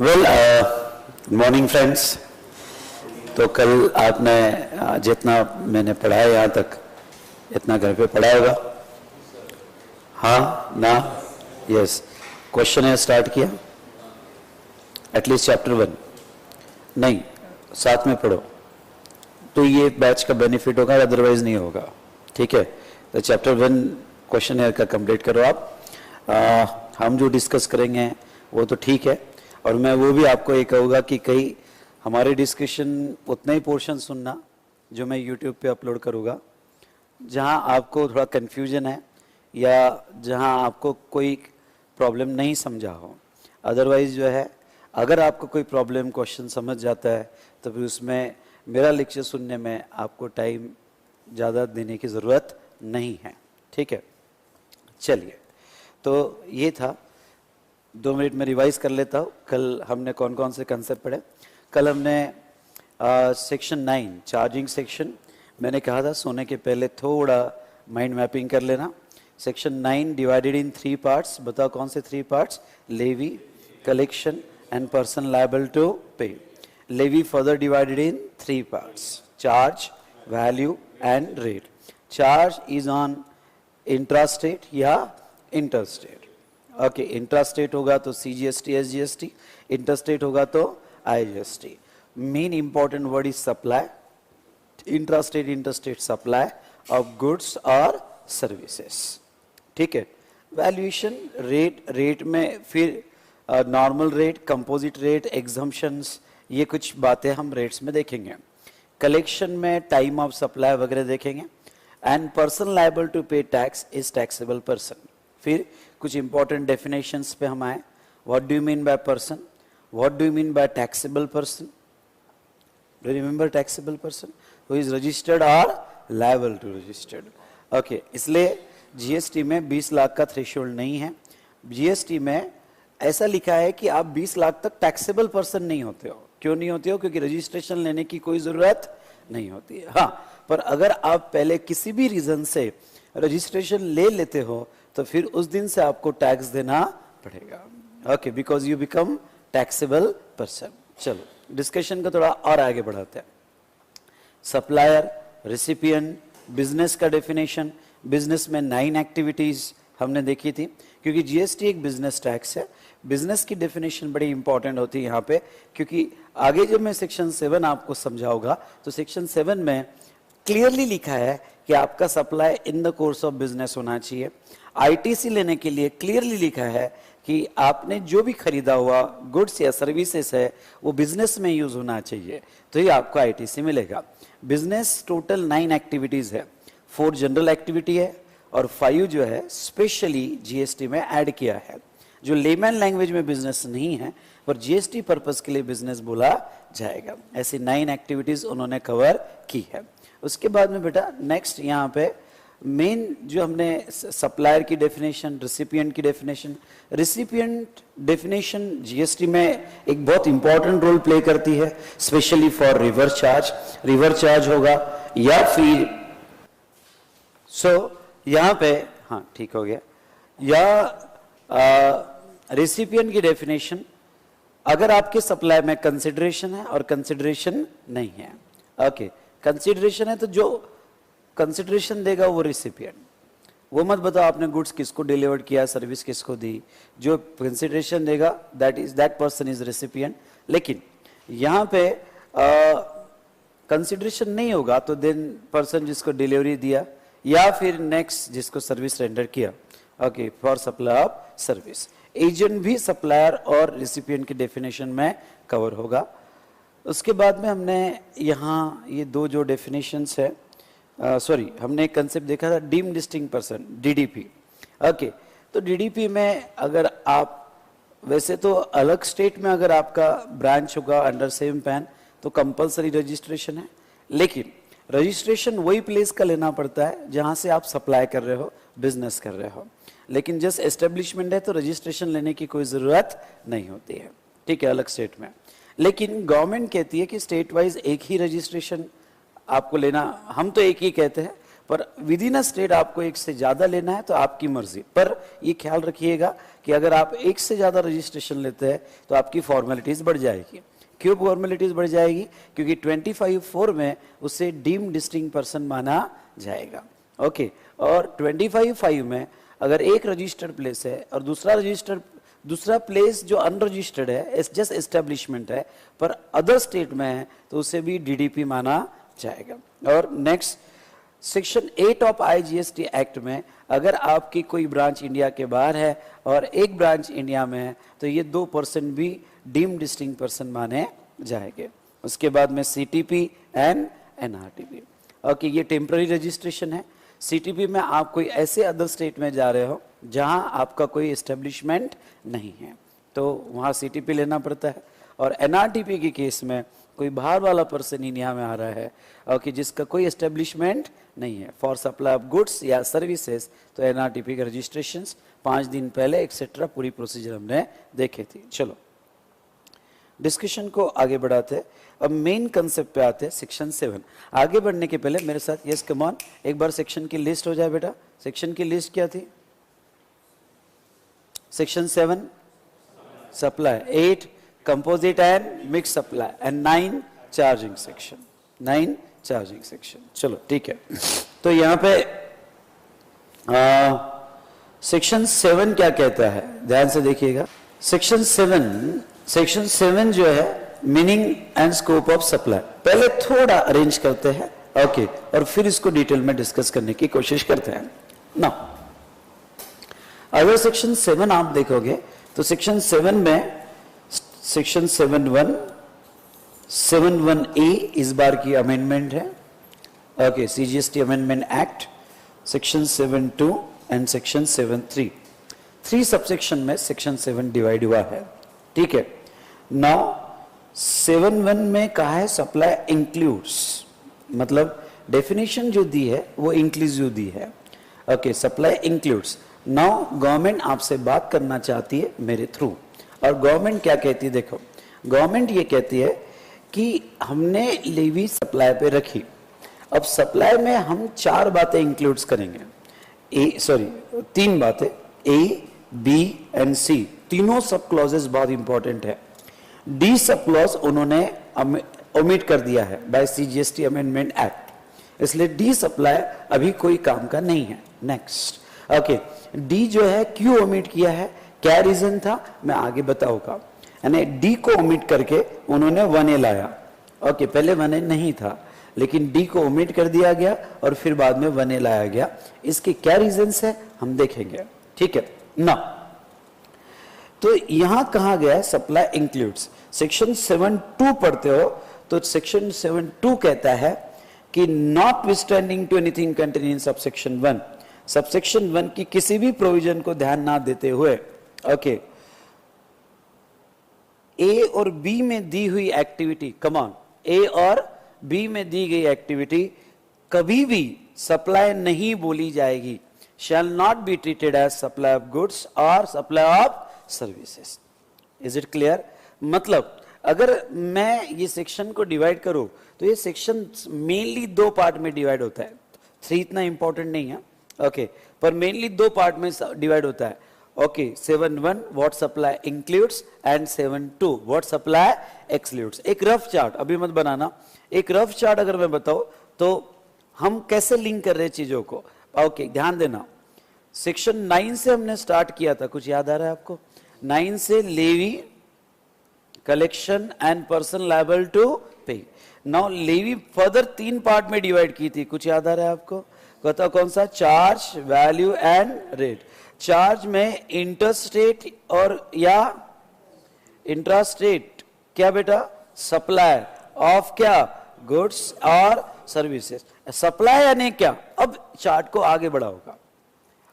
Well morning friends. तो कल आपने जितना मैंने पढ़ाया यहाँ तक इतना घर पे पढ़ा होगा? हाँ ना? यस। क्वेश्चन है स्टार्ट किया एटलीस्ट चैप्टर 1 नहीं साथ में पढ़ो तो ये बैच का बेनिफिट होगा, अदरवाइज नहीं होगा। ठीक है, तो चैप्टर 1 क्वेश्चन है का कंप्लीट करो आप। हम जो डिस्कस करेंगे वो तो ठीक है, और मैं वो भी आपको ये कहूँगा कि कई हमारे डिस्कशन उतना ही पोर्शन सुनना जो मैं यूट्यूब पे अपलोड करूँगा, जहाँ आपको थोड़ा कन्फ्यूजन है या जहाँ आपको कोई प्रॉब्लम नहीं समझा हो। अदरवाइज जो है, अगर आपको कोई प्रॉब्लम क्वेश्चन समझ जाता है तो फिर उसमें मेरा लेक्चर सुनने में आपको टाइम ज़्यादा देने की ज़रूरत नहीं है। ठीक है, चलिए, तो ये था। 2 मिनट में रिवाइज कर लेता हूँ। कल हमने कौन कौन से कंसेप्ट पढ़े। कल हमने सेक्शन 9 चार्जिंग सेक्शन, मैंने कहा था सोने के पहले थोड़ा माइंड मैपिंग कर लेना। Section 9 divided in 3 parts. बताओ कौन से 3 parts? Levy, collection and person liable to pay. Levy further divided in 3 parts: charge, value and rate. Charge is on intrastate या इंटरस्टेट। ओके, इंट्रास्टेट होगा तो CGST SGST, इंटरस्टेट होगा तो IGST। Main important word is supply. Intrastate interstate supply of goods और services. ठीक है, valuation rate, rate में फिर normal rate, composite rate, exemptions, ये कुछ बातें हम रेट्स में देखेंगे। कलेक्शन में टाइम ऑफ सप्लाई वगैरह देखेंगे। एंड पर्सन लायबल टू पे टैक्स इज टैक्सेबल पर्सन। फिर कुछ इंपॉर्टेंट डेफिनेशंस पे हम आए। What do you mean by person? What do you mean bye taxable person? Do you remember taxable person? Who is registered और liable to registered. Okay, इसलिए GST में 20 लाख का threshold नहीं है। जीएसटी में ऐसा लिखा है कि आप 20 लाख तक टैक्सेबल पर्सन नहीं होते हो। क्यों नहीं होते हो? क्योंकि रजिस्ट्रेशन लेने की कोई जरूरत नहीं होती है। हाँ, पर अगर आप पहले किसी भी रीजन से रजिस्ट्रेशन ले लेते हो तो फिर उस दिन से आपको टैक्स देना पड़ेगा। Okay, because you become taxable person. चलो डिस्कशन को थोड़ा और आगे बढ़ाते हैं। सप्लायर, रेसिपिएंट, बिजनेस का डेफिनेशन। बिजनेस में 9 एक्टिविटीज हमने देखी थी, क्योंकि जीएसटी एक बिजनेस टैक्स है। बिजनेस की डेफिनेशन बड़ी इंपॉर्टेंट होती है यहाँ पे, क्योंकि आगे जब मैं सेक्शन 7 आपको समझाऊंगा तो सेक्शन 7 में क्लियरली लिखा है कि आपका supply in the course of business होना चाहिए। आईटीसी लेने के लिए क्लियरली लिखा है कि आपने जो भी खरीदा हुआ गुड्स या सर्विसेज है वो बिजनेस में यूज होना चाहिए, तो ये आपको आईटीसी मिलेगा। बिजनेस टोटल 9 एक्टिविटीज है। 4 जनरल एक्टिविटी है और 5 जो है स्पेशली जीएसटी में ऐड किया है, जो लेमैन लैंग्वेज में बिजनेस नहीं है पर जीएसटी पर्पस के लिए बिजनेस बोला जाएगा। ऐसी 9 एक्टिविटीज उन्होंने कवर की है। उसके बाद में बेटा नेक्स्ट यहाँ पे मेन जो हमने सप्लायर की डेफिनेशन, रेसिपिएंट की डेफिनेशन। रेसिपिएंट डेफिनेशन जीएसटी में एक बहुत इंपॉर्टेंट रोल प्ले करती है, specially for reverse charge. Reverse charge होगा या फिर यहाँ पे, हाँ ठीक हो गया, या रेसिपिएंट की डेफिनेशन अगर आपके सप्लाई में कंसिडरेशन है और कंसिडरेशन नहीं है। ओके, कंसिडरेशन है तो जो कंसिडरेशन देगा वो रेसिपिएंट। वो मत बताओ आपने गुड्स किसको डिलीवर्ड किया, सर्विस किसको दी। जो कंसिडरेशन देगा दैट पर्सन इज रेसिपिएंट। लेकिन यहाँ पे कंसिडरेशन नहीं होगा तो देन पर्सन जिसको डिलीवरी दिया या फिर नेक्स्ट जिसको सर्विस रेंडर किया। Okay, for supply of service. Agent भी सप्लायर और रेसिपिएंट की डेफिनेशन में कवर होगा। उसके बाद में हमने यहाँ ये 2 जो डेफिनेशंस है, हमने एक कंसेप्ट देखा था, deemed distinct person, DDP. Okay, तो डीडीपी में अगर आप वैसे तो अलग स्टेट में अगर आपका ब्रांच होगा अंडर सेम पैन तो कंपलसरी रजिस्ट्रेशन है, लेकिन रजिस्ट्रेशन वही प्लेस का लेना पड़ता है जहां से आप सप्लाई कर रहे हो, बिजनेस कर रहे हो। लेकिन जस्ट एस्टेब्लिशमेंट है तो रजिस्ट्रेशन लेने की कोई जरूरत नहीं होती है। ठीक है, अलग स्टेट में। लेकिन गवर्नमेंट कहती है कि स्टेट वाइज एक ही रजिस्ट्रेशन आपको लेना, हम तो एक ही कहते हैं, पर विद इन अ स्टेट आपको एक से ज्यादा लेना है तो आपकी मर्जी। पर ये ख्याल रखिएगा कि अगर आप एक से ज्यादा रजिस्ट्रेशन लेते हैं तो आपकी फॉर्मेलिटीज बढ़ जाएगी। क्यों फॉर्मेलिटीज बढ़ जाएगी? क्योंकि 25(4) में उसे डीम्ड डिस्टिंक्ट पर्सन माना जाएगा। ओके, और 25(5) में अगर एक रजिस्टर्ड प्लेस है और दूसरा प्लेस जो अनरजिस्टर्ड है, जस्ट एस्टेब्लिशमेंट है, पर अदर स्टेट में है, तो उसे भी डीडीपी माना जाएगा। और next, section 8 of IGST act में अगर आपकी कोई ब्रांच इंडिया के बाहर है और एक ब्रांच इंडिया में है तो ये 2% भी डीम्ड डिस्टिंक्ट पर्सन माने जाएंगे। उसके बाद में CTP एंड NRTP। ओके, ये टेम्पररी रजिस्ट्रेशन है। CTP में आप कोई ऐसे अदर स्टेट में जा रहे हो जहां आपका कोई एस्टेब्लिशमेंट नहीं है तो वहां CTP लेना पड़ता है। और NRTP के केस में कोई बाहर वाला पर्सन इंडिया में आ रहा है और कि जिसका कोई एस्टेब्लिशमेंट नहीं है फॉर सप्लाई ऑफ गुड्स या सर्विसेज, तो NRTP के रजिस्ट्रेशन 5 दिन पहले एक्सेट्रा पूरी प्रोसीजर हमने देखे थी। चलो डिस्कशन को आगे बढ़ाते हैं। अब मेन कंसेप्ट पे आते हैं, सेक्शन 7। आगे बढ़ने के पहले मेरे साथ यस कम ऑन, एक बार सेक्शन की लिस्ट हो जाए बेटा। सेक्शन की लिस्ट क्या थी? Section 7 supply, 8 composite and mix supply and 9 charging section. 9 charging section. चलो ठीक है, तो यहां पे सेक्शन 7 क्या कहता है, ध्यान से देखिएगा। सेक्शन 7 जो है meaning and scope of supply, पहले थोड़ा अरेंज करते हैं ओके, और फिर इसको डिटेल में डिस्कस करने की कोशिश करते हैं ना। अगर सेक्शन 7 आप देखोगे तो सेक्शन 7 में सेक्शन 7(1), 7(1)(a) इस बार की अमेंडमेंट है okay, CGST amendment act, section 7(2) and section 7(3). 3 subsection में सेक्शन 7 डिवाइड हुआ है, ठीक है। नाउ 7(1) में कहा है सप्लाई इंक्लूड्स, मतलब डेफिनेशन जो दी है वो इंक्लूसिव दी है okay, supply includes. Now government आपसे बात करना चाहती है मेरे थ्रू, और गवर्नमेंट क्या कहती है? देखो, गवर्नमेंट ये कहती है कि हमने लेवी सप्लाई पे रखी, अब सप्लाई में हम 4 बातें इंक्लूड्स करेंगे, 3 बातें, A, B एंड C, तीनों सब क्लॉजेस बहुत इंपॉर्टेंट है। D सब क्लॉज उन्होंने ओमिट कर दिया है बाय CGST अमेंडमेंट एक्ट, इसलिए D सप्लाई अभी कोई काम का नहीं है। नेक्स्ट ओके, D जो है क्यों ओमिट किया है, क्या रीजन था, मैं आगे बताऊंगा। यानी D को ओमिट करके उन्होंने 1A लाया ओके, पहले 1A नहीं था लेकिन D को ओमिट कर दिया गया और फिर बाद में 1A लाया गया। इसके क्या रीजंस है हम देखेंगे, ठीक है ना। तो यहां कहा गया है सप्लाई इंक्लूड्स। सेक्शन 7(2) पढ़ते हो तो सेक्शन 7(2) कहता है कि notwithstanding to anything contain in subsection 1, subsection 1 की किसी भी प्रोविजन को ध्यान ना देते हुए ओके, A और B में दी हुई एक्टिविटी, कम ऑन, A और B में दी गई एक्टिविटी कभी भी सप्लाई नहीं बोली जाएगी, shall not be treated as supply of goods or supply of services। Is it clear? मतलब अगर मैं ये सेक्शन को डिवाइड करूं तो ये सेक्शन मेनली 2 पार्ट में डिवाइड होता है, 3 इतना इंपॉर्टेंट नहीं है ओके, पर मेनली 2 पार्ट में डिवाइड होता है okay. 7(1) what supply includes and 7(2) what supply excludes. एक रफ चार्ट अभी मत बनाना, एक रफ चार्ट अगर मैं बताऊं तो हम कैसे लिंक कर रहे हैं चीजों को ओके, ध्यान देना। सेक्शन 9 से हमने स्टार्ट किया था, कुछ याद आ रहा है आपको? 9 से levy, collection and person liable to pay. Now levy further 3 part में डिवाइड की थी, कुछ याद आ रहा है आपको? बताओ कौन सा? Charge, value and rate. Charge में इंटरस्टेट और या इंट्रास्टेट, क्या बेटा? सप्लाई ऑफ क्या? गुड्स और सर्विसेज। सप्लाई यानी क्या? अब चार्ट को आगे बढ़ाओगा,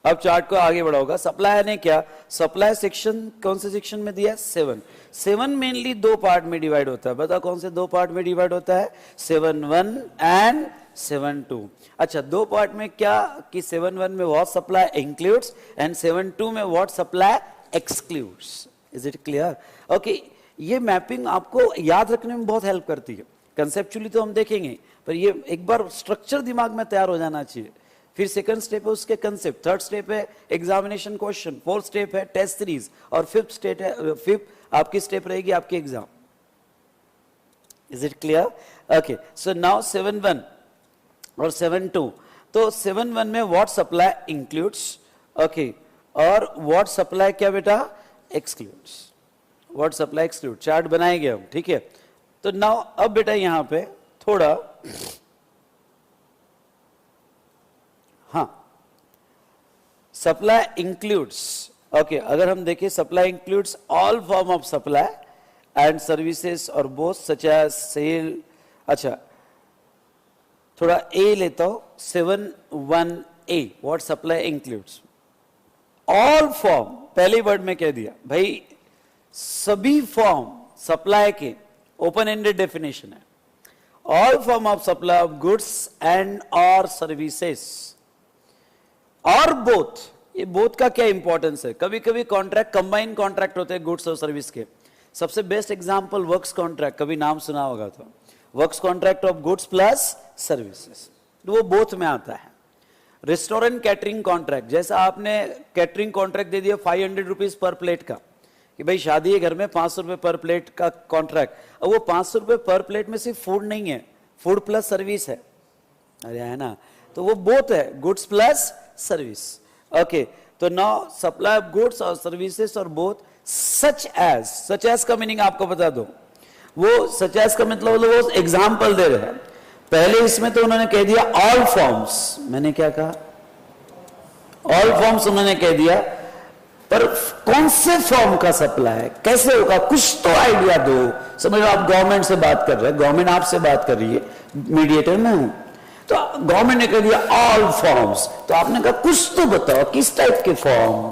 अब चार्ट को आगे बढ़ाओगा। सप्लाई यानी क्या? सप्लाई सेक्शन कौन से सेक्शन में दिया? 7 मेनली 2 पार्ट में डिवाइड होता है, बताओ कौन से 2 पार्ट में डिवाइड होता है? 7(1) एंड 7(2). अच्छा, 2 पार्ट में क्या कि 7(1) में व्हाट सप्लाई इंक्लूड्स एंड 7(2) में what supply excludes. Is it clear? Okay, ये मैपिंग आपको याद रखने में बहुत हेल्प करती है। कंसेप्चुअली तो हम देखेंगे, पर ये एक बार स्ट्रक्चर दिमाग में तैयार हो जाना चाहिए, फिर सेकंड स्टेप है उसके कंसेप्ट, थर्ड स्टेप है एग्जामिनेशन क्वेश्चन, फोर्थ स्टेप है टेस्ट सीरीज, और फिफ्थ आपकी स्टेप रहेगी आपकी exam. Is it clear? Okay, so now 7.1 और 7.2। तो 7.1 में व्हाट सप्लाई इंक्लूड्स, ओके, और व्हाट सप्लाई क्या बेटा excludes, what supply exclude, chart बनाएंगे हम, ठीक है। तो नाउ अब बेटा यहां पे थोड़ा, हाँ, सप्लाई इंक्लूड्स, ओके, अगर हम देखें supply includes all form of supply and services और बोथ सच एज सेल। अच्छा, थोड़ा ए लेता हूं, 7.1A what supply includes all form, पहले वर्ड में कह दिया भाई सभी फॉर्म सप्लाई के, ओपन एंडेड डेफिनेशन है, all form of supply of goods and और सर्विसेज और बोथ। ये बोथ का क्या इंपॉर्टेंस है? कभी कभी कॉन्ट्रैक्ट कंबाइन कॉन्ट्रैक्ट होते हैं गुड्स और सर्विस के। सबसे बेस्ट एग्जांपल वर्क्स कॉन्ट्रैक्ट, कभी नाम सुना होगा तो, works contract of goods plus services, तो वो बोथ में आता है। रेस्टोरेंट कैटरिंग कॉन्ट्रैक्ट, जैसा आपने कैटरिंग कॉन्ट्रैक्ट दे दिया 500 रुपीज पर प्लेट का, कि भाई शादी है घर में 500 रुपए पर प्लेट का कॉन्ट्रैक्ट, अब वो 500 रुपए पर प्लेट में सिर्फ फूड नहीं है, फूड प्लस सर्विस है, अरे है ना, तो वो बोथ है, गुड्स प्लस सर्विस। ओके, तो नाउ सप्लाई ऑफ गुड्स और सर्विसेज और बोथ सच एज का मीनिंग आपको बता दो, वो सच एज का मतलब वो एग्जाम्पल दे रहे हैं। पहले इसमें तो उन्होंने कह दिया ऑल फॉर्म्स, मैंने क्या कहा, ऑल फॉर्म्स उन्होंने कह दिया, पर कौन से फॉर्म का सप्लाई है, कैसे होगा, कुछ तो आइडिया दो। समझ लो आप गवर्नमेंट से बात कर रहे हैं, गवर्नमेंट आपसे बात कर रही है, मीडिएटर में हूं, तो गवर्नमेंट ने कह दिया ऑल फॉर्म्स, तो आपने कहा कुछ तो बताओ किस टाइप के फॉर्म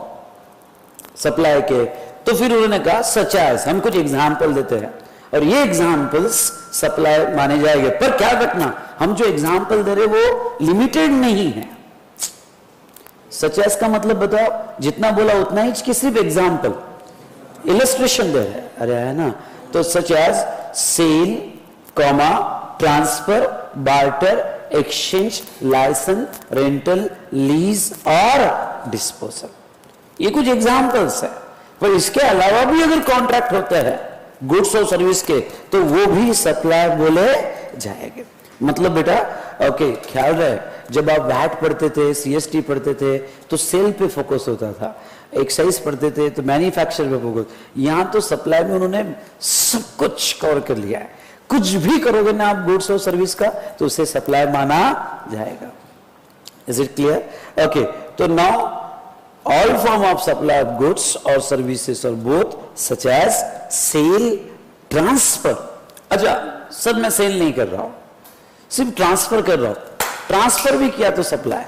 सप्लाई के, तो फिर उन्होंने कहा सच एज, हम कुछ एग्जाम्पल देते हैं और ये एग्जाम्पल्स सप्लाई माने जाएंगे। पर क्या रखना, हम जो एग्जाम्पल दे रहे वो लिमिटेड नहीं है। सच एज का मतलब बताओ, जितना बोला उतना ही कि सिर्फ एग्जाम्पल इलस्ट्रेशन दे रहे, अरे है ना, तो such as sale, comma, transfer, barter, exchange, licence, rental, lease और डिस्पोजल, ये कुछ एग्जाम्पल्स है। पर इसके अलावा भी अगर कॉन्ट्रैक्ट होता है गुड्स और सर्विस के, तो वो भी सप्लाई बोले जाएंगे। मतलब बेटा ओके, ख्याल रहे, जब आप वैट पढ़ते थे, सीएसटी पढ़ते थे, तो सेल पे फोकस होता था, एक्साइज पढ़ते थे तो मैन्युफैक्चर पे फोकस, यहां तो सप्लाई में उन्होंने सब कुछ कवर कर लिया है। कुछ भी करोगे ना आप गुड्स और सर्विस का, तो उसे सप्लाई माना जाएगा। Is it clear? ओके, तो now all form of supply of goods और सर्विसेज और both such as sale, transfer. अच्छा सर, मैं सेल नहीं कर रहा हूं, सिर्फ ट्रांसफर कर रहा हूं, ट्रांसफर भी किया तो सप्लाई।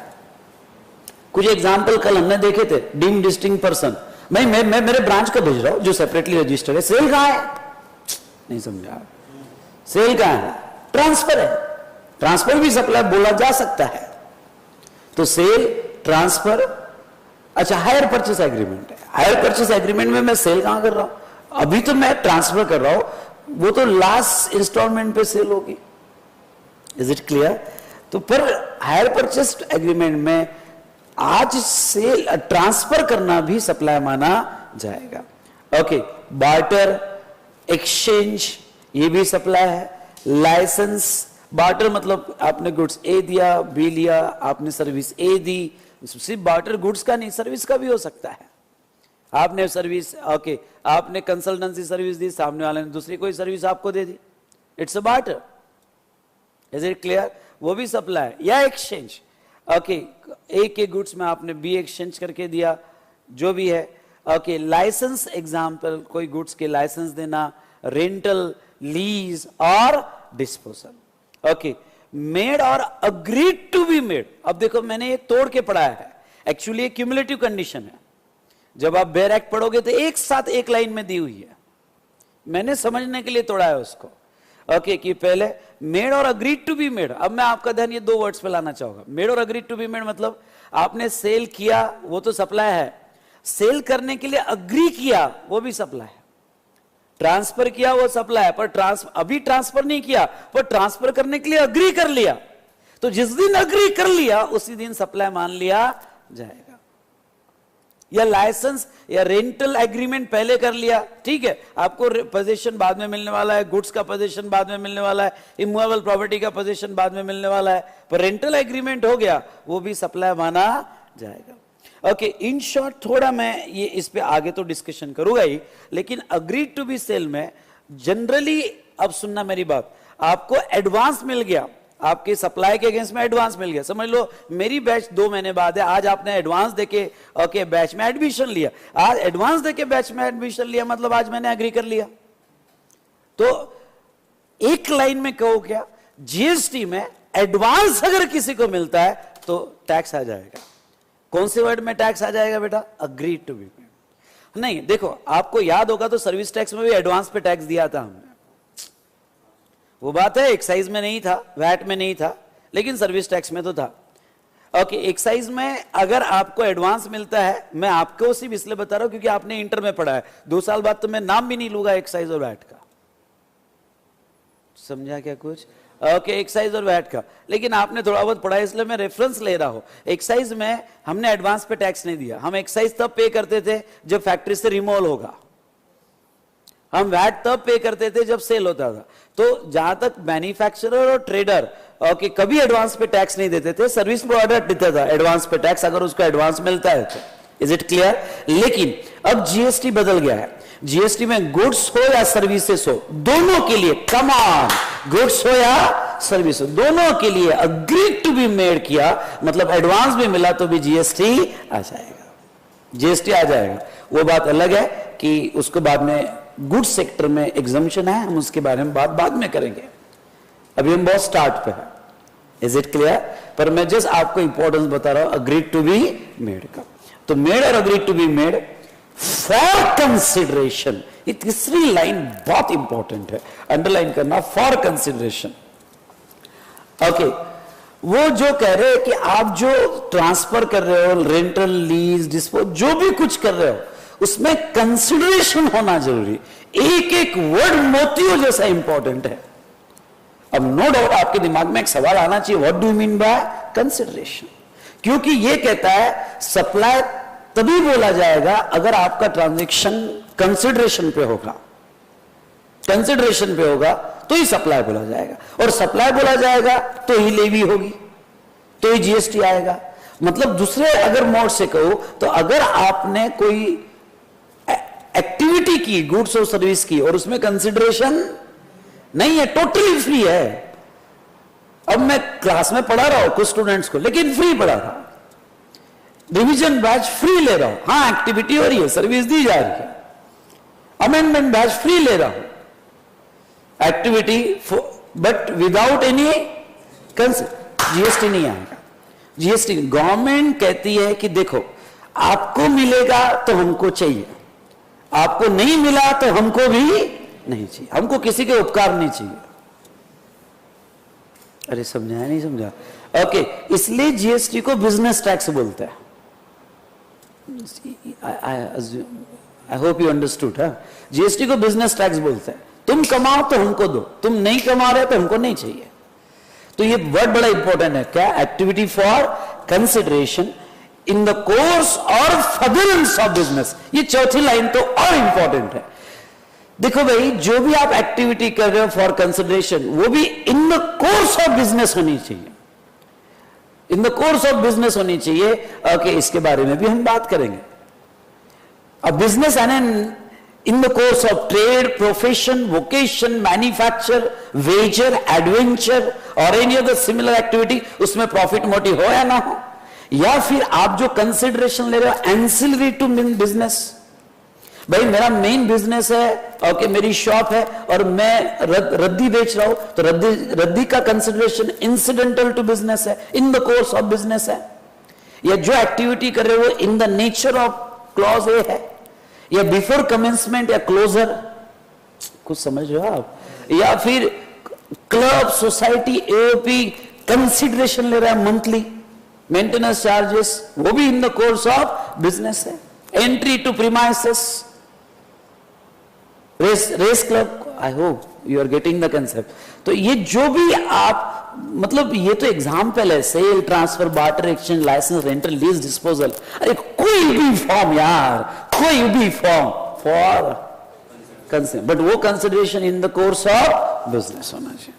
कुछ एग्जाम्पल कल हमने देखे थे, डीम्ड डिस्टिंक्ट पर्सन, मैं मेरे ब्रांच का भेज रहा हूं जो सेपरेटली रजिस्टर्ड है, सेल कहां है? नहीं समझा, सेल कहां है? ट्रांसफर है, ट्रांसफर भी सप्लाई बोला जा सकता है। तो सेल, ट्रांसफर। अच्छा, हायर परचेस एग्रीमेंट है, हायर परचेस एग्रीमेंट में मैं सेल कहां कर रहा हूं? अभी तो मैं ट्रांसफर कर रहा हूं, वो तो लास्ट इंस्टॉलमेंट पे सेल होगी। Is it clear? तो पर हायर परचेस एग्रीमेंट में आज सेल ट्रांसफर करना भी सप्लाई माना जाएगा। ओके, बार्टर, एक्सचेंज, ये भी सप्लाई है। लाइसेंस, बार्टर मतलब आपने गुड्स ए दिया, बी लिया, आपने सर्विस ए दी, सिर्फ बार्टर गुड्स का नहीं सर्विस का भी हो सकता है। आपने सर्विस, ओके, आपने कंसल्टेंसी सर्विस दी, सामने वाले ने दूसरी कोई सर्विस आपको दे दी, it's a barter. Is it clear? वो भी सप्लाई। या एक्सचेंज, ओके, ए के गुड्स में आपने बी एक्सचेंज करके दिया, जो भी है। ओके, लाइसेंस एग्जाम्पल, कोई गुड्स के लाइसेंस देना, रेंटल, लीज और डिस्पोजल। ओके, मेड और अग्रीड टू बी मेड। अब देखो मैंने ये तोड़ के पढ़ाया है, एक्चुअली ये क्यूमुलेटिव कंडीशन है। जब आप बेयर एक्ट पढ़ोगे तो एक साथ एक लाइन में दी हुई है, मैंने समझने के लिए तोड़ा है उसको। ओके, कि पहले मेड और अग्रीड टू बी मेड। अब मैं आपका ध्यान ये दो वर्ड्स पे लाना चाहूंगा। मेड और अग्रीड टू बी मेड मतलब आपने सेल किया, वो तो सप्लाई है, सेल करने के लिए अग्री किया, वो भी सप्लाई है। ट्रांसफर किया, वो सप्लाई है, पर अभी ट्रांसफर नहीं किया, पर ट्रांसफर करने के लिए अग्री कर लिया, तो जिस दिन अग्री कर लिया उसी दिन सप्लाई मान लिया जाएगा। या लाइसेंस या रेंटल एग्रीमेंट पहले कर लिया, ठीक है, आपको पोजीशन बाद में मिलने वाला है, गुड्स का पोजीशन बाद में मिलने वाला है, इमूवेबल प्रॉपर्टी का पोजीशन बाद में मिलने वाला है, पर रेंटल एग्रीमेंट हो गया, वो भी सप्लाई माना जाएगा। ओके, इन शॉर्ट थोड़ा मैं ये इस पे आगे तो डिस्कशन करूंगा ही, लेकिन अग्रीड टू बी सेल में जनरली, अब सुनना मेरी बात, आपको एडवांस मिल गया, आपके सप्लाई के अगेंस्ट में एडवांस मिल गया, समझ लो मेरी बैच 2 महीने बाद है, आज आपने एडवांस देके ओके बैच में एडमिशन लिया, आज एडवांस देके बैच में एडमिशन लिया, मतलब आज मैंने एग्री कर लिया। तो एक लाइन में कहो क्या, जीएसटी में एडवांस अगर किसी को मिलता है तो टैक्स आ जाएगा। कौन से वर्ड में टैक्स आ जाएगा बेटा? Agreed to be paid. नहीं, देखो आपको याद होगा तो सर्विस टैक्स में भी एडवांस पे टैक्स दिया था हमने, वो बात है एक्साइज में नहीं था, वैट में नहीं था, लेकिन सर्विस टैक्स में तो था। ओके, एक्साइज में अगर आपको एडवांस मिलता है, मैं आपको सिर्फ इसलिए बता रहा हूं क्योंकि आपने इंटर में पढ़ा है, 2 साल बाद तो मैं नाम भी नहीं लूंगा एक्साइज और वैट का, समझा क्या कुछ? ओके, एक्साइज और वैट का, लेकिन आपने थोड़ा बहुत पढ़ा है इसलिए मैं रेफरेंस ले रहा हूं। एक्साइज में हमने एडवांस पे टैक्स नहीं दिया, हम एक्साइज तब पे करते थे जब फैक्ट्री से रिमूवल होगा, हम वैट तब पे करते थे जब सेल होता था। तो जहां तक मैन्युफैक्चरर और ट्रेडर ओके कभी एडवांस पे टैक्स नहीं देते थे, सर्विस प्रोवाइडर देता था एडवांस पे टैक्स अगर उसको एडवांस मिलता है तो। Is it clear? लेकिन अब जीएसटी बदल गया है, जीएसटी में गुड्स हो या सर्विसेज हो, दोनों के लिए, कम ऑन, गुड्स हो या सर्विस हो, दोनों के लिए अग्रीड टू बी मेड किया, मतलब एडवांस भी मिला तो भी जीएसटी आ जाएगा, जीएसटी आ जाएगा। वो बात अलग है कि उसको बाद में गुड सेक्टर में एग्जम्पशन है, हम उसके बारे में बात बाद में करेंगे, अभी हम बहुत स्टार्ट पे है। Is it clear? पर मैं जस्ट आपको इंपॉर्टेंस बता रहा हूं अग्रीड टू बी मेड का। तो मेड और agreed to be made for consideration, ये तीसरी लाइन बहुत इंपॉर्टेंट है, अंडरलाइन करना, फॉर कंसिडरेशन। ओके, वो जो कह रहे हैं कि आप जो ट्रांसफर कर रहे हो, रेंटल, लीज, डिस्पोज, जो भी कुछ कर रहे हो उसमें कंसिडरेशन होना जरूरी, एक एक वर्ड मोतियों जैसा इंपॉर्टेंट है। अब नो डाउट आपके दिमाग में एक सवाल आना चाहिए, what do you mean by consideration? क्योंकि ये कहता है सप्लाई तभी बोला जाएगा अगर आपका ट्रांजैक्शन कंसिडरेशन पे होगा, कंसिडरेशन पे होगा तो ही सप्लाई बोला जाएगा, और सप्लाई बोला जाएगा तो ही लेवी होगी, तो ही जीएसटी आएगा। मतलब दूसरे अगर मोड से कहो तो अगर आपने कोई एक्टिविटी की, गुड्स और सर्विस की, और उसमें कंसिडरेशन नहीं है, टोटली फ्री है। अब मैं क्लास में पढ़ा रहा हूं कुछ स्टूडेंट्स को, लेकिन फ्री पढ़ा रहा हूं, रिवीजन बैच फ्री ले रहा हूं, हां एक्टिविटी हो रही है, सर्विस दी जा रही है, अमेंडमेंट बैच फ्री ले रहा हूं, activity but without any GST नहीं आएगा। जीएसटी गवर्नमेंट कहती है कि देखो आपको मिलेगा तो हमको चाहिए, आपको नहीं मिला तो हमको भी नहीं चाहिए, हमको किसी के उपकार नहीं चाहिए। अरे समझा नहीं समझा? ओके, इसलिए जीएसटी को बिजनेस टैक्स बोलते हैं। आई होप यू अंडरस्टूड। जीएसटी को बिजनेस टैक्स बोलते हैं, तुम कमाओ तो हमको दो, तुम नहीं कमा रहे तो हमको नहीं चाहिए। तो ये वर्ड बड़ा इंपॉर्टेंट है, क्या? Activity for consideration in the course और फर्दरेंस ऑफ बिजनेस। ये चौथी लाइन तो और इंपॉर्टेंट है। देखो भाई, जो भी आप एक्टिविटी कर रहे हो फॉर कंसिडरेशन, वो भी in the course of business होनी चाहिए, in the course of business होनी चाहिए। ओके, इसके बारे में भी हम बात करेंगे। अब business and in the course of trade, profession, vocation, manufacture, venture, adventure और एनी अदर सिमिलर एक्टिविटी, उसमें प्रॉफिट मोटिव हो या ना हो, या फिर आप जो कंसिडरेशन ले रहे हो एंसिलरी टू बिजनेस। भाई मेरा मेन बिजनेस है, ओके, मेरी शॉप है और मैं रद्दी बेच रहा हूं, तो रद्दी का कंसिडरेशन इंसिडेंटल टू बिजनेस है, इन द कोर्स ऑफ बिजनेस है। या जो एक्टिविटी कर रहे हो in the nature of clause A है, या बिफोर कमेंसमेंट या क्लोजर, कुछ समझ रहे हो आप? या फिर क्लब, सोसाइटी, एओपी कंसिडरेशन ले रहा है मंथली, मेंटेनेंस चार्जेस, वो भी in the course of business है। Entry to premises, race club, I hope you are getting the concept. तो ये जो भी आप, मतलब ये तो एग्जाम्पल है, sale, transfer, barter, exchange, licence, rental, lease, disposal, अरे कोई भी फॉर्म यार, कोई भी फॉर्म फॉर कंसेप्ट, बट वो consideration in the course of business होना चाहिए।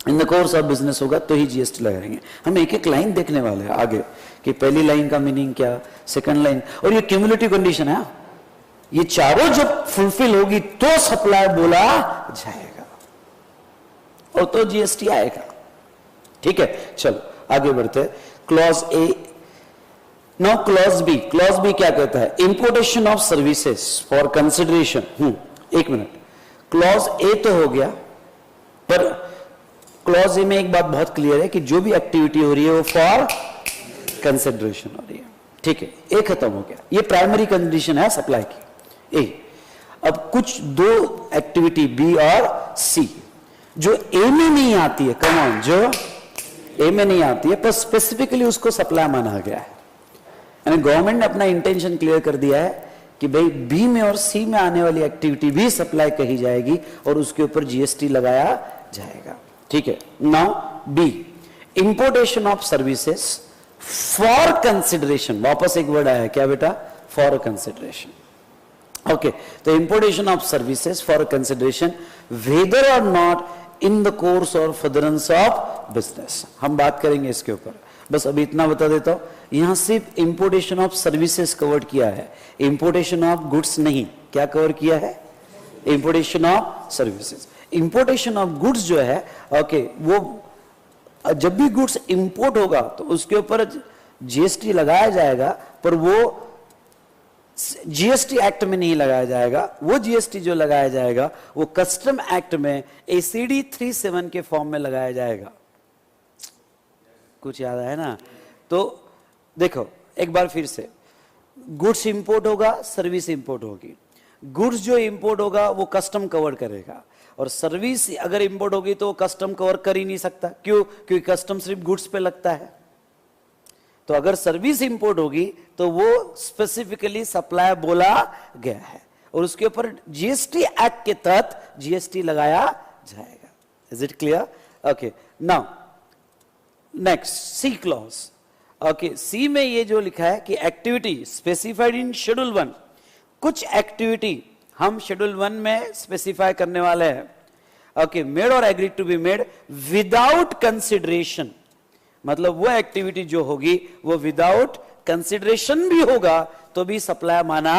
In the course of business होगा तो ही जीएसटी लगाएंगे। हम एक एक लाइन देखने वाले हैं आगे कि पहली लाइन का मीनिंग क्या, सेकंड लाइन, और ये क्यूमुलेटिव कंडीशन है, ये चारों जब फुलफिल होगी तो सप्लाई बोला जाएगा और तो जीएसटी आएगा। ठीक है, चलो आगे बढ़ते हैं। Clause A, now clause B. Clause B क्या कहता है? Importation of services for consideration. एक मिनट, क्लॉज ए तो हो गया, पर क्लॉज ए में एक बात बहुत क्लियर है कि जो भी एक्टिविटी हो रही है वो फॉर कंसिडरेशन हो रही है। ठीक है, ए खत्म हो गया, ये प्राइमरी कंडीशन है सप्लाई की, ए। अब कुछ दो एक्टिविटी बी और सी जो ए में नहीं आती है, कम ऑन, जो ए में नहीं आती है पर स्पेसिफिकली उसको सप्लाई माना गया है। यानी गवर्नमेंट ने अपना इंटेंशन क्लियर कर दिया है कि भाई बी में और सी में आने वाली एक्टिविटी भी सप्लाई कही जाएगी और उसके ऊपर जीएसटी लगाया जाएगा। ठीक है, now B, importation of services for consideration. वापस एक वर्ड आया है, क्या बेटा? For consideration. ओके, तो importation of services for consideration whether और नॉट इन द कोर्स और फर्दरेंस ऑफ बिजनेस। हम बात करेंगे इसके ऊपर, बस अभी इतना बता देता हूं, यहां सिर्फ इंपोर्टेशन ऑफ सर्विसेज कवर किया है, इंपोर्टेशन ऑफ गुड्स नहीं। क्या कवर किया है? Importation of services. Importation of goods जो है, ओके, वो जब भी गुड्स इंपोर्ट होगा तो उसके ऊपर जीएसटी लगाया जाएगा, पर वो जीएसटी एक्ट में नहीं लगाया जाएगा। वो जीएसटी जो लगाया जाएगा वो कस्टम एक्ट में एसीडी 37 के फॉर्म में लगाया जाएगा। कुछ याद है ना? तो देखो एक बार फिर से, गुड्स इंपोर्ट होगा, सर्विस इंपोर्ट होगी। गुड्स जो इंपोर्ट होगा वो कस्टम कवर करेगा, और सर्विस अगर इंपोर्ट होगी तो कस्टम कवर कर ही नहीं सकता। क्यों? क्योंकि कस्टम सिर्फ गुड्स पे लगता है। तो अगर सर्विस इंपोर्ट होगी तो वो स्पेसिफिकली सप्लाई बोला गया है और उसके ऊपर जीएसटी एक्ट के तहत जीएसटी लगाया जाएगा। Is it clear? Okay, now next C clause. Okay, C में ये जो लिखा है कि एक्टिविटी स्पेसिफाइड इन शेड्यूल 1, कुछ एक्टिविटी हम शेड्यूल 1 में स्पेसिफाई करने वाले हैं। ओके, मेड और agree to be made without consideration, मतलब वो एक्टिविटी जो होगी वो विदाउट कंसिडरेशन भी होगा तो भी सप्लाई माना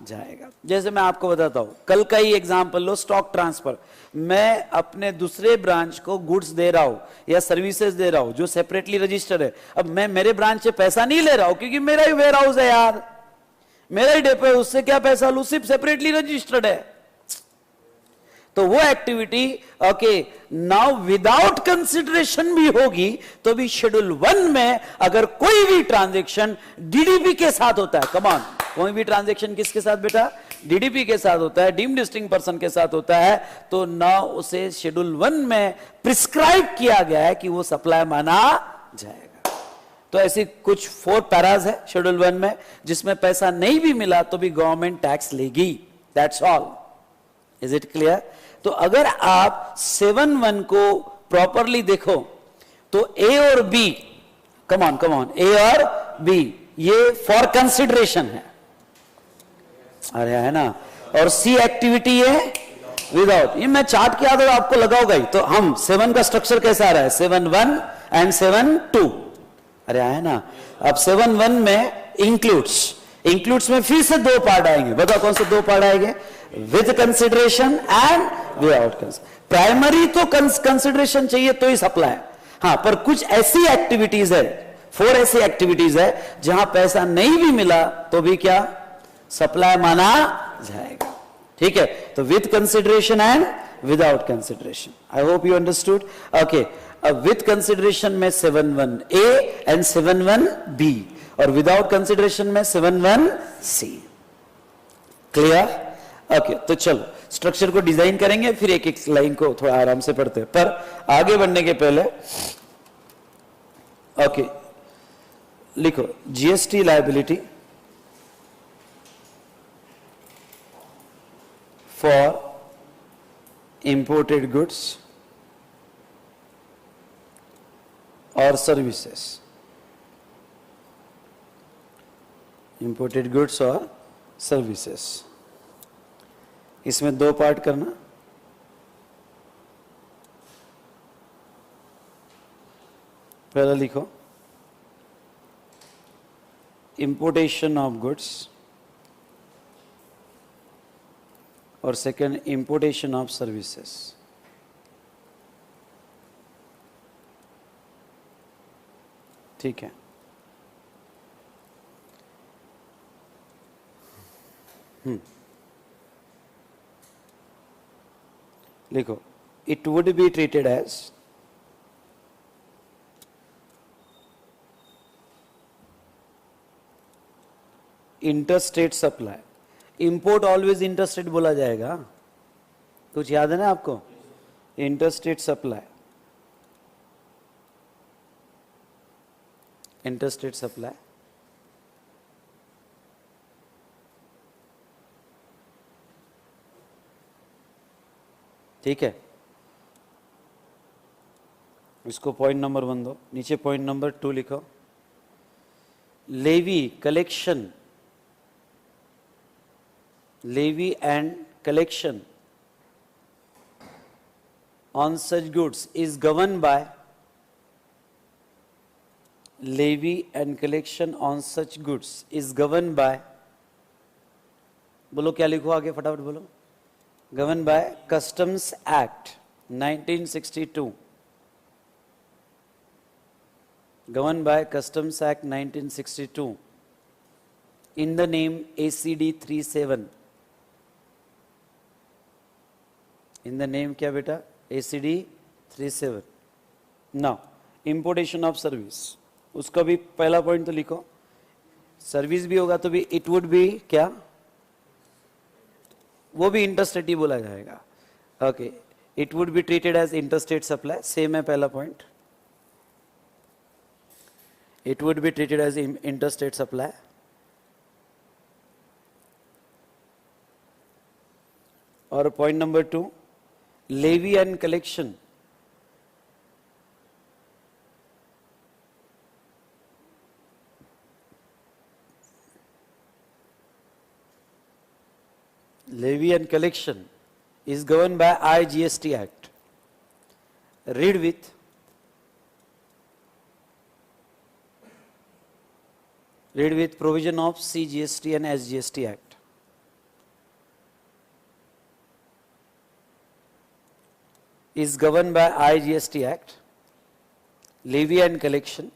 जाएगा। जैसे मैं आपको बताता हूं, कल का ही एग्जांपल लो, स्टॉक ट्रांसफर। मैं अपने दूसरे ब्रांच को गुड्स दे रहा हूं या सर्विसेज दे रहा हूं जो सेपरेटली रजिस्टर्ड है। अब मैं मेरे ब्रांच से पैसा नहीं ले रहा हूं क्योंकि मेरा ही वेयर हाउस है यार, मेरा ही डेपो है, उससे क्या पैसा लूं, सिर्फ सेपरेटली रजिस्टर्ड है। तो वो activity okay now without consideration भी होगी तो भी शेड्यूल 1 में अगर कोई भी ट्रांजैक्शन डीडीपी के साथ होता है, कम ऑन, कोई भी ट्रांजैक्शन किसके साथ बेटा? डीडीपी के साथ होता है, डीम्ड डिस्टिंक्ट पर्सन के साथ होता है, तो ना उसे शेड्यूल 1 में प्रिस्क्राइब किया गया है कि वो सप्लाई माना जाएगा। तो ऐसी कुछ 4 पैराज है शेड्यूल 1 में जिसमें पैसा नहीं भी मिला तो भी गवर्नमेंट टैक्स लेगी। That's all. Is it clear? तो अगर आप 7(1) को प्रॉपरली देखो तो ए और बी, कम ऑन, ए और बी ये फॉर कंसिडरेशन है, अरे है ना, और सी एक्टिविटी है विदाउट। ये मैं चार्ट की आदत आपको लगाऊंगा ही। तो हम 7 का स्ट्रक्चर कैसा आ रहा है? 7(1) एंड 7(2), अरे है ना। अब 7(1) में इंक्लूड्स में फिर से 2 पार्ट आएंगे। बताओ कौन से 2 पार्ट आएंगे? With consideration and without consideration. Primary तो कंसिडरेशन चाहिए तो ही सप्लाई, हाँ, पर कुछ ऐसी एक्टिविटीज है, 4 ऐसी एक्टिविटीज है जहां पैसा नहीं भी मिला तो भी क्या? सप्लाई माना जाएगा। ठीक है, तो with consideration and without consideration. I hope you understood. Okay, अब विद कंसिडरेशन में 7(1) ए एंड 7(1) बी, और विदाउट कंसिडरेशन में 7(1) सी। क्लियर? ओके, तो चलो स्ट्रक्चर को डिजाइन करेंगे, फिर एक एक लाइन को थोड़ा आराम से पढ़ते हैं। पर आगे बढ़ने के पहले ओके लिखो, GST liability for imported goods or services. Imported goods or services. इसमें दो पार्ट करना. पहला लिखो importation of goods और सेकंड importation of services. ठीक है. लिखो it would be treated as interstate supply. Import always interstate बोला जाएगा. कुछ याद है ना आपको? Interstate supply. Interstate supply. ठीक है. इसको पॉइंट नंबर 1 दो. नीचे पॉइंट नंबर 2 लिखो. Levy collection. Levy and collection on such goods is governed by. Levy and collection on such goods is governed by. बोलो क्या लिखो आगे फटाफट बोलो. Governed by Customs Act 1962. Governed by Customs Act 1962 in the name ACD 37. In the name क्या बेटा? ACD 37. Now importation of service. उसका भी पहला पॉइंट तो लिखो. सर्विस भी होगा तो भी इट वुड बी क्या? वो भी इंटरस्टेट ही बोला जाएगा. Okay. It would be treated as interstate supply. Same है पहला point. It would be treated as interstate supply. और point number 2 levy and collection. Levy and collection is governed by IGST Act. Read with provision of CGST and SGST Act. Is governed by IGST Act. Levy and collection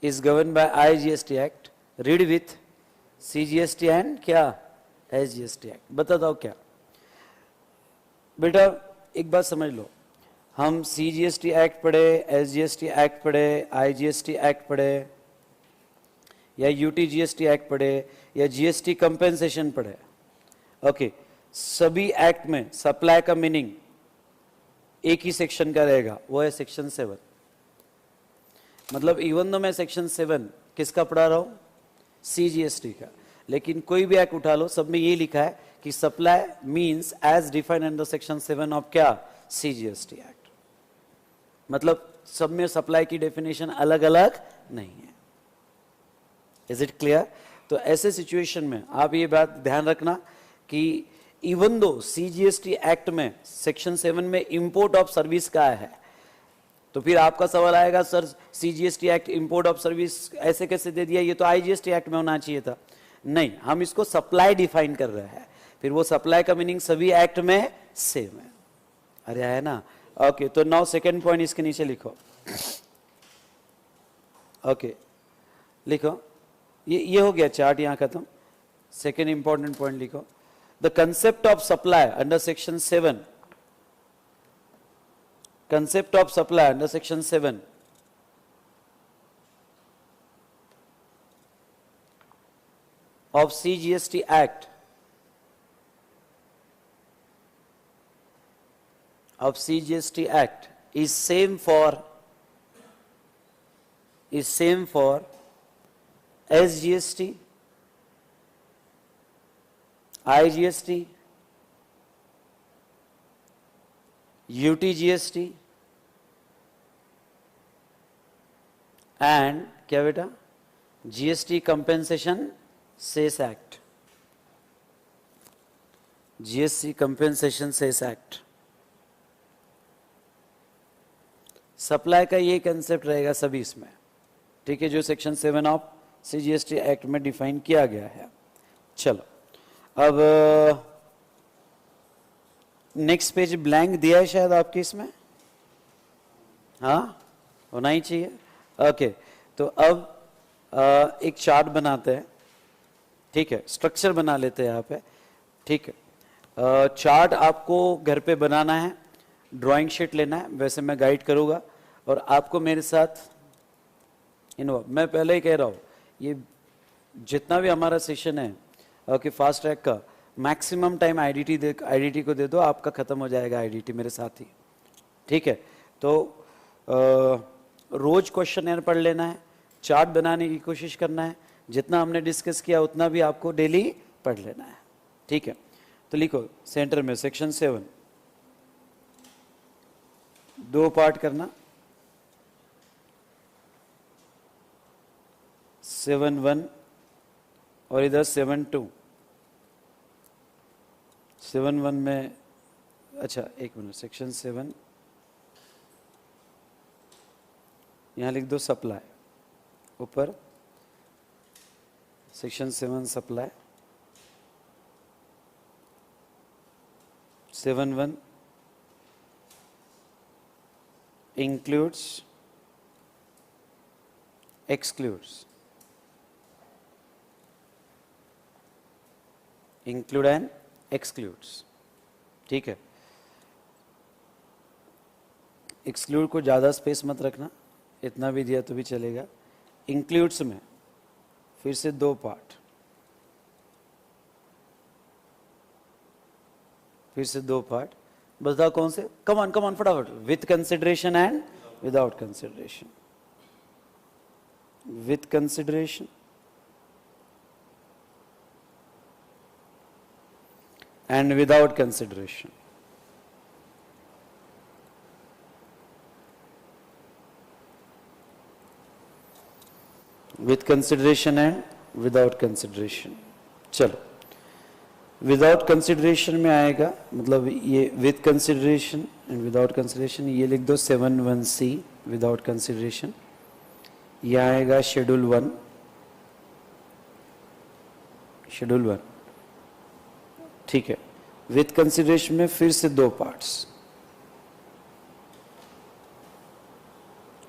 is governed by IGST Act. Read with CGST and क्या? SGST Act. बता दो क्या? बेटा एक बात समझ लो. हम CGST Act पढ़े, SGST Act पढ़े, IGST Act पढ़े या UTGST Act पढ़े या GST कंपेंसेशन पढ़े. ओके. सभी एक्ट में सप्लाई का मीनिंग एक ही सेक्शन का रहेगा. वो है सेक्शन 7. मतलब इवन दो मैं सेक्शन 7 किसका पढ़ा रहा हूं? CGST का. लेकिन कोई भी एक्ट उठा लो, सब में ये लिखा है कि supply means as defined under section 7 of क्या? CGST act. मतलब सब में सप्लाई की डेफिनेशन अलग अलग नहीं है. Is it clear? तो ऐसे सिचुएशन में आप ये बात ध्यान रखना कि इवन दो CGST एक्ट में सेक्शन 7 में इंपोर्ट ऑफ सर्विस का है, तो फिर आपका सवाल आएगा sir CGST act import of service ऐसे कैसे दे दिया? ये तो IGST एक्ट में होना चाहिए था. नहीं, हम इसको सप्लाई डिफाइन कर रहे हैं. फिर वो सप्लाई का मीनिंग सभी एक्ट में सेम है. अरे है ना? ओके. तो नाउ सेकंड पॉइंट इसके नीचे लिखो. ओके लिखो. ये हो गया चार्ट यहां खत्म. सेकंड इंपॉर्टेंट पॉइंट लिखो. The concept of supply under section 7. Concept of supply under section 7 of CGST Act is same for SGST, IGST, UT GST and क्या बेटा, GST compensation cess act, GST compensation cess act. Supply का ये concept रहेगा सभी इसमें, ठीक है, जो सेक्शन 7 ऑफ सीजीएसटी एक्ट में डिफाइन किया गया है। चलो अब नेक्स्ट पेज ब्लैंक दिया है शायद आपके इसमें, हाँ होना ही चाहिए। ओके, तो अब एक चार्ट बनाते हैं, ठीक है, स्ट्रक्चर बना लेते हैं यहाँ पे, ठीक है। चार्ट आपको घर पे बनाना है, ड्राइंग शीट लेना है, वैसे मैं गाइड करूँगा और आपको मेरे साथ इन्वॉल्व। मैं पहले ही कह रहा हूँ, ये जितना भी हमारा सेशन है ओके फास्ट ट्रैक का, मैक्सिमम टाइम आईडीटी को दे दो, आपका खत्म हो जाएगा आईडीटी मेरे साथ ही, ठीक है। तो रोज क्वेश्चन पढ़ लेना है, चार्ट बनाने की कोशिश करना है, जितना हमने डिस्कस किया उतना भी आपको डेली पढ़ लेना है, ठीक है। तो लिखो सेंटर में सेक्शन 7, 2 पार्ट करना, 7(1) और इधर 7(2). 7(1) में, अच्छा एक मिनट, सेक्शन 7 यहाँ लिख दो सप्लाई, ऊपर section 7 supply, 7(1) includes, excludes, include and excludes, ठीक है। एक्सक्लूड को ज़्यादा स्पेस मत रखना, इतना भी दिया तो भी चलेगा। इंक्लूड्स में फिर से 2 पार्ट, फिर से 2 पार्ट, बताओ कौन से, कम ऑन फटाफट, with consideration and without consideration, with consideration and without consideration. With consideration and without consideration. चलो, without consideration में आएगा, मतलब ये with consideration and without consideration, ये लिख दो 7(1)(c) without consideration। ये आएगा शेड्यूल 1, शेड्यूल 1, ठीक है। विथ कंसिडरेशन में फिर से 2 parts,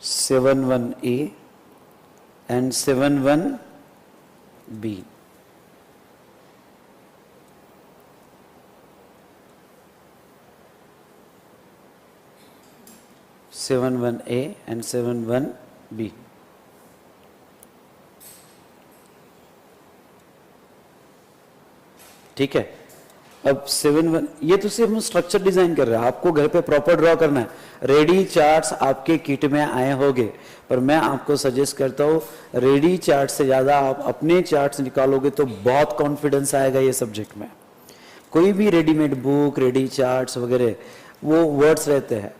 7(1)(a) and 7(1)(b। and 7(1)(b, ठीक है। अब 7(1), ये तो सिर्फ हम स्ट्रक्चर डिजाइन कर रहे हैं, आपको घर पे प्रॉपर ड्रॉ करना है। रेडी चार्ट्स आपके किट में आए होंगे, पर मैं आपको सजेस्ट करता हूँ रेडी चार्ट से ज़्यादा आप अपने चार्ट्स निकालोगे तो बहुत कॉन्फिडेंस आएगा ये सब्जेक्ट में। कोई भी रेडीमेड बुक, रेडी चार्ट्स वगैरह, वो वर्ड्स रहते हैं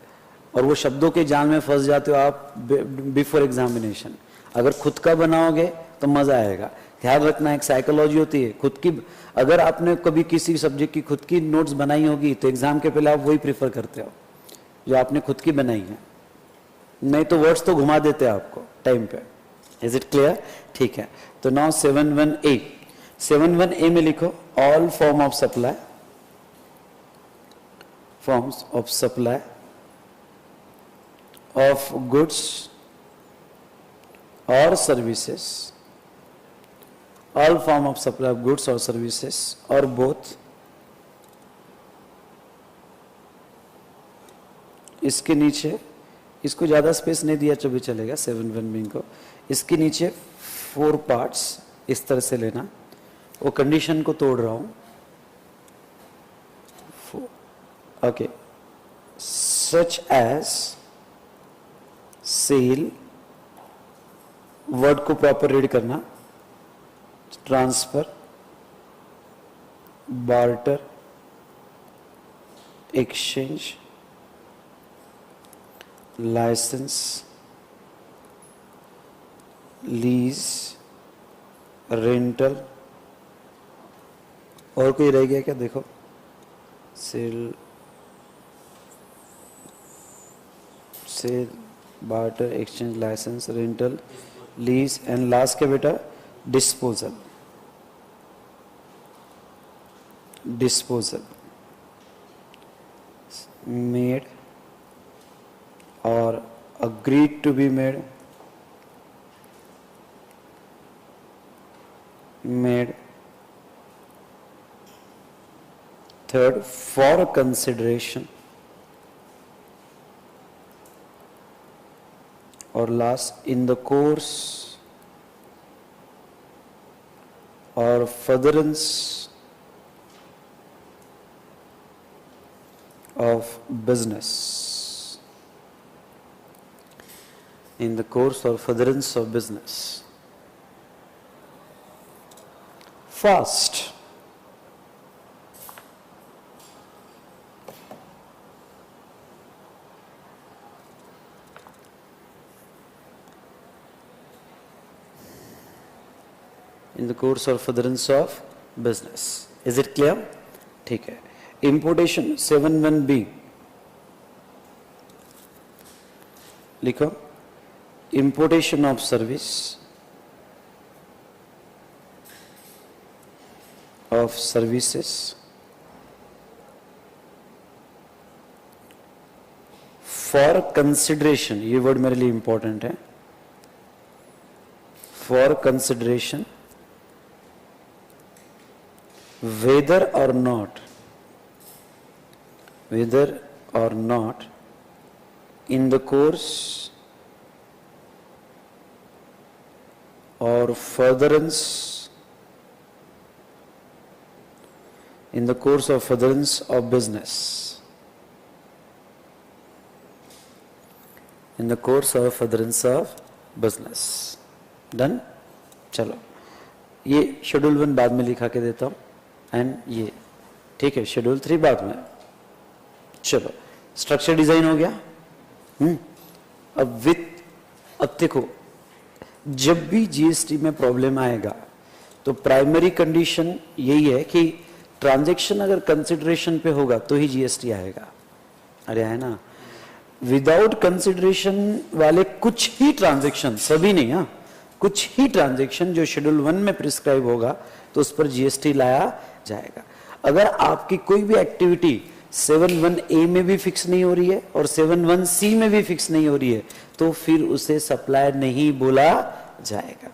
और वो शब्दों के जाल में फंस जाते हो आप बिफोर एग्जामिनेशन। अगर खुद का बनाओगे तो मज़ा आएगा। ध्यान रखना, एक साइकोलॉजी होती है खुद की। अगर आपने कभी किसी सब्जेक्ट की खुद की नोट्स बनाई होगी तो एग्जाम के पहले आप वही प्रीफर करते हो जो आपने खुद की बनाई है, नहीं तो वर्ड्स तो घुमा देते हैं आपको टाइम पे। Is it clear? ठीक है। तो नाउ 7(1)(a), 7(1)(a) में लिखो all form of supply, forms of supply of goods और services, all form of supply of goods or services or both। इसके नीचे, इसको ज़्यादा स्पेस नहीं दिया तो भी चलेगा 7(1)(b) को। इसके नीचे 4 पार्ट्स इस तरह से लेना, वो कंडीशन को तोड़ रहा हूँ। Okay, such as sale, word को प्रॉपर रीड करना, transfer, barter, exchange, licence, lease, rental, और कोई रह गया क्या? देखो, sale, barter, exchange, licence, rental, lease and last क्या बेटा? डिस्पोजल। डिस्पोजल, मेड और agreed to be made, third, for consideration, और last, in the course or furtherance of business. In the course or furtherance of business. Fast. In the course or furtherance of business. Is it clear? ठीक है. Importation 7(1)(b) लिखो. Importation of service, of services for consideration, ये word मेरे लिए important है. For consideration, whether or not in the course or furtherance, in the course of furtherance of business. In the course of furtherance of business. Done? चलो, ये schedule 1 बाद में लिखा के देता हूँ, एंड ये ठीक है, शेड्यूल 3 बाद में. चलो, स्ट्रक्चर डिजाइन हो गया. अब देखो, जब भी जीएसटी में प्रॉब्लम आएगा तो प्राइमरी कंडीशन यही है कि ट्रांजैक्शन अगर कंसिडरेशन पे होगा तो ही जीएसटी आएगा. अरे है ना, विदाउट कंसिडरेशन वाले कुछ ही ट्रांजैक्शन, सभी नहीं, हाँ, कुछ ही ट्रांजैक्शन जो शेड्यूल 1 में प्रिस्क्राइब होगा तो उस पर जीएसटी लाया जाएगा. अगर आपकी कोई भी एक्टिविटी 7(1)(a) में भी फिक्स नहीं हो रही है और 7(1)(c) में भी फिक्स नहीं हो रही है तो फिर उसे सप्लायर नहीं बोला जाएगा.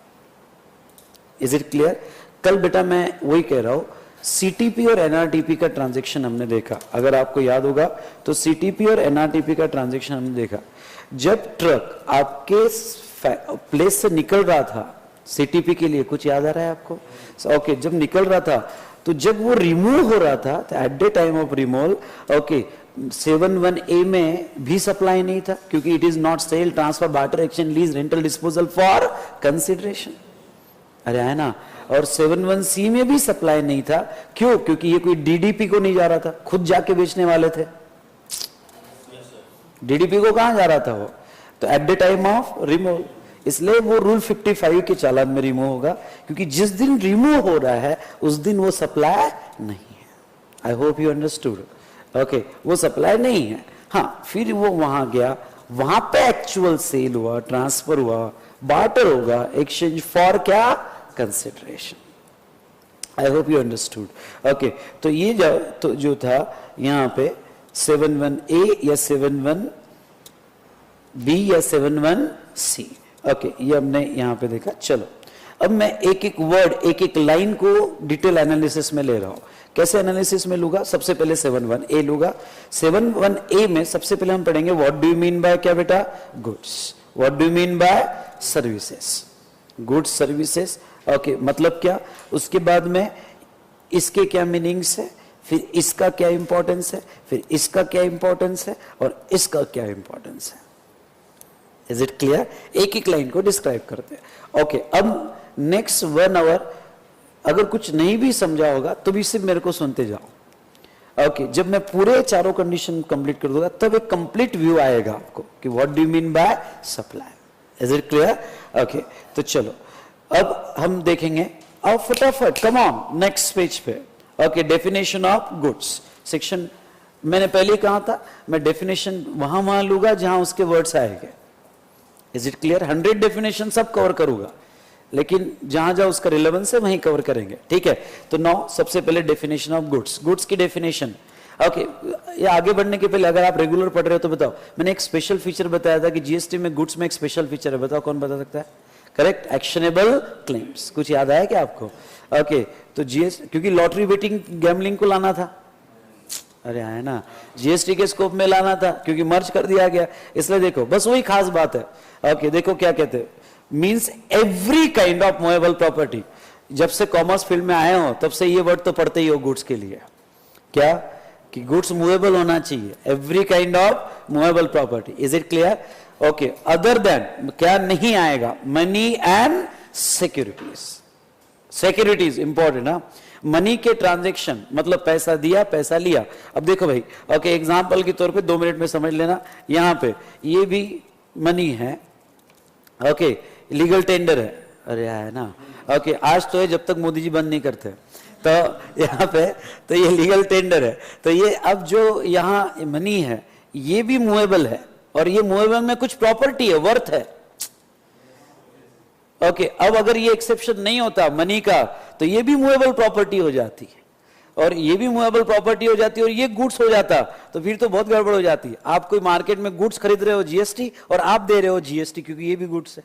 Is it clear? कल बेटा मैं वही कह रहा हूं, सीटीपी और एनआरटीपी का ट्रांजैक्शन हमने देखा. अगर आपको याद होगा तो सीटीपी और एनआरटीपी का ट्रांजैक्शन हमने देखा. जब ट्रक आपके प्लेस से निकल रहा था, सीटीपी के लिए कुछ याद आ रहा है आपको? ओके, जब निकल रहा था तो जब वो रिमूव हो रहा था तो at the time of removal, okay, 7(1)(a) में भी सप्लाई नहीं था क्योंकि it is not sale, transfer, barter, exchange, lease, rental, disposal for consideration. अरे है ना. और 7(1)(c) में भी सप्लाई नहीं था. क्यों? क्योंकि ये कोई डीडीपी को नहीं जा रहा था, खुद जाके बेचने वाले थे. डीडीपी को कहां जा रहा था वो? तो at the time of removal, इसलिए वो रूल 55 के चालान में रिमूव होगा, क्योंकि जिस दिन रिमूव हो रहा है उस दिन वो सप्लाई नहीं है. I hope you understood. Okay, वो सप्लाई नहीं है. हाँ, फिर वो वहां गया, वहां पे एक्चुअल सेल हुआ, ट्रांसफर हुआ, बार्टर होगा, एक्सचेंज फॉर क्या? Consideration. I hope you understood. Okay, तो ये जो था यहाँ पे 7(1)(a) या 7(1)(b) या 7(1)(c). ओके, ये हमने यहाँ पे देखा. चलो, अब मैं एक एक वर्ड, एक एक लाइन को डिटेल एनालिसिस में ले रहा हूं. कैसे एनालिसिस में लूंगा? सबसे पहले 7(1)(a) लूंगा. 7(1)(a) में सबसे पहले हम पढ़ेंगे what do you mean bye क्या बेटा? Goods. What do you mean bye services? Goods, services. Okay, मतलब क्या? उसके बाद में इसके क्या मीनिंग्स है, फिर इसका क्या इंपॉर्टेंस है, फिर इसका क्या इंपॉर्टेंस है और इसका क्या इंपॉर्टेंस है. Is it clear? एक एक लाइन को डिस्क्राइब करते हैं. ओके, अब नेक्स्ट 1 आवर अगर कुछ नहीं भी समझा होगा तो भी सिर्फ मेरे को सुनते जाओ. ओके जब मैं पूरे चारों कंडीशन कंप्लीट कर दूंगा तब एक कंप्लीट व्यू आएगा आपको कि what do you mean bye supply. Is it clear? Okay तो चलो अब हम देखेंगे, अब फटाफट कम ऑन नेक्स्ट पेज पे। Okay definition of goods section, मैंने पहले कहा था मैं डेफिनेशन वहां लूंगा जहां उसके वर्ड्स आएंगे। Is it clear? 100 डेफिनेशन सब कवर करूंगा, लेकिन जहां जहां उसका रिलेवेंस है वहीं कवर करेंगे। ठीक है, तो नाउ सबसे पहले डेफिनेशन ऑफ गुड्स, गुड्स की डेफिनेशन। ओके ये आगे बढ़ने के पहले अगर आप रेगुलर पढ़ रहे हो तो बताओ, मैंने एक स्पेशल फीचर बताया था कि जीएसटी में गुड्स में एक स्पेशल फीचर है, बताओ कौन बता सकता है? Correct, actionable claims. कुछ याद आया क्या आपको? ओके तो जीएसटी, क्योंकि लॉटरी बेटिंग गैम्बलिंग को लाना था, अरे है ना, जीएसटी के स्कोप में लाना था क्योंकि मर्ज कर दिया गया, इसलिए देखो बस वही खास बात है। ओके देखो क्या कहते हैं, means every kind of movable property. जब से कॉमर्स फील्ड में आए हो तब से ये वर्ड तो पढ़ते ही हो गुड्स के लिए, क्या कि गुड्स मूवेबल होना चाहिए, every kind of movable property. Is it clear? Okay other than क्या नहीं आएगा? Money and securities. Securities important है, मनी के ट्रांजैक्शन मतलब पैसा दिया पैसा लिया। अब देखो भाई, ओके एग्जांपल के तौर पे 2 मिनट में समझ लेना, यहां पे ये भी मनी है, ओके लीगल टेंडर है, अरे है ना, ओके आज तो है जब तक मोदी जी बंद नहीं करते, तो यहाँ पे तो ये लीगल टेंडर है, तो ये अब जो यहाँ मनी है ये भी मूवेबल है, और ये मूवेबल में कुछ प्रॉपर्टी है, वर्थ है। ओके अब अगर ये एक्सेप्शन नहीं होता मनी का तो ये भी मूवेबल प्रॉपर्टी हो जाती है, और ये भी मूवेबल प्रॉपर्टी हो जाती है, और ये गुड्स हो जाता, तो फिर तो बहुत गड़बड़ हो जाती है। आप कोई मार्केट में गुड्स खरीद रहे हो जीएसटी, और आप दे रहे हो जीएसटी, क्योंकि ये भी गुड्स है।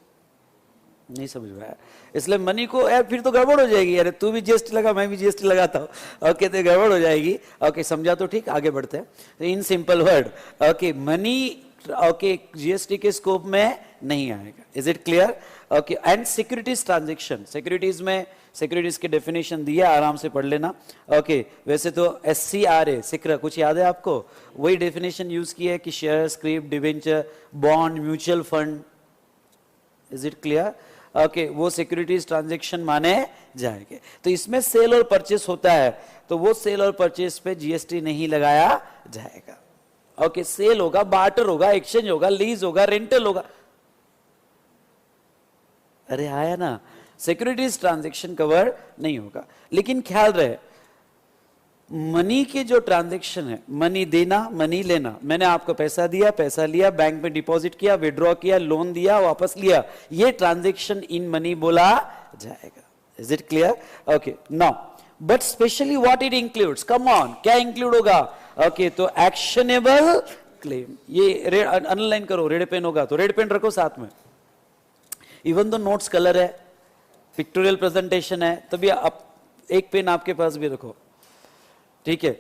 नहीं समझ में आया? इसलिए मनी को यार फिर तो गड़बड़ हो जाएगी, अरे तू भी जीएसटी लगा मैं भी जीएसटी लगाता हूं, ओके तो गड़बड़ हो जाएगी। ओके समझा तो ठीक, आगे बढ़ते हैं। In simple word, okay money okay GST के स्कोप में नहीं आएगा। Is it clear? Okay and securities transaction, securities में सिक्योरिटीज की डेफिनेशन दिया, आराम से पढ़ लेना। ओके वैसे तो SCRA सिक्र कुछ याद है आपको, वही डेफिनेशन यूज की है कि share, script, debenture, bond, mutual fund. Is it clear? Okay वो सिक्योरिटीज ट्रांजेक्शन माने जाएंगे। तो इसमें सेल और परचेस होता है, तो वो सेल और परचेस पे जीएसटी नहीं लगाया जाएगा। ओके सेल होगा, बार्टर होगा, एक्सचेंज होगा, लीज होगा, रेंटल होगा, अरे आया ना, सिक्योरिटीज ट्रांजैक्शन कवर नहीं होगा। लेकिन ख्याल रहे मनी के जो ट्रांजैक्शन है, मनी देना मनी लेना, मैंने आपको पैसा दिया पैसा लिया, बैंक में डिपॉजिट किया, विड्रॉ किया, लोन दिया वापस लिया, ये ट्रांजैक्शन इन मनी बोला जाएगा। Is it clear? Okay now but specially what it includes, come on क्या इंक्लूड होगा? ओके तो एक्शनेबल क्लेम, ये अंडरलाइन करो, रेड पेन होगा तो रेड पेन रखो साथ में, इवन तो नोट्स कलर है, पिक्टोरियल प्रेजेंटेशन है, तभी आप एक पेन आपके पास भी रखो, ठीक है।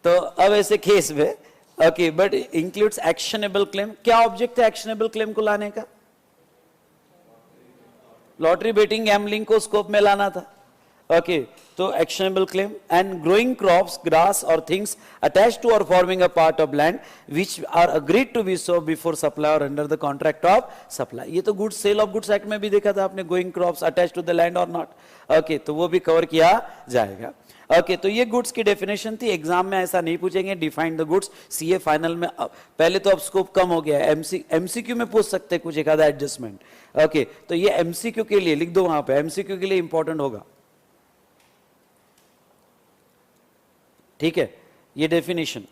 तो अब ऐसे केस में okay but includes actionable claim, क्या ऑब्जेक्ट है एक्शनेबल क्लेम को लाने का? लॉटरी बेटिंग गैम्बलिंग को स्कोप में लाना था। ओके तो actionable claim and growing crops, grass और थिंग्स अटैच्ड टू और forming a part of land which are agreed to be so before supply और under the contract of supply. ये तो goods sale of goods act में भी देखा था आपने, going crops attached to the land और नॉट। ओके तो वो भी कवर किया जाएगा। ओके तो ये गुड्स की डेफिनेशन थी, एग्जाम में ऐसा नहीं पूछेंगे define the goods, CA final में पहले तो अब स्कोप कम हो गया है, एमसीक्यू में पूछ सकते हैं कुछ एक आधा एडजस्टमेंट। ओके तो ये एमसीक्यू के लिए लिख दो वहां पे, एमसीक्यू के लिए इंपॉर्टेंट होगा, ठीक है ये डेफिनेशन।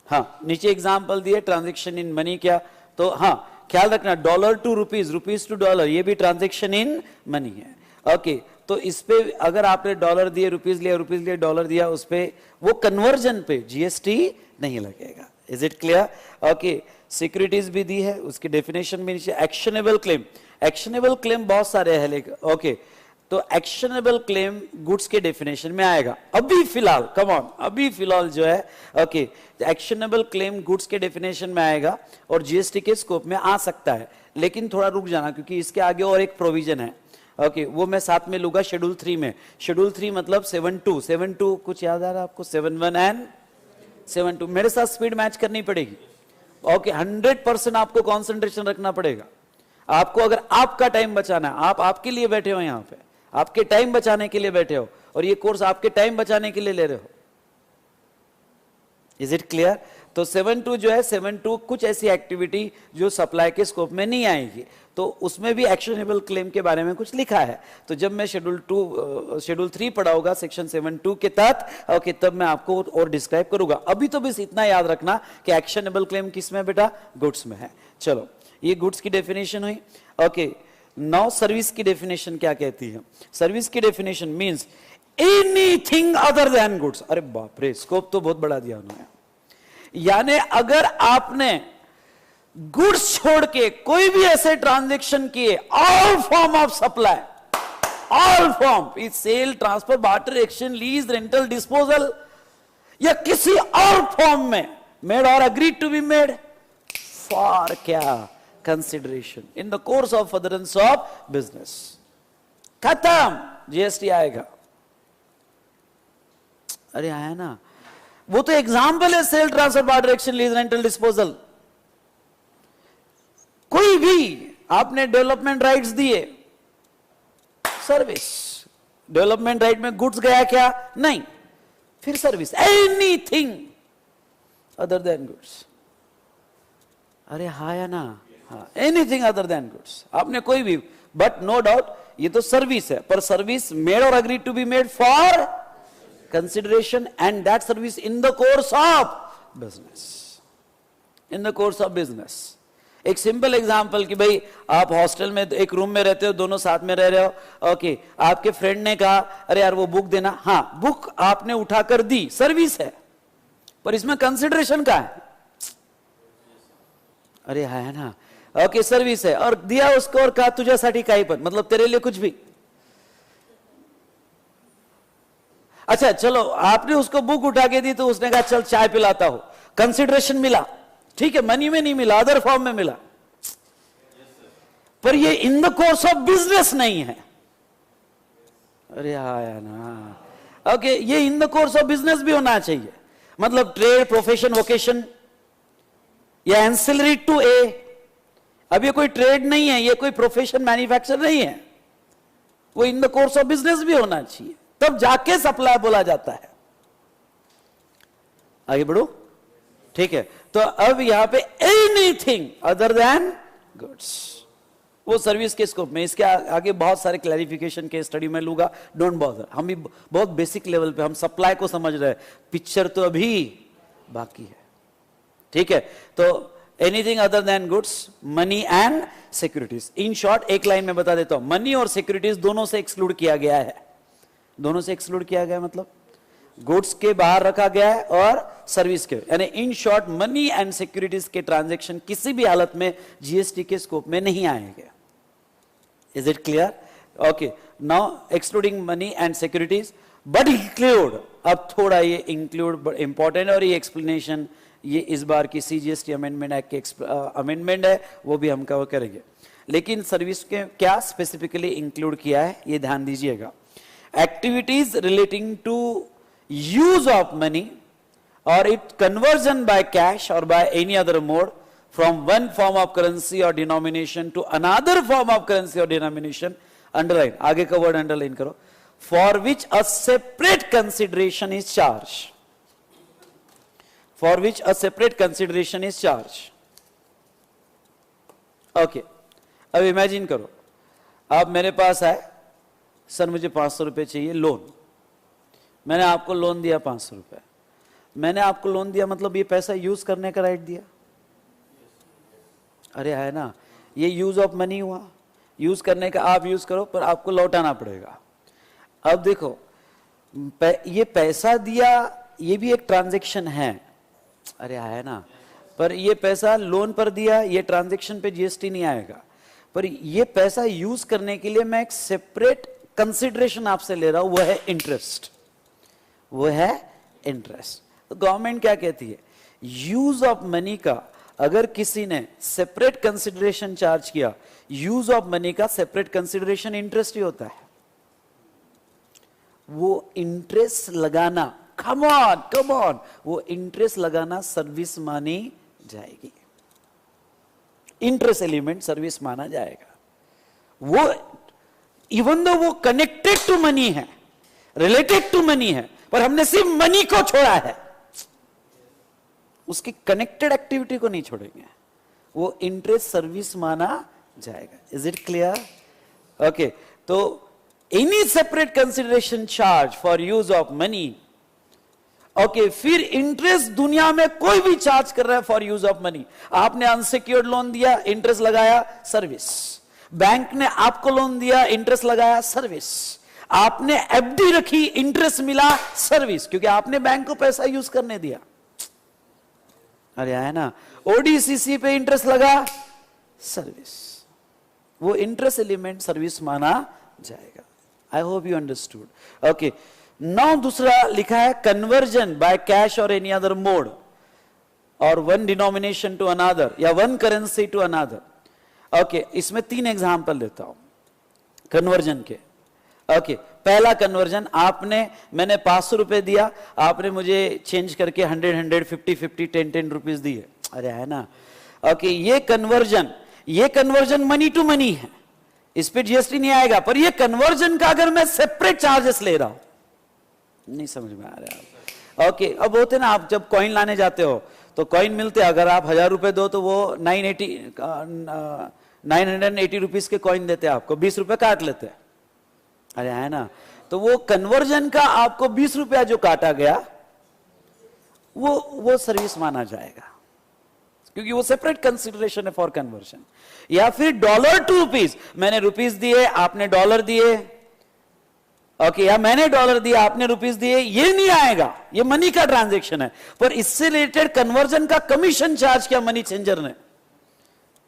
हाँ नीचे एग्जांपल दिए, ट्रांजैक्शन इन मनी क्या, तो हाँ ख्याल रखना dollar to rupees, rupees to dollar, ये भी ट्रांजैक्शन इन मनी है। ओके तो इस पे अगर आपने डॉलर दिए रुपीज लिया, रुपीज लिए डॉलर दिया, उस पे वो कन्वर्जन पे जीएसटी नहीं लगेगा। Is it clear? Okay securities भी दी है, उसकी डेफिनेशन भी नीचे। एक्शनेबल क्लेम, एक्शनेबल क्लेम बहुत सारे हैं लेकिन ओके तो एक्शनेबल क्लेम गुड्स के डेफिनेशन में आएगा अभी फिलहाल, कम ऑन अभी फिलहाल जो है। ओके एक्शनेबल क्लेम गुड्स के डेफिनेशन में आएगा और जीएसटी के स्कोप में आ सकता है, लेकिन थोड़ा रुक जाना क्योंकि इसके आगे और एक प्रोविजन है। ओके वो मैं साथ में लूंगा शेड्यूल 3 में। शेड्यूल 3 मतलब 7.2 कुछ याद आ रहा है आपको? 7.1 एंड 7.2 मेरे साथ स्पीड मैच करनी पड़ेगी। ओके 100% आपको कॉन्सेंट्रेशन रखना पड़ेगा। आपको अगर आपका टाइम बचाना है, आप आपके लिए बैठे हो यहाँ पे, आपके टाइम बचाने के लिए बैठे हो, और ये कोर्स आपके टाइम बचाने के लिए ले रहे हो। Is it clear? तो 7.2 जो है 7.2 कुछ ऐसी एक्टिविटी जो सप्लाई के स्कोप में नहीं आएगी, तो उसमें भी एक्शनेबल क्लेम के बारे में कुछ लिखा है। तो जब मैं शेड्यूल 3 पढ़ा होगा सेक्शन 7.2 के तहत, ओके, तब मैं आपको और डिस्क्राइब करूंगा। अभी तो बस इतना याद रखना कि एक्शनेबल क्लेम किस में बेटा? गुड्स में है। चलो, ये गुड्स की डेफिनेशन हुई। ओके, नाउ सर्विस की डेफिनेशन क्या कहती है? सर्विस की definition means anything other than goods. अरे बाप रे, स्कोप तो बहुत बड़ा दिया उन्होंने। यानी अगर आपने गुड्स छोड़ के कोई भी ऐसे ट्रांजैक्शन किए, all form of supply, all form is sale, transfer, barter, exchange, lease, rental, disposal, या किसी और फॉर्म में मेड और agreed to be made for क्या? Consideration in the course of furtherance of business, खत्म, जीएसटी आएगा। अरे आया ना, वो तो एग्जाम्पल है, sale, transfer, barter, exchange, lease, rental, disposal. कोई भी आपने डेवलपमेंट राइट्स दिए, सर्विस, डेवलपमेंट राइट में गुड्स गया क्या? नहीं, फिर service, anything other than goods. अरे हाँ या ना? हाँ, एनीथिंग अदर देन गुड्स, आपने कोई भी, बट नो डाउट ये तो सर्विस है, पर सर्विस मेड और agreed to be made for consideration, and that service in the course of business, in the course of business। एक सिंपल एग्जांपल कि भाई आप हॉस्टल में एक रूम में रहते हो, दोनों साथ में रह रहे हो, ओके, आपके फ्रेंड ने कहा अरे यार वो बुक देना, हाँ, बुक आपने उठाकर दी, सर्विस है, पर इसमें कंसिडरेशन का है। अरे है ना, ओके, सर्विस है, और दिया उसको और कहा तुझ्यासाठी काही पण, मतलब तेरे लिए कुछ भी। अच्छा चलो, आपने उसको बुक उठा के दी तो उसने कहा चल चाय पिलाता हो, कंसिडरेशन मिला, ठीक है, मनी में नहीं मिला, अदर फॉर्म में मिला, पर ये इन द कोर्स ऑफ बिजनेस नहीं है। अरे आया ना, ओके, ये इन द कोर्स ऑफ बिजनेस भी होना चाहिए, मतलब ट्रेड, प्रोफेशन, वोकेशन या एंसिलरी टू ए। अब ये कोई ट्रेड नहीं है, ये कोई प्रोफेशन, मैन्युफैक्चर नहीं है, वो इन द कोर्स ऑफ बिजनेस भी होना चाहिए, तब जाके सप्लाई बोला जाता है। आगे बढ़ो, ठीक है। तो अब यहां pay anything other than goods, वो सर्विस के स्कोप में। इसके आगे बहुत सारे क्लैरिफिकेशन के स्टडी में लूंगा, डोंट बॉदर, हम भी बहुत बेसिक लेवल पे हम सप्लाई को समझ रहे हैं, पिक्चर तो अभी बाकी है, ठीक है। तो anything other than goods, money and securities. In short एक लाइन में बता देता हूं, मनी और सिक्योरिटीज दोनों से एक्सक्लूड किया गया है, दोनों से एक्सक्लूड किया गया, मतलब गुड्स के बाहर रखा गया है और सर्विस के, यानी in short money and securities के ट्रांजैक्शन किसी भी हालत में जीएसटी के स्कोप में नहीं आएंगे। Is it clear? Okay, now excluding money and securities but include, अब थोड़ा ये इंक्लूड इंपॉर्टेंट, और ये एक्सप्लेनेशन ये इस बार की सीजीएसटी अमेंडमेंट एक्ट के अमेंडमेंट है, वो भी हम कवर करेंगे। लेकिन सर्विस के क्या स्पेसिफिकली इंक्लूड किया है ये ध्यान दीजिएगा। Activities relating to use of money or its conversion by cash or by any other mode from one form of currency or denomination to another form of currency or denomination, underline, आगे का word underline करो, for which a separate consideration is charged, for which a separate consideration is charged। Okay, अब imagine करो, आप मेरे पास आए, sir मुझे 500 रुपए चाहिए लोन, मैंने आपको लोन दिया 500 रुपए, मैंने आपको लोन दिया मतलब ये पैसा यूज करने का राइट दिया। अरे है ना, ये यूज ऑफ मनी हुआ, यूज करने का, आप यूज करो पर आपको लौटाना पड़ेगा। अब देखो, ये पैसा दिया, ये भी एक ट्रांजैक्शन है, अरे है ना, पर ये पैसा लोन पर दिया, ये ट्रांजैक्शन पे जीएसटी नहीं आएगा, पर ये पैसा यूज करने के लिए मैं एक सेपरेट कंसिडरेशन आपसे ले रहा हूं, वो है इंटरेस्ट, वो है इंटरेस्ट। तो गवर्नमेंट क्या कहती है, यूज ऑफ मनी का अगर किसी ने सेपरेट कंसिडरेशन चार्ज किया, यूज ऑफ मनी का सेपरेट कंसिडरेशन इंटरेस्ट ही होता है, वो इंटरेस्ट लगाना, कम ऑन, वो इंटरेस्ट लगाना सर्विस मानी जाएगी, इंटरेस्ट एलिमेंट सर्विस माना जाएगा। वो इवन दो वो कनेक्टेड टू मनी है, रिलेटेड टू मनी है, पर हमने सिर्फ मनी को छोड़ा है, उसकी कनेक्टेड एक्टिविटी को नहीं छोड़ेंगे, वो इंटरेस्ट सर्विस माना जाएगा। Is it clear? ओके, तो any separate consideration charge for use of money, okay, फिर इंटरेस्ट दुनिया में कोई भी चार्ज कर रहा है फॉर यूज ऑफ मनी। आपने अनसिक्योर्ड लोन दिया, इंटरेस्ट लगाया, सर्विस। बैंक ने आपको लोन दिया, इंटरेस्ट लगाया, सर्विस। आपने एफडी रखी, इंटरेस्ट मिला, सर्विस, क्योंकि आपने बैंक को पैसा यूज करने दिया। अरे है ना, ओडीसीसी पे इंटरेस्ट लगा, सर्विस, वो इंटरेस्ट एलिमेंट सर्विस माना जाएगा। I hope you understood. Okay, now दूसरा लिखा है कन्वर्जन बाय कैश और एनी अदर मोड, और वन डिनोमिनेशन टू अनदर, या one currency to another. Okay, इसमें 3 एग्जांपल देता हूं कन्वर्जन के। ओके, पहला कन्वर्जन, मैंने 500 रुपए दिया, आपने मुझे चेंज करके 100, 50, 10 रुपीज दिए। अरे है ना, ओके, ये कन्वर्जन मनी टू मनी है, इस पे जीएसटी नहीं आएगा। पर ये कन्वर्जन का अगर मैं सेपरेट चार्जेस ले रहा हूं, नहीं समझ में आ रहा है। ओके, अब होते ना, आप जब कॉइन लाने जाते हो तो कॉइन मिलते हैं, अगर आप 1000 रुपए दो तो वो 980 रुपीज के कॉइन देते हैं आपको, 20 रुपए काट लेते हैं। अरे है ना, तो वो कन्वर्जन का आपको 20 रुपया जो काटा गया, वो सर्विस माना जाएगा, क्योंकि वो सेपरेट कंसिडरेशन है फॉर कन्वर्जन। या फिर डॉलर टू रुपीज, मैंने रुपीज दिए, आपने डॉलर दिए, ओके, या मैंने डॉलर दिया, आपने रुपीज दिए, ये नहीं आएगा, ये मनी का ट्रांजैक्शन है। पर इससे रिलेटेड कन्वर्जन का कमीशन चार्ज किया मनी चेंजर ने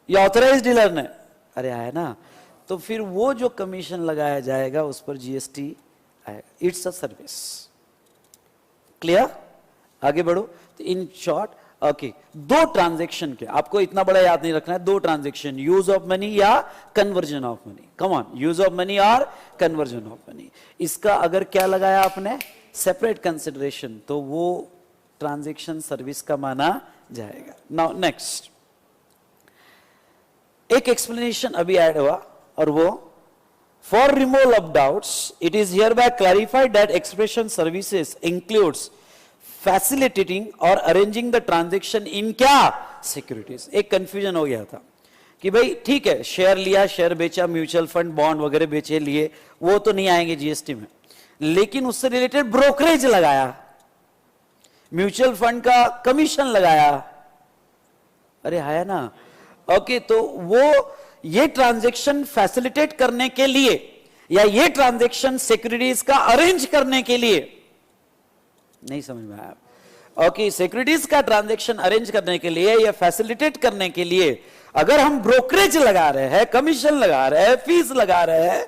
या ऑथराइज्ड डीलर ने, अरे है ना, तो फिर वो जो कमीशन लगाया जाएगा उस पर जीएसटी आएगा। It's a service. क्लियर? आगे बढ़ो। तो इन शॉर्ट, ओके, 2 ट्रांजैक्शन के, आपको इतना बड़ा याद नहीं रखना है, 2 ट्रांजैक्शन, यूज ऑफ मनी या conversion of money. Come on, use of money और कन्वर्जन ऑफ मनी। इसका अगर क्या लगाया आपने, सेपरेट कंसिडरेशन, तो वो ट्रांजैक्शन सर्विस का माना जाएगा। नाउ नेक्स्ट, एक एक्सप्लेनेशन अभी ऐड हुआ, और वो, for removal of doubts, it is here bye clarified that expression services includes facilitating और अरेंजिंग द ट्रांजैक्शन इन क्या, सिक्योरिटीज। एक कंफ्यूजन हो गया था कि भाई ठीक है, शेयर लिया, शेयर बेचा, म्यूचुअल फंड, बॉन्ड वगैरह बेचे, लिए, वो तो नहीं आएंगे जीएसटी में, लेकिन उससे रिलेटेड ब्रोकरेज लगाया, म्यूचुअल फंड का कमीशन लगाया, अरे है ना, ओके, तो वो ये ट्रांजैक्शन फैसिलिटेट करने के लिए, या ये ट्रांजैक्शन सिक्योरिटीज का अरेंज करने के लिए, नहीं समझ में आया। ओके, सिक्योरिटीज का ट्रांजैक्शन अरेंज करने के लिए या फैसिलिटेट करने के लिए अगर हम ब्रोकरेज लगा रहे हैं, कमीशन लगा रहे हैं, फीस लगा रहे हैं,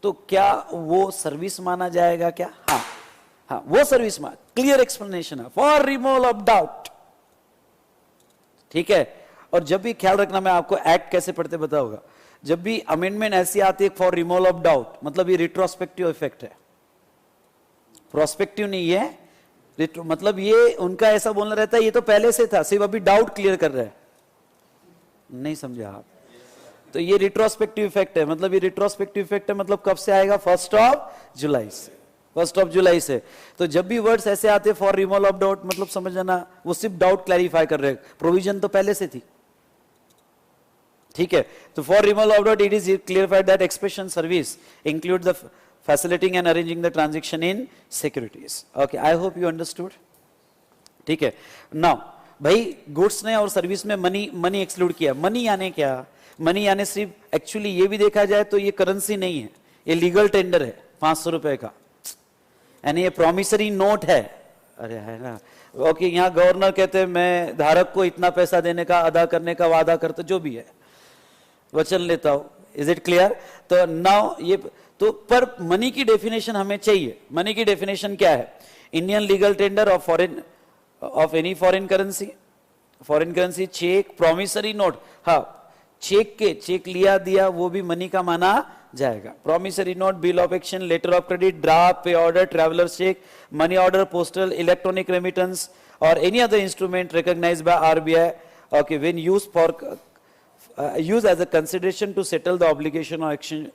तो क्या वो सर्विस माना जाएगा क्या? हाँ, हाँ, वो सर्विस मान, क्लियर एक्सप्लेनेशन है, फॉर रिमूवल ऑफ डाउट। ठीक है, और जब भी ख्याल रखना, मैं आपको एक्ट कैसे पढ़ते बताऊंगा, जब भी अमेंडमेंट ऐसी आती है फॉर रिमूवल ऑफ डाउट, मतलब ये रिट्रोस्पेक्टिव इफेक्ट है, प्रोस्पेक्टिव नहीं है, मतलब ये उनका ऐसा बोलना रहता है, ये तो पहले से था, सिर्फ अभी डाउट क्लियर कर रहे हैं। नहीं समझा आप? तो ये रिट्रोस्पेक्टिव इफेक्ट है, मतलब ये रिट्रोस्पेक्टिव इफेक्ट है, मतलब कब से आएगा? 1 जुलाई से, 1 जुलाई से। तो जब भी वर्ड्स ऐसे आते हैं फॉर रिमूवल ऑफ डाउट, मतलब समझ जाना वो सिर्फ डाउट क्लैरिफाई कर रहे हैं, प्रोविजन तो पहले से थी। ठीक है, तो for removal of doubt it is clarified that expression service include the facilitating and arranging the transaction in securities. Okay, I hope you understood. ठीक है, now भाई गुड्स ने और सर्विस में मनी एक्सक्लूड किया। मनी यानी क्या? मनी यानी सिर्फ, एक्चुअली ये भी देखा जाए तो ये करेंसी नहीं है, ये लीगल टेंडर है 500 रुपए का, यानी ये प्रॉमिसरी नोट है। अरे है ना, ओके, यहाँ गवर्नर कहते हैं मैं धारक को इतना पैसा देने का, अदा करने का वादा करता, जो भी है वचन लेता हूं। Is it clear? तो नाउ ये तो, पर मनी की डेफिनेशन हमें चाहिए। मनी की डेफिनेशन क्या है? Indian legal tender of foreign, of any foreign currency, cheque, promissory note. हाँ, चेक लिया दिया वो भी मनी का माना जाएगा। Promissory note, bill of action, letter of credit, draft, pay order, traveller cheque, money order, postal, electronic remittance और any other instrument recognized by RBI, okay, when used as a consideration to settle the obligation or action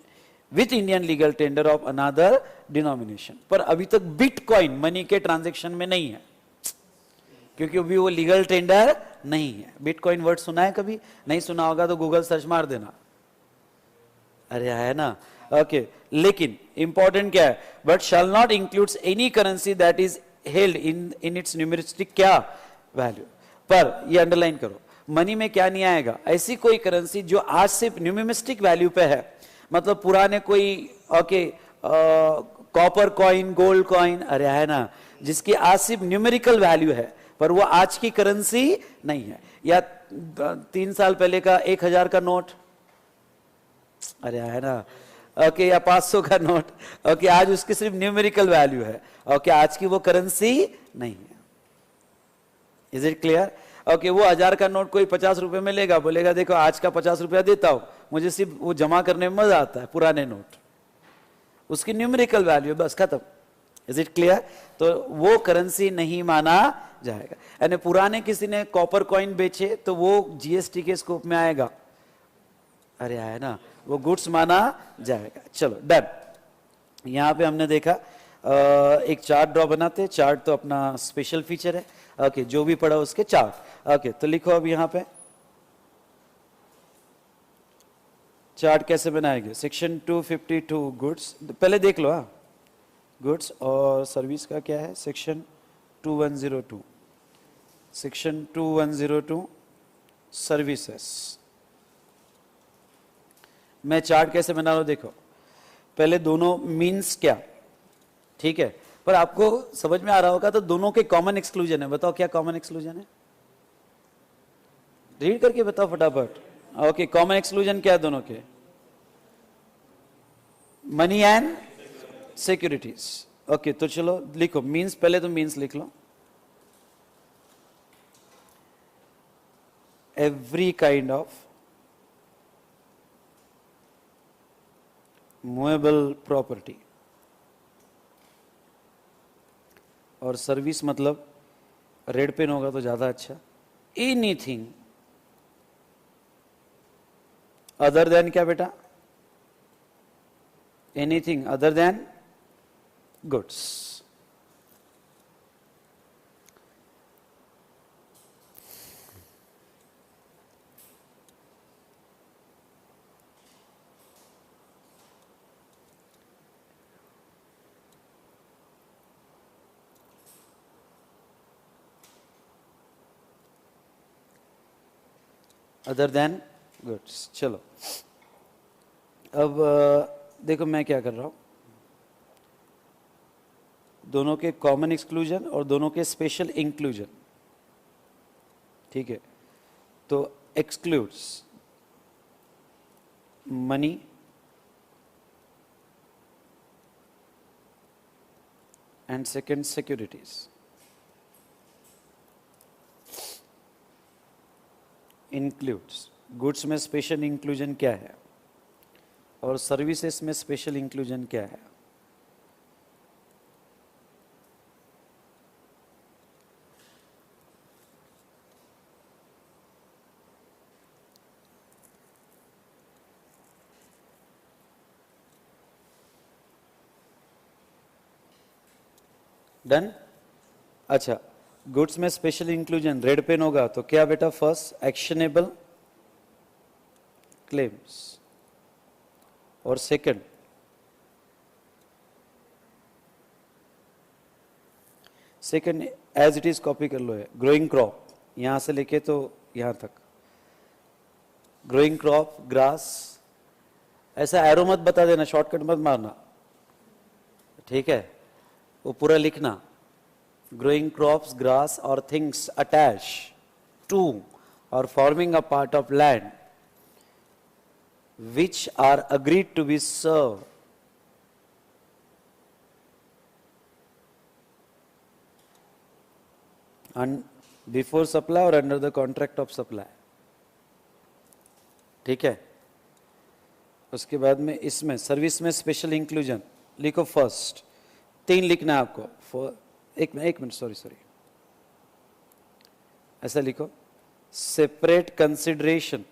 with Indian legal tender of another denomination. पर अभी तक bitcoin money के transaction में नहीं है, क्योंकि अभी वो लीगल टेंडर नहीं है। बिटकॉइन वर्ड सुना है कभी? नहीं सुना होगा तो गूगल सर्च मार देना, अरे है ना। ओके, लेकिन इंपॉर्टेंट क्या है? But shall not includes any currency that is held in its numismatic क्या वैल्यू। पर ये अंडरलाइन करो, मनी में क्या नहीं आएगा? ऐसी कोई करेंसी जो आज सिर्फ न्यूमेरिस्टिक वैल्यू पे है, मतलब पुराने कोई okay copper coin, gold coin, अरे है ना, जिसकी आज सिर्फ न्यूमेरिकल वैल्यू है पर वो आज की करेंसी नहीं है। या 3 साल पहले का 1000 का नोट, अरे है ना, ओके, या 500 का नोट, ओके, आज उसकी सिर्फ न्यूमेरिकल वैल्यू है, ओके, आज की वो करेंसी नहीं है। Is it clear? ओके, वो 1000 का नोट कोई 50 रुपए में लेगा, बोलेगा देखो आज का 50 रुपया देता हूं, मुझे सिर्फ वो जमा करने में मजा आता है, पुराने नोट, उसकी न्यूमेरिकल वैल्यू, बस खत्म। Is it clear? तो वो करेंसी नहीं माना जाएगा। यानी पुराने किसी ने कॉपर कॉइन बेचे तो वो जीएसटी के स्कोप में आएगा, अरे है ना, वो गुड्स माना जाएगा। चलो डन। यहां पे हमने देखा एक चार्ट ड्रॉ बनाते हैं, चार्ट तो अपना स्पेशल फीचर है, ओके, जो भी पढ़ा उसके चार्ट, ओके, तो लिखो अब यहां पे चार्ट कैसे बनाएंगे। सेक्शन 252 गुड्स, पहले देख लो, हाँ, गुड्स और सर्विस का क्या है, सेक्शन 2102, सेक्शन 2102 सर्विसेस। मैं चार्ट कैसे बना रहा हूं देखो, पहले दोनों मीन्स क्या, ठीक है, पर आपको समझ में आ रहा होगा तो दोनों के कॉमन एक्सक्लूजन है। बताओ क्या कॉमन एक्सक्लूजन है, रीड करके बताओ फटाफट। ओके, कॉमन एक्सक्लूजन क्या है दोनों के? Money and securities. ओके, तो चलो लिखो मीन्स, पहले तो मीन्स लिख लो, every kind of movable property, और सर्विस मतलब रेड पेन होगा तो ज्यादा अच्छा, एनीथिंग अदर देन क्या बेटा, anything other than goods. Other than goods. चलो अब देखो मैं क्या कर रहा हूं, दोनों के कॉमन एक्सक्लूजन और दोनों के स्पेशल इंक्लूजन, ठीक है। तो excludes money and second securities, includes goods में स्पेशल इंक्लूजन क्या है और सर्विसेज में स्पेशल इंक्लूजन क्या है। डन। अच्छा, गुड्स में स्पेशल इंक्लूजन रेड पेन होगा तो क्या बेटा, फर्स्ट एक्शनेबल क्लेम्स, और second as it is copy कर लो है, ग्रोइंग क्रॉप, यहां से लेके तो यहां तक, ग्रोइंग क्रॉप, ग्रास, ऐसा एरो मत बता देना, शॉर्टकट मत मारना, ठीक है, वो पूरा लिखना, growing crops, grass or things attached to or forming a part of land which are agreed to be served and before supply or under the contract of supply, ठीक है। उसके बाद में इसमें सर्विस में स्पेशल इंक्लूजन लिखो, first 3 लिखना है आपको, एक मिनट सॉरी, ऐसा लिखो, सेपरेट कंसिडरेशन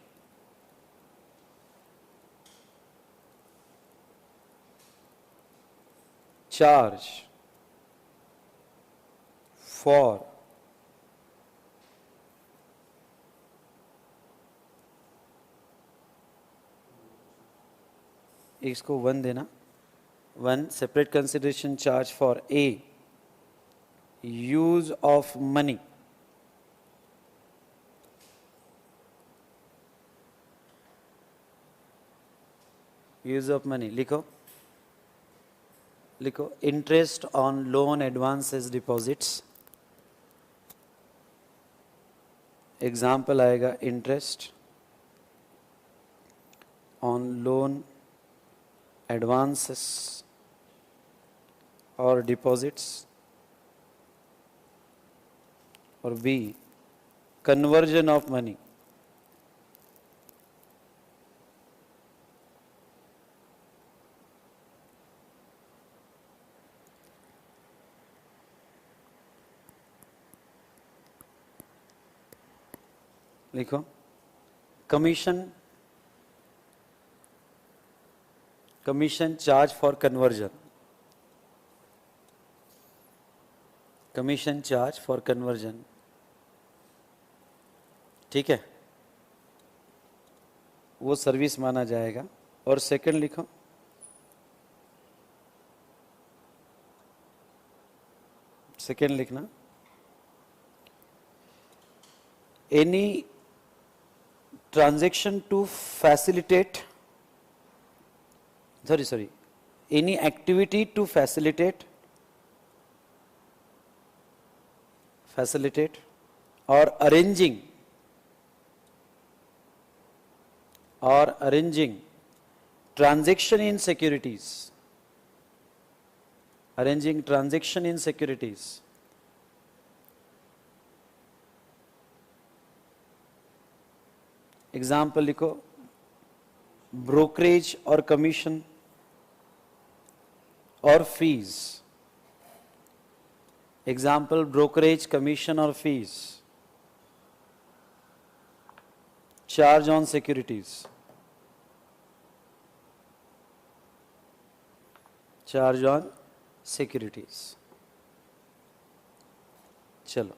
charge for इसको 1 देना, 1 separate consideration charge for A, use of money, use of money लिखो, लिखो interest on loan advances deposits, example आएगा interest on loan advances or deposits, और B conversion of money, लिखो commission charge for conversion, commission charge for conversion, ठीक है, वो service माना जाएगा। और सेकंड लिखो सेकंड लिखना, any transaction to facilitate, any activity to facilitate or arranging transaction in securities, example लिखो ब्रोकरेज और कमीशन और फीस, एग्जाम्पल ब्रोकरेज कमीशन और fees, charge on securities, charge on securities. चलो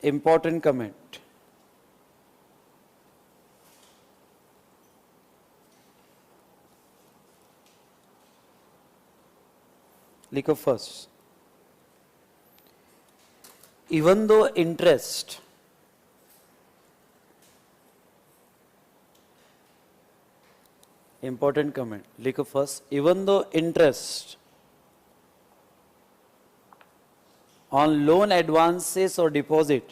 इंपॉर्टेंट कमेंट, लिखो first, even though interest important comment, लिखो first, even though interest on loan advances or deposit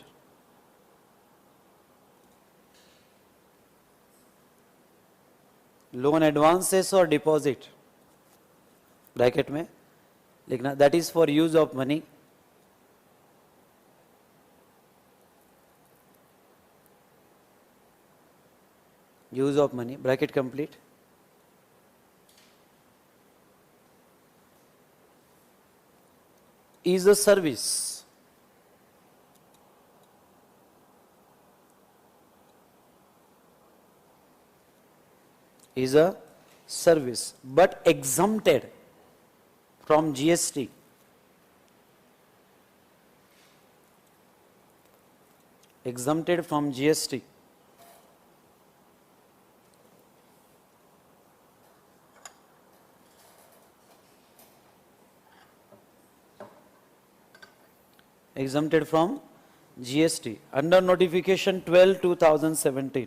bracket में लिखना, that is for use of money, bracket complete, is a service, but exempted from GST, under notification 12/2017।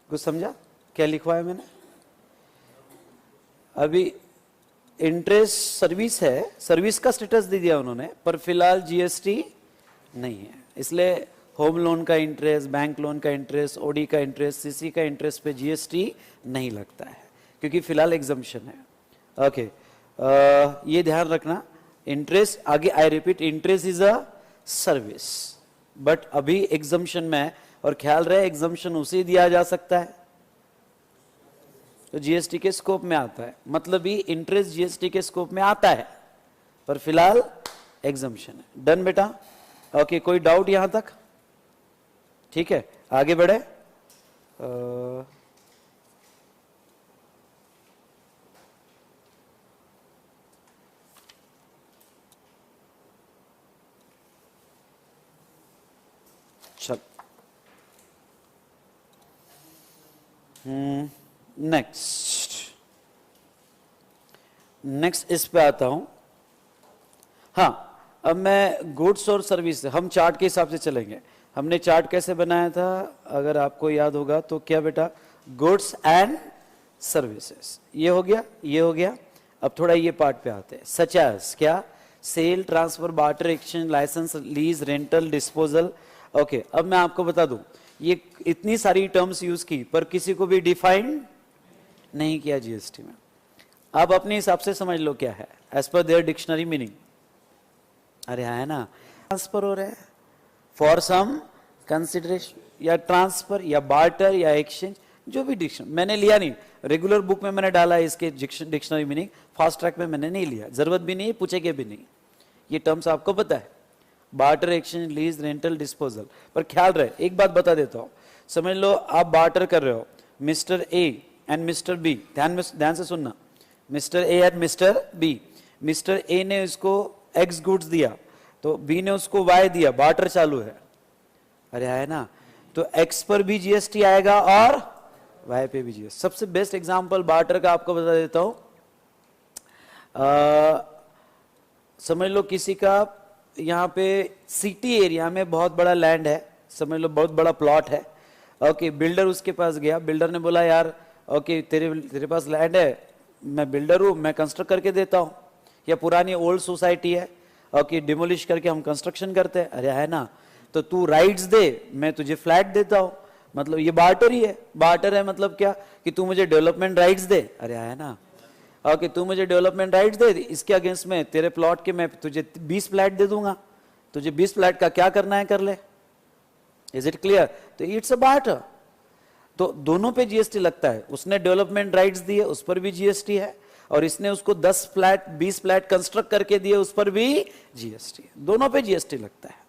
कुछ समझा क्या लिखवाया मैंने? अभी interest service है, सर्विस का स्टेटस दे दिया उन्होंने, पर फिलहाल जीएसटी नहीं है, इसलिए होम लोन का इंटरेस्ट, बैंक लोन का इंटरेस्ट, ओडी का इंटरेस्ट, सीसी का इंटरेस्ट पे जीएसटी नहीं लगता है, क्योंकि फिलहाल एग्जम्पशन है। ओके, ये ध्यान रखना, इंटरेस्ट आगे, I repeat, interest is a service but अभी एग्जम्पशन में है, और ख्याल रहे एग्जम्पशन उसे दिया जा सकता है तो जीएसटी के स्कोप में आता है, मतलब भी इंटरेस्ट जीएसटी के स्कोप में आता है, पर फिलहाल एग्जम्पशन है। डन बेटा? ओके, कोई डाउट यहां तक? ठीक है, आगे बढ़े। चल, नेक्स्ट इस पे आता हूं। हाँ, अब मैं गुड्स और सर्विस, हम चार्ट के हिसाब से चलेंगे। हमने चार्ट कैसे बनाया था अगर आपको याद होगा तो? क्या बेटा, गुड्स एंड सर्विसेज, ये हो गया, ये हो गया। अब थोड़ा ये पार्ट पे आते हैं, सच एज क्या? Sale, transfer, barter, exchange, licence, lease, rental, disposal. Okay, अब मैं आपको बता दूं, ये इतनी सारी टर्म्स यूज की पर किसी को भी डिफाइन नहीं किया जीएसटी में। आप अपने हिसाब से समझ लो क्या है, as per there dictionary meaning. अरे है ना, ट्रांसफर हो रहा है फॉर सम कंसिडरेशन, या ट्रांसफर या बार्टर या एक्सचेंज, जो भी डिक्शनरी मैंने लिया नहीं, रेगुलर बुक में मैंने डाला है इसके डिक्शनरी मीनिंग, फास्ट ट्रैक में मैंने नहीं लिया, जरूरत भी नहीं, पूछेंगे भी नहीं। ये टर्म्स आपको पता है, barter, exchange, lease, rental, disposal. पर ख्याल रहे, एक बात बता देता हूं, समझ लो आप बार्टर कर रहे हो mister A and mister B, ध्यान से सुनना, mister A and mister B. Mister A ने इसको एक्स गुड्स दिया तो बी ने उसको वाई दिया, बार्टर चालू है। अरे है ना, तो एक्स पर भी जीएसटी आएगा और वाई पे भी जीएसटी। सबसे बेस्ट एग्जांपल बार्टर का आपको बता देता हूं, समझ लो किसी का यहाँ पे सिटी एरिया में बहुत बड़ा लैंड है, समझ लो बहुत बड़ा प्लॉट है। ओके, बिल्डर उसके पास गया, बिल्डर ने बोला यार ओके तेरे पास लैंड है, मैं बिल्डर हूं, मैं कंस्ट्रक्ट करके देता हूं। या पुरानी ओल्ड सोसाइटी है, ओके, डिमोलिश करके हम कंस्ट्रक्शन करते हैं। अरे है ना, तो तू राइट्स दे, मैं तुझे फ्लैट देता हूं। मतलब ये बार्टर ही है। बार्टर है मतलब क्या, कि तू मुझे डेवलपमेंट राइट्स दे। अरे है ना, ओके, तू मुझे डेवलपमेंट राइट्स दे, इसके अगेंस्ट में तेरे प्लॉट के मैं तुझे 20 फ्लैट दे दूंगा, तुझे 20 फ्लैट का क्या करना है कर ले। Is it clear? तो इट्स अ बार्टर। तो दोनों पे जीएसटी लगता है, उसने डेवलपमेंट राइट्स दिए उस पर भी जीएसटी है, और इसने उसको 10 फ्लैट 20 फ्लैट कंस्ट्रक्ट करके दिए उस पर भी जीएसटी है, दोनों पे जीएसटी लगता है।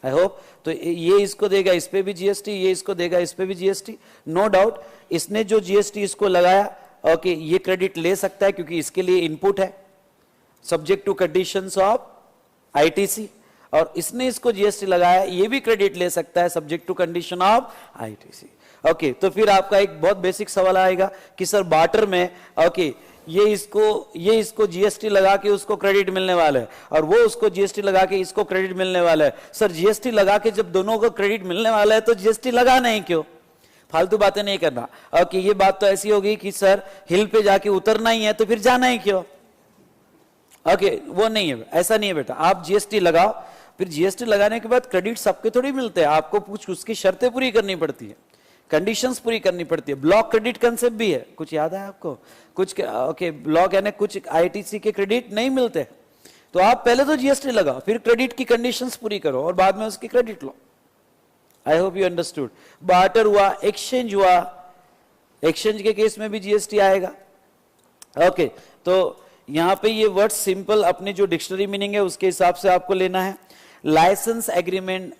आई होप, तो ये इसको देगा इस पे भी जीएसटी, ये इसको देगा इस पे भी जीएसटी। नो डाउट इसने जो जीएसटी इसको लगाया, ओके, ये क्रेडिट ले सकता है क्योंकि इसके लिए इनपुट है, subject to conditions of ITC, और इसने इसको जीएसटी लगाया, ये भी क्रेडिट ले सकता है subject to condition of ITC. Okay, तो फिर आपका एक बहुत बेसिक सवाल आएगा कि सर बार्टर में ओके ये इसको जीएसटी लगा के उसको क्रेडिट मिलने वाला है, और वो उसको जीएसटी लगा के इसको क्रेडिट मिलने वाला है। सर जीएसटी लगा के जब दोनों को क्रेडिट मिलने वाला है तो जीएसटी लगा नहीं क्यों? फालतू बातें नहीं करना। ओके, ये बात तो ऐसी होगी कि सर हिल पे जाके उतरना ही है तो फिर जाना ही क्यों? ओके, वो नहीं है, ऐसा नहीं है बेटा। आप जीएसटी लगाओ, फिर जीएसटी लगाने के बाद क्रेडिट सबके थोड़ी मिलते हैं, आपको कुछ उसकी शर्तें पूरी करनी पड़ती है, कंडीशंस पूरी करनी पड़ती है। ब्लॉक क्रेडिट कंसेप्ट भी है, कुछ याद है आपको? कुछ ओके, ब्लॉक यानी कुछ आईटीसी के क्रेडिट नहीं मिलते, तो आप पहले तो जीएसटी लगाओ, फिर क्रेडिट की कंडीशंस पूरी करो और बाद में उसकी credit low. I hope you understood. Barter हुआ, एक्सचेंज हुआ, एक्सचेंज के केस में भी जीएसटी आएगा। ओके, तो यहां पे ये वर्ड सिंपल अपनी जो डिक्शनरी मीनिंग है उसके हिसाब से आपको लेना है। Licence agreement,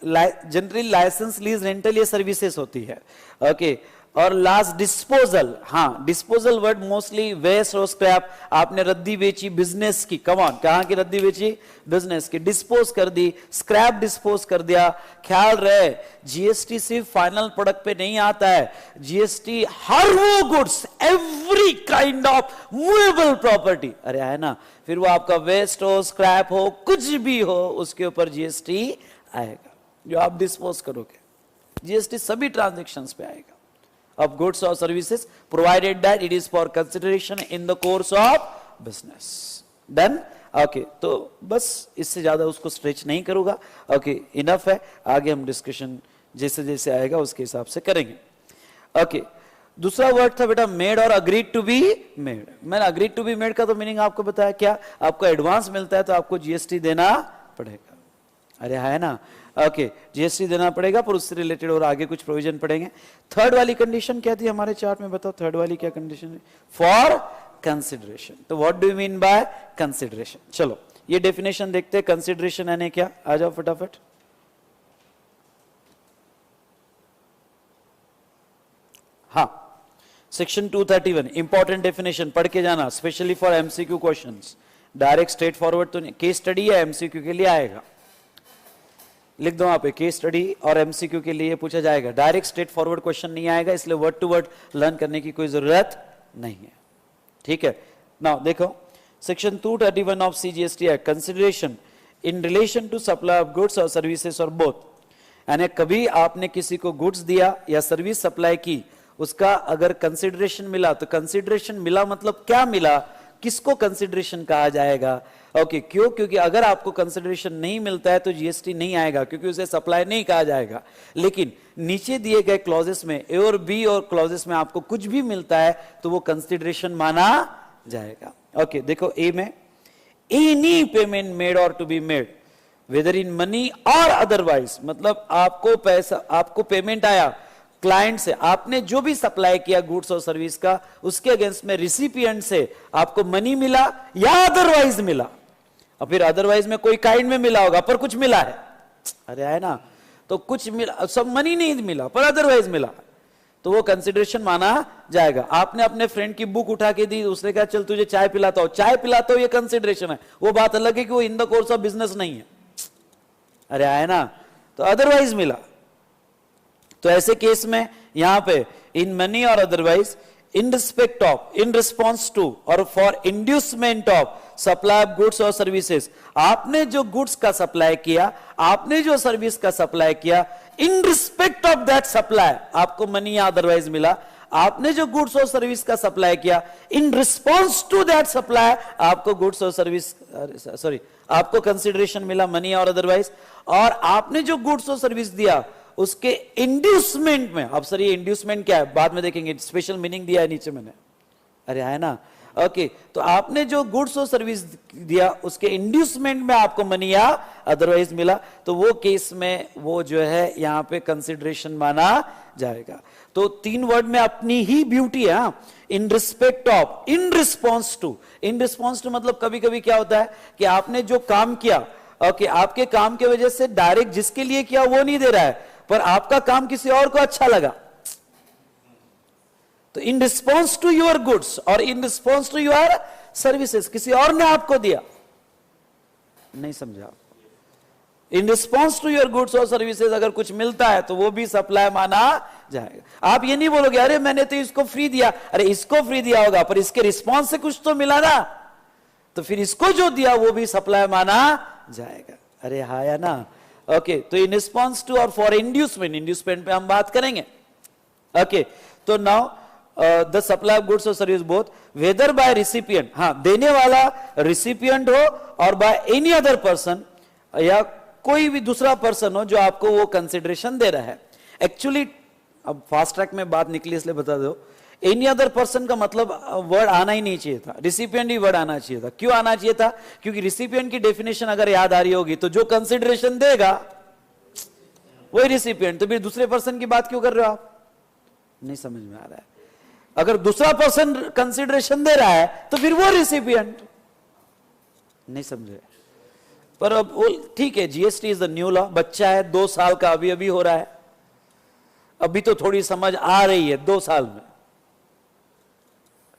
generally licence, lease, rental ये सर्विसेज होती है। ओके, और लास्ट डिस्पोजल। हाँ, डिस्पोजल वर्ड मोस्टली वेस्ट और स्क्रैप, आपने रद्दी बेची बिजनेस की, कम ऑन, कहां की रद्दी बेची? बिजनेस की, डिस्पोज कर दी, स्क्रैप डिस्पोज कर दिया। ख्याल रहे जीएसटी सिर्फ फाइनल प्रोडक्ट पे नहीं आता है, जीएसटी हर वो goods, every kind of movable property, अरे है ना, फिर वो आपका वेस्ट हो, स्क्रैप हो, कुछ भी हो, उसके ऊपर जीएसटी आएगा जो आप डिस्पोज करोगे। जीएसटी सभी ट्रांजैक्शंस पे आएगा of goods or services provided that it is for consideration in the course of business. Done? Okay, तो बस इससे ज्यादा उसको स्ट्रेच नहीं करूंगा। ओके, इनफ है, आगे हम डिस्कशन जैसे जैसे आएगा उसके हिसाब से करेंगे। ओके, दूसरा वर्ड था बेटा मेड और अग्रीड टू बी मेड। मैंने अग्रीड टू बी मेड का तो मीनिंग आपको बताया, क्या आपको एडवांस मिलता है तो आपको जीएसटी देना पड़ेगा। अरे है ना, ओके, जीएसटी देना पड़ेगा, पर उससे रिलेटेड और आगे कुछ प्रोविजन पड़ेंगे। थर्ड वाली कंडीशन क्या थी हमारे चार्ट में, बताओ थर्ड वाली क्या कंडीशन है? For consideration. तो what do you mean by consideration? चलो ये डेफिनेशन देखते हैं, कंसिडरेशन यानी क्या, आ जाओ फटाफट। हाँ, सेक्शन 231 इंपॉर्टेंट डेफिनेशन पढ़ के जाना, specially for MCQ questions. Direct straight forward तो नहीं, केस स्टडी या एमसीक्यू के लिए आएगा, लिख दो वहां पे, केस स्टडी और एमसीक्यू के लिए पूछा जाएगा। डायरेक्ट स्ट्रेट फॉरवर्ड क्वेश्चन नहीं आएगा, इसलिए वर्ड टू वर्ड लर्न करने की कोई जरूरत नहीं है, ठीक है। नाउ देखो, section 231 of CGST act, consideration in relation to supply of goods और सर्विसेज और बोथ, यानी कभी आपने किसी को गुड्स दिया या सर्विस सप्लाई की, उसका अगर कंसिडरेशन मिला, तो कंसिडरेशन मिला मतलब क्या मिला, किसको कंसिडरेशन कहा जाएगा। ओके, क्यों, क्योंकि अगर आपको कंसिडरेशन नहीं मिलता है तो जीएसटी नहीं आएगा, क्योंकि उसे सप्लाई नहीं कहा जाएगा। लेकिन नीचे दिए गए क्लॉजेस में, ए और बी और क्लॉजेस में आपको कुछ भी मिलता है तो वो कंसिडरेशन माना जाएगा। ओके, देखो ए में, एनी पेमेंट मेड और to be made whether in money और अदरवाइज, मतलब आपको पैसा, आपको पेमेंट आया क्लाइंट से, आपने जो भी सप्लाई किया गुड्स और सर्विस का, उसके अगेंस्ट में रिसिपिएंट से आपको मनी मिला या अदरवाइज मिला, और फिर अदरवाइज में कोई काइंड में मिला होगा पर कुछ मिला है, अरे है ना, तो कुछ मिला, सब मनी नहीं मिला पर अदरवाइज मिला, तो वो कंसिडरेशन माना जाएगा। आपने अपने फ्रेंड की बुक उठा के दी, उसने कहा चल तुझे चाय पिलाता हूं, चाय पिलाता हूं, ये कंसिडरेशन है। वो बात अलग है कि वो इन द कोर्स ऑफ बिजनेस नहीं है, अरे है ना, तो अदरवाइज मिला। तो ऐसे केस में यहां पे इन मनी और otherwise, in respect of, in response to और for inducement of supply of goods और सर्विसेज, आपने जो गुड्स का सप्लाई किया, आपने जो सर्विस का सप्लाई किया, in respect of that supply आपको मनी या अदरवाइज मिला, आपने जो गुड्स और सर्विस का सप्लाई किया, in response to that supply आपको गुड्स और सर्विस, सॉरी, आपको कंसिडरेशन मिला मनी और अदरवाइज, और आपने जो गुड्स और सर्विस दिया उसके इंड्यूसमेंट में, अब सर ये इंड्यूसमेंट क्या है बाद में देखेंगे, स्पेशल मीनिंग दिया है नीचे मैंने, अरे है ना। ओके, तो आपने जो गुड्स और सर्विस दिया उसके इंड्यूसमेंट में आपको मनी या अदरवाइज मिला, तो वो केस में वो जो है यहां पे कंसिडरेशन माना जाएगा। तो तीन वर्ड में अपनी ही ब्यूटी है, in respect of, in response to. In response to मतलब कभी कभी क्या होता है कि आपने जो काम किया, ओके, आपके काम के वजह से डायरेक्ट जिसके लिए किया वो नहीं दे रहा है, पर आपका काम किसी और को अच्छा लगा, तो in response to your goods और in response to your services, किसी और ने आपको दिया, नहीं समझा, in response to your goods और सर्विसेज अगर कुछ मिलता है तो वो भी सप्लाई माना जाएगा। आप ये नहीं बोलोगे अरे मैंने तो इसको फ्री दिया, अरे इसको फ्री दिया होगा पर इसके रिस्पॉन्स से कुछ तो मिला ना, तो फिर इसको जो दिया वो भी सप्लाई माना जाएगा, अरे हाँ या ना। ओके, तो इन रिस्पॉन्स टू और फॉर इंड्यूसमेंट, इंड्यूसमेंट पे हम बात करेंगे। ओके, तो now the supply of goods और service both whether by recipient, हाँ देने वाला रिसिपिएंट हो और बाय एनी अदर पर्सन, या कोई भी दूसरा पर्सन हो जो आपको वो कंसिडरेशन दे रहा है। एक्चुअली अब फास्ट ट्रैक में बात निकली इसलिए बता दो, एनी अदर पर्सन का मतलब वर्ड आना ही नहीं चाहिए था, रिसिपिएंट ही वर्ड आना चाहिए था। क्यों आना चाहिए था? क्योंकि रिसिपिएंट की डेफिनेशन अगर याद आ रही होगी तो जो कंसिडरेशन देगा वही रिसिपिएंट, तो फिर दूसरे पर्सन की बात क्यों कर रहे हो आप? नहीं समझ में आ रहा है। अगर दूसरा पर्सन कंसिडरेशन दे रहा है तो फिर वो रिसिपिएंट, नहीं समझे। पर अब वो ठीक है, GST is the new law, बच्चा है 2 साल का, अभी अभी हो रहा है, अभी तो थोड़ी समझ आ रही है 2 साल में,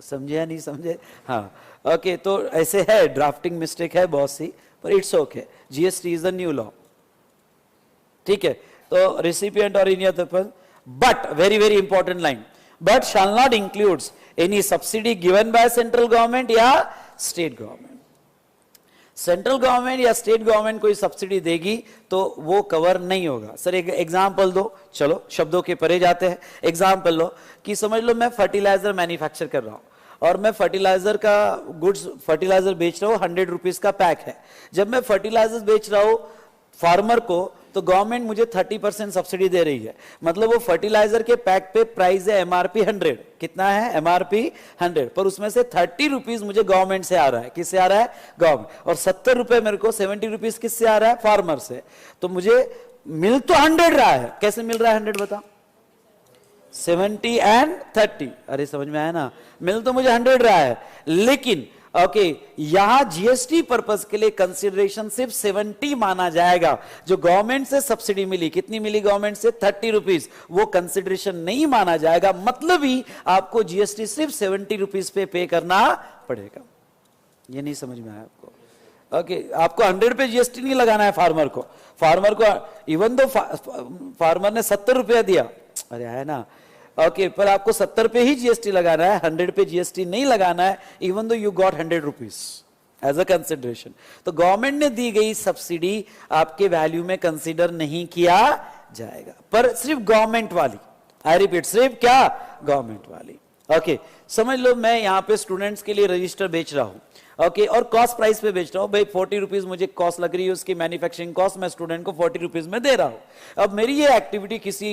समझे या नहीं समझे? हाँ, ओके, तो ऐसे है, ड्राफ्टिंग मिस्टेक है बहुत सी, पर it's okay, GST is the new law, ठीक है। तो रिसिपिएंट और any other person, but very very important line, but shall not includes any subsidy given by central government या state government। सेंट्रल गवर्नमेंट या state government कोई subsidy देगी तो वो कवर नहीं होगा। सर एक एग्जांपल दो, चलो शब्दों के परे जाते हैं। एग्जांपल लो कि समझ लो मैं फर्टिलाइजर मैन्युफैक्चर कर रहा हूं और मैं फर्टिलाइजर का गुड्स, फर्टिलाइजर बेच रहा हूं, 100 रुपीज का पैक है। जब मैं फर्टिलाइजर बेच रहा हूं फार्मर को तो गवर्नमेंट मुझे 30% सब्सिडी दे रही है, मतलब वो फर्टिलाइजर के पैक पे प्राइस है एमआरपी 100, कितना है एमआरपी 100, पर उसमें से 30 रुपीज मुझे गवर्नमेंट से आ रहा है, किससे आ रहा है? गवर्नमेंट, और 70 रुपए मेरे को 70 रुपीज किससे आ रहा है? फार्मर से। तो मुझे मिल तो 100 रहा है, कैसे मिल रहा है 100 बता? 70 एंड 30, अरे समझ में आया ना, मिल तो मुझे 100 रहा है, लेकिन ओके यहां जीएसटी पर्पस के लिए कंसिडरेशन सिर्फ 70 माना जाएगा। जो गवर्नमेंट से सब्सिडी मिली, कितनी मिली गवर्नमेंट से? 30 रुपीज, वो कंसिडरेशन नहीं माना जाएगा। मतलब ही आपको जीएसटी सिर्फ 70 रुपीज पे करना पड़ेगा। ये नहीं समझ में आया आपको? ओके आपको 100 पे जीएसटी नहीं लगाना है फार्मर को। फार्मर को इवन दो फार्मर ने 70 रुपया दिया, अरे है ना, ओके पर आपको 70 पे ही जीएसटी लगाना है, 100 पे जीएसटी नहीं लगाना है, even though you got 100 rupees as a consideration. तो गवर्नमेंट ने दी गई सब्सिडी आपके वैल्यू में कंसीडर नहीं किया जाएगा, पर सिर्फ गवर्नमेंट वाली, आई रिपीट सिर्फ क्या? गवर्नमेंट वाली। ओके समझ लो मैं यहां पे स्टूडेंट्स के लिए रजिस्टर बेच रहा हूं, ओके और कॉस्ट प्राइस पे बेच रहा हूं भाई, 40 रुपीज मुझे कॉस्ट लग रही है, उसकी मैन्युफैक्चरिंग कॉस्ट मैं स्टूडेंट को 40 रुपीज में दे रहा हूं। अब मेरी ये एक्टिविटी किसी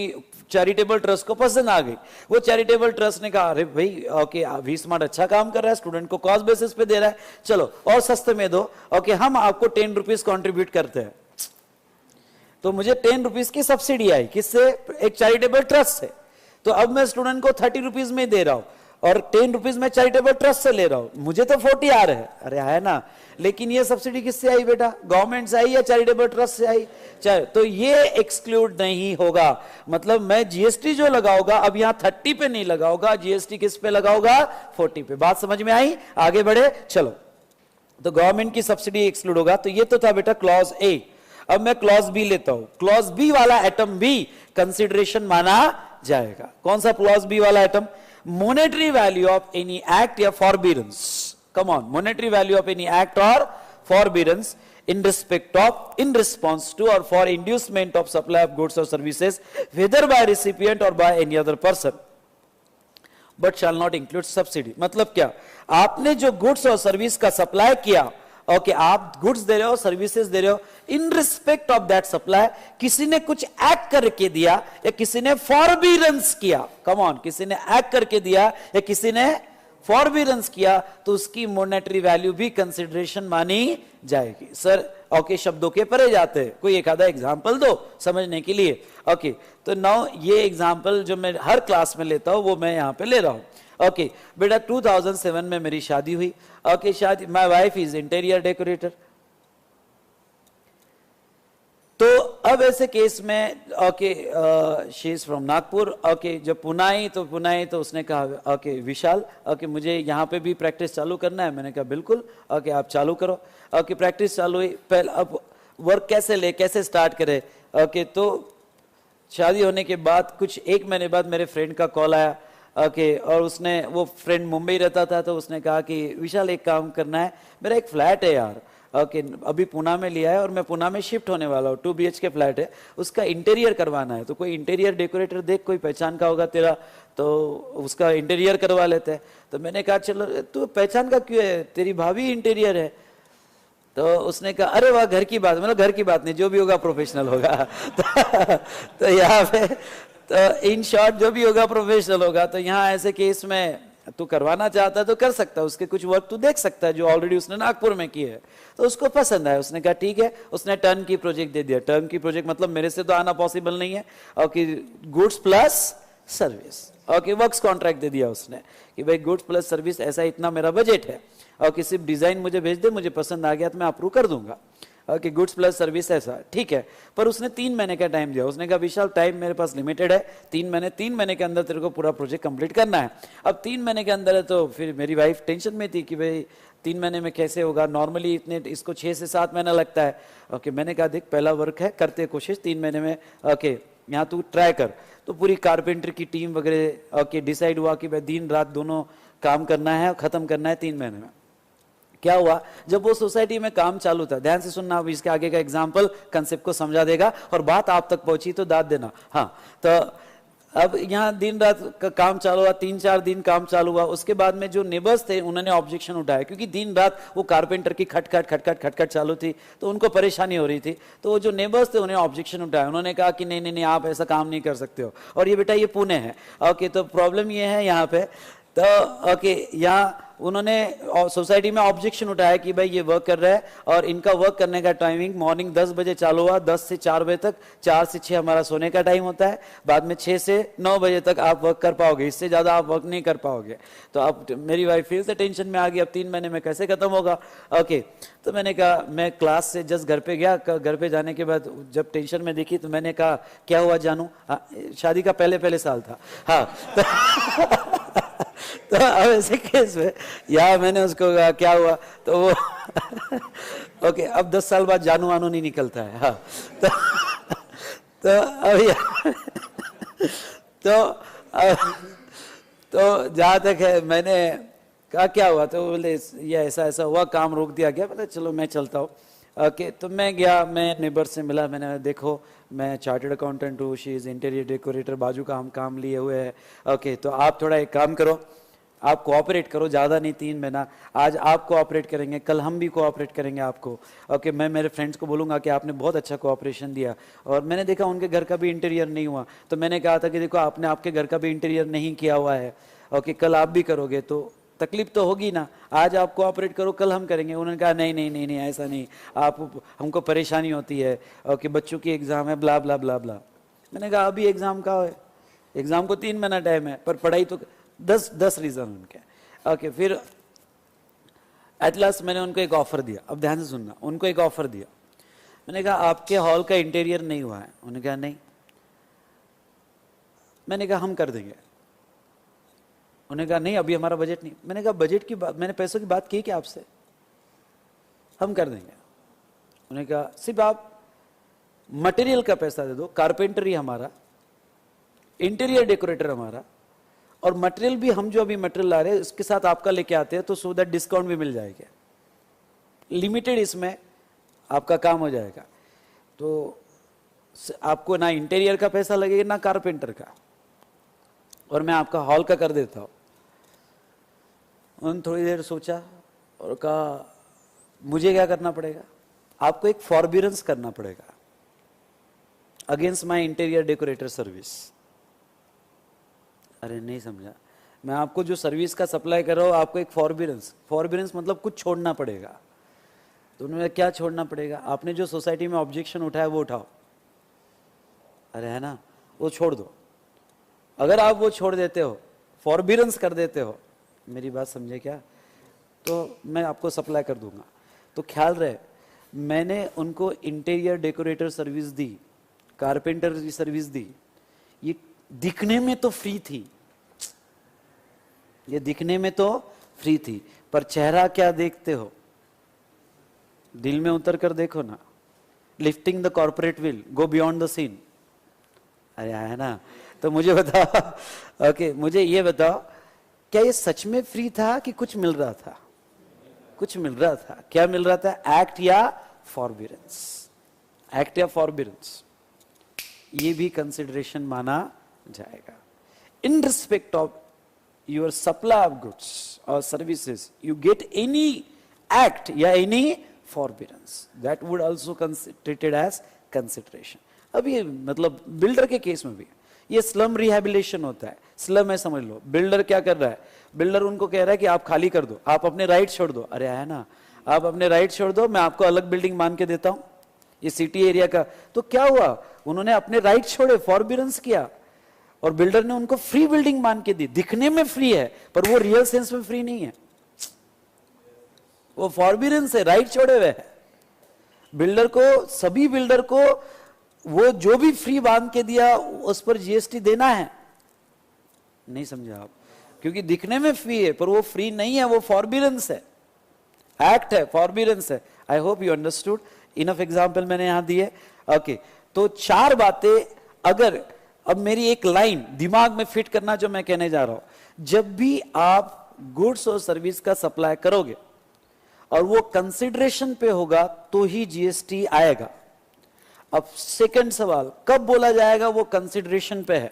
चैरिटेबल ट्रस्ट को पसंद आ गई, वो चैरिटेबल ट्रस्ट ने कहा अरे भाई ओके वी स्मार्ट अच्छा काम कर रहा है, स्टूडेंट को कॉस्ट बेसिस पे दे रहा है, चलो और सस्ते में दो, ओके हम आपको 10 रुपीज कॉन्ट्रीब्यूट करते हैं। तो मुझे 10 रुपीज की सब्सिडी आई, किससे? एक चैरिटेबल ट्रस्ट से। तो अब मैं स्टूडेंट को 30 रुपीज में दे रहा हूं और 10 रुपीज में चैरिटेबल ट्रस्ट से ले रहा हूं, मुझे तो 40 आ रहे हैं, अरे है ना। लेकिन ये सब्सिडी किससे आई बेटा? गवर्नमेंट से आई या चैरिटेबल ट्रस्ट से आई? तो ये एक्सक्लूड नहीं होगा। मतलब मैं जीएसटी जो लगाऊंगा अब यहां 30 पे नहीं लगाऊंगा, जीएसटी किस पे लगाऊंगा? 40 पे। बात समझ में आई? आगे बढ़े चलो। तो गवर्नमेंट की सब्सिडी एक्सक्लूड होगा। तो ये तो था बेटा क्लॉज ए। अब मैं क्लॉज बी लेता हूं। क्लॉज बी वाला एटम भी कंसिडरेशन माना जाएगा। कौन सा क्लॉज बी वाला atom? monetary value of any act or forbearance, come on, monetary value of any act or forbearance in respect of, in response to or for inducement of supply of goods or services whether by recipient or by any other person but shall not include subsidy। मतलब क्या? आपने जो goods और service का supply किया, okay आप goods दे रहे हो, सर्विसेज दे रहे हो, इन रिस्पेक्ट ऑफ दैट सप्लाई किसी ने कुछ एक्ट करके दिया या किसी ने फॉरबियरेंस किया, कम ऑन, किसी ने एक्ट करके दिया या किसी ने फॉरबियरेंस किया, तो उसकी मॉनेटरी वैल्यू भी कंसिडरेशन मानी जाएगी। सर ओके शब्दों के परे जाते हैं, कोई एक आधा एग्जांपल दो समझने के लिए। ओके तो नाउ ये एग्जांपल जो मैं हर क्लास में लेता हूं वो मैं यहां पे ले रहा हूं। ओके बेटा 2007 में मेरी शादी हुई। ओके शादी, my wife is interior decorator. तो अब ऐसे केस में okay she is from Nagpur. Okay जब पुणे तो उसने कहा ओके विशाल ओके मुझे यहाँ पे भी प्रैक्टिस चालू करना है। मैंने कहा बिल्कुल ओके आप चालू करो। ओके प्रैक्टिस चालू हुई। पहले अब वर्क कैसे स्टार्ट करे। ओके तो शादी होने के बाद कुछ 1 महीने बाद मेरे फ्रेंड का कॉल आया। ओके और उसने, वो फ्रेंड मुंबई रहता था, तो उसने कहा कि विशाल एक काम करना है, मेरा एक फ्लैट है यार, ओके अभी पुणे में लिया है और मैं पुणे में शिफ्ट होने वाला हूँ, 2 BHK फ्लैट है, उसका इंटीरियर करवाना है, तो कोई इंटीरियर डेकोरेटर देख, कोई पहचान का होगा तेरा, तो उसका इंटीरियर करवा लेते हैं। तो मैंने कहा चलो, तू पहचान का क्यों है, तेरी भाभी इंटीरियर है। तो उसने कहा अरे वाह घर की बात, मतलब घर की बात नहीं, जो भी होगा प्रोफेशनल होगा। तो यहाँ पे तो इन शॉर्ट जो भी होगा प्रोफेशनल होगा। तो यहाँ ऐसे केस में तू करवाना चाहता है तो कर सकता है, उसके कुछ वर्क तू देख सकता है जो ऑलरेडी उसने नागपुर में किए है। तो उसको पसंद आया, उसने कहा ठीक है, उसने टर्न की प्रोजेक्ट दे दिया। टर्न की प्रोजेक्ट मतलब मेरे से तो आना पॉसिबल नहीं है, okay goods plus service, okay works contract दे दिया उसने कि भाई गुड्स प्लस सर्विस ऐसा इतना मेरा बजट है, और सिर्फ डिजाइन मुझे भेज दे, मुझे पसंद आ गया तो मैं अप्रूव कर दूंगा। ओके गुड्स प्लस सर्विस ऐसा ठीक है। पर उसने 3 महीने का टाइम दिया। उसने कहा विशाल टाइम मेरे पास लिमिटेड है, 3 महीने के अंदर तेरे को पूरा प्रोजेक्ट कंप्लीट करना है। अब 3 महीने के अंदर है, तो फिर मेरी वाइफ टेंशन में थी कि भाई 3 महीने में कैसे होगा, नॉर्मली इतने इसको 6 से 7 महीना लगता है। ओके मैंने कहा देख पहला वर्क है, करते कोशिश 3 महीने में, ओके यहाँ तू ट्राई कर। तो पूरी कारपेंटर की टीम वगैरह ओके डिसाइड हुआ कि भाई दिन रात दोनों काम करना है, खत्म करना है 3 महीने में। क्या हुआ, जब वो सोसाइटी में काम चालू था, ध्यान से सुनना, अब इसके आगे का एग्जाम्पल कंसेप्ट को समझा देगा, और बात आप तक पहुंची तो दाद देना। हाँ तो अब यहाँ दिन रात का काम चालू हुआ, 3-4 दिन काम चालू हुआ। उसके बाद में जो नेबर्स थे उन्होंने ऑब्जेक्शन उठाया, क्योंकि दिन रात वो कारपेंटर की खटखट चालू थी, तो उनको परेशानी हो रही थी। तो वो जो नेबर्स थे उन्हें ऑब्जेक्शन उठाया, उन्होंने कहा कि नहीं आप ऐसा काम नहीं कर सकते हो, और ये बेटा ये पुणे है। ओके तो प्रॉब्लम ये है यहाँ पे, तो ओके यहाँ उन्होंने सोसाइटी में ऑब्जेक्शन उठाया कि भाई ये वर्क कर रहा है और इनका वर्क करने का टाइमिंग मॉर्निंग 10 बजे चालू हुआ, 10 से 4 बजे तक, 4 से 6 हमारा सोने का टाइम होता है, बाद में 6 से 9 बजे तक आप वर्क कर पाओगे, इससे ज्यादा आप वर्क नहीं कर पाओगे। तो अब मेरी वाइफ फिर से टेंशन में आ गई, अब 3 महीने में कैसे खत्म होगा। ओके, तो मैंने कहा, मैं क्लास से जस्ट घर पे गया, घर पे जाने के बाद जब टेंशन में देखी तो मैंने कहा क्या हुआ जानू, शादी का पहले साल था, हाँ तो अब ऐसे केस में या मैंने उसको कहा क्या हुआ, तो वो ओके, अब 10 साल बाद जानू वानू नहीं निकलता है, हाँ तो अब तो जहाँ तक है, मैंने कहा क्या हुआ, तो बोले ये ऐसा हुआ, काम रोक दिया गया, बोले चलो मैं चलता हूँ। ओके, तो मैं गया, मैं नेबर से मिला, मैंने देखो मैं चार्टर्ड अकाउंटेंट हूँ, शी इज़ इंटीरियर डेकोरेटर, बाजू का हम काम लिए हुए हैं। ओके, तो आप थोड़ा एक काम करो, आप कोऑपरेट करो, ज़्यादा नहीं 3 महीना, आज आप कोऑपरेट करेंगे, कल हम भी कोऑपरेट करेंगे आपको। ओके, मैं मेरे फ्रेंड्स को बोलूँगा कि आपने बहुत अच्छा कोऑपरेशन दिया, और मैंने देखा उनके घर का भी इंटीरियर नहीं हुआ, तो मैंने कहा था कि देखो आपने आपके घर का भी इंटीरियर नहीं किया हुआ है, ओके, कल आप भी करोगे तो तकलीफ तो होगी ना, आज आप कोऑपरेट करो, कल हम करेंगे। उन्होंने कहा नहीं नहीं नहीं नहीं ऐसा नहीं, आप हमको परेशानी होती है, ओके बच्चों की एग्ज़ाम है, ब्ला ब्ला ब्ला ब्ला। मैंने कहा अभी एग्ज़ाम का है, एग्ज़ाम को 3 महीना टाइम है, पर पढ़ाई तो 10 रीज़न उनके। ओके, फिर एट लास्ट मैंने उनको एक ऑफ़र दिया, अब ध्यान से सुनना, उनको एक ऑफ़र दिया, मैंने कहा आपके हॉल का इंटीरियर नहीं हुआ है, उन्होंने कहा नहीं, मैंने कहा हम कर देंगे, उन्होंने कहा नहीं अभी हमारा बजट नहीं, मैंने कहा बजट की बात, मैंने पैसों की बात की क्या आपसे, हम कर देंगे। उन्होंने कहा सिर्फ आप मटेरियल का पैसा दे दो, कारपेंटरी हमारा, इंटीरियर डेकोरेटर हमारा, और मटेरियल भी हम जो अभी मटेरियल ला रहे हैं उसके साथ आपका लेके आते हैं, तो सो दैट डिस्काउंट भी मिल जाएगा, लिमिटेड इसमें आपका काम हो जाएगा, तो आपको ना इंटीरियर का पैसा लगेगा ना कारपेंटर का, और मैं आपका हॉल का कर देता हूँ। उन्होंने थोड़ी देर सोचा और कहा मुझे क्या करना पड़ेगा, आपको एक फॉरबियरेंस करना पड़ेगा against my interior decorator service. अरे नहीं समझा, मैं आपको जो सर्विस का सप्लाई कर रहा हूँ आपको एक फॉरबियरेंस मतलब कुछ छोड़ना पड़ेगा। तो उन्होंने क्या छोड़ना पड़ेगा, आपने जो सोसाइटी में ऑब्जेक्शन उठाया वो उठाओ, अरे है ना, वो छोड़ दो। अगर आप वो छोड़ देते हो, फॉरबियरेंस कर देते हो, मेरी बात समझे क्या, तो मैं आपको सप्लाई कर दूंगा। तो ख्याल रहे, मैंने उनको इंटीरियर डेकोरेटर सर्विस दी, कारपेंटर की सर्विस दी, ये दिखने में तो फ्री थी, ये दिखने में तो फ्री थी, पर चेहरा क्या देखते हो, दिल में उतर कर देखो ना। Lifting the corporate veil, go beyond the scene. अरे है ना, तो मुझे बताओ, ओके मुझे ये बताओ, क्या ये सच में फ्री था कि कुछ मिल रहा था, कुछ मिल रहा था, क्या मिल रहा था, एक्ट या फॉरबियरेंस, एक्ट या फॉरबियरेंस, ये भी कंसिडरेशन माना जाएगा। In respect of your supply of goods और services you get any act या any forbearance, that would also treated as consideration. अब ये मतलब बिल्डर के केस में भी ये स्लम रिहैबिलिटेशन होता है, स्लम है समझ लो, बिल्डर क्या कर रहा है, बिल्डर उनको कह रहा है कि आप खाली कर दो, आप अपने राइट छोड़ दो, अरे है ना, आप अपने राइट छोड़ दो, मैं आपको अलग बिल्डिंग मान के देता हूं, ये सिटी एरिया का। तो क्या हुआ, उन्होंने अपने राइट छोड़े, फॉरबियरेंस किया, और बिल्डर ने उनको फ्री बिल्डिंग मान के दी, दिखने में फ्री है पर वो रियल सेंस में फ्री नहीं है, वो फॉरबियरेंस है, राइट छोड़े हुए है। बिल्डर को, सभी बिल्डर को वो जो भी फ्री बांध के दिया उस पर जीएसटी देना है, नहीं समझा आप, क्योंकि दिखने में फ्री है पर वो फ्री नहीं है, वो फॉरबियरेंस है, एक्ट है, फॉरबियरेंस है। I hope you understood, enough example मैंने यहां दिए। ओके, तो 4 बातें, अगर अब मेरी एक लाइन दिमाग में फिट करना जो मैं कहने जा रहा हूं, जब भी आप गुड्स और सर्विस का सप्लाई करोगे और वो कंसिडरेशन पे होगा तो ही जीएसटी आएगा। अब सेकंड सवाल, कब बोला जाएगा वो कंसिडरेशन पे है,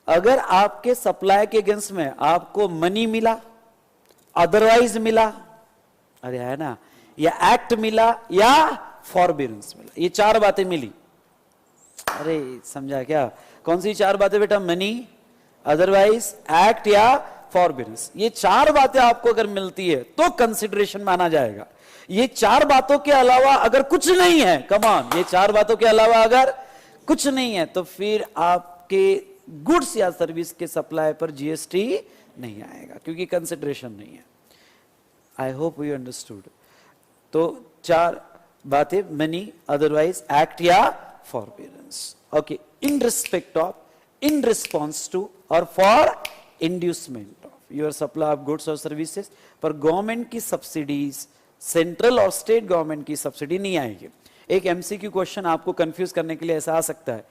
अगर आपके सप्लाई के अगेंस्ट में आपको मनी मिला, अदरवाइज मिला, अरे है ना, या एक्ट मिला या फॉरबियरेंस मिला, ये 4 बातें मिली। अरे समझा क्या, कौन सी 4 बातें बेटा, मनी, अदरवाइज, एक्ट या फॉरबिडेंस। ये चार बातें आपको अगर मिलती है तो कंसिडरेशन माना जाएगा। ये चार बातों के अलावा अगर कुछ नहीं है, कम ऑन, ये चार बातों के अलावा अगर कुछ नहीं है तो फिर आपके गुड्स या सर्विस के सप्लाई पर जीएसटी नहीं आएगा, क्योंकि कंसिडरेशन नहीं है। I hope you understood. तो चार बातें, मनी, अदरवाइज, एक्ट या forbearance. Okay, in respect of, in response to और for inducement of your supply of goods और सर्विसेज। पर गवर्नमेंट की सब्सिडीज, सेंट्रल और स्टेट गवर्नमेंट की सब्सिडी नहीं आएगी। एक एमसीक्यू क्वेश्चन आपको कंफ्यूज करने के लिए ऐसा आ सकता है,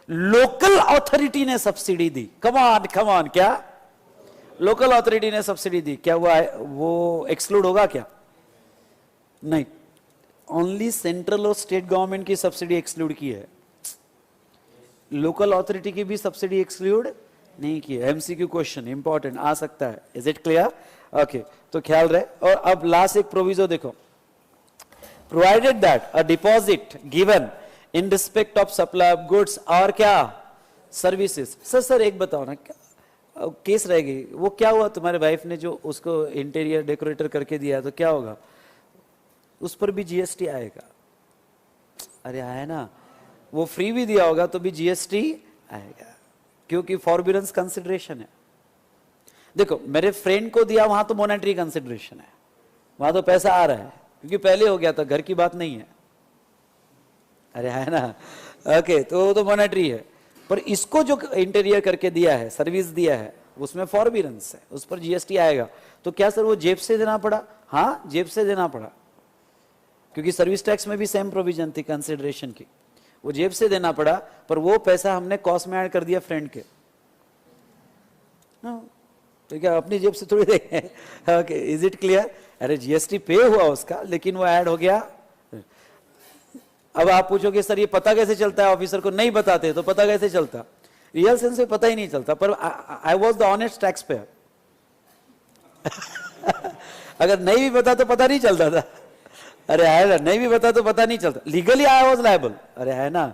लोकल अथॉरिटी ने सब्सिडी दी, कम ऑन, क्या लोकल अथॉरिटी ने सब्सिडी दी, क्या वो एक्सक्लूड होगा क्या? नहीं, ओनली सेंट्रल और स्टेट गवर्नमेंट की सब्सिडी एक्सक्लूड की है, लोकल अथॉरिटी की भी सब्सिडी एक्सक्लूड नहीं की है। एमसीक्यू क्वेश्चन इंपॉर्टेंट आ सकता है। Is it clear? ओके, तो ख्याल रहे। और अब लास्ट एक प्रोविजो देखो, provided that a deposit given in respect of supply of goods और क्या सर्विसेज। सर एक बताओ ना, केस रह गई, वो क्या हुआ? तुम्हारे वाइफ ने जो उसको इंटीरियर डेकोरेटर करके दिया तो क्या होगा? उस पर भी जीएसटी आएगा। अरे आया ना, वो फ्री भी दिया होगा तो भी जीएसटी आएगा, क्योंकि फॉरबिडेंस कंसिडरेशन है। देखो, मेरे फ्रेंड को दिया, वहां तो मॉनेटरी कंसिडरेशन है, वहां तो पैसा आ रहा है, क्योंकि पहले हो गया था, घर की बात नहीं है। अरे है ना, ओके, तो वो तो मॉनेटरी है। पर इसको जो इंटीरियर करके दिया है, सर्विस दिया है, उसमें फॉरबिडेंस है, उस पर जीएसटी आएगा। तो क्या सर वो जेब से देना पड़ा? हाँ, जेब से देना पड़ा, क्योंकि सर्विस टैक्स में भी सेम प्रोविजन थी कंसिडरेशन की, वो जेब से देना पड़ा। पर वो पैसा हमने कॉस्ट में ऐड कर दिया फ्रेंड के, तो क्या अपनी जेब से थोड़ी देंगे? Okay, is it clear? अरे जीएसटी पे हुआ उसका, लेकिन वो ऐड हो गया। अब आप पूछोगे सर ये पता कैसे चलता है? ऑफिसर को नहीं बताते तो पता कैसे चलता? रियल सेंस में पता ही नहीं चलता। पर I was the honest tax payer. अगर नहीं भी पता तो पता नहीं चलता था। अरे है ना, नहीं भी पता तो पता नहीं चलता, लीगली आई वॉज लायबल। अरे है ना,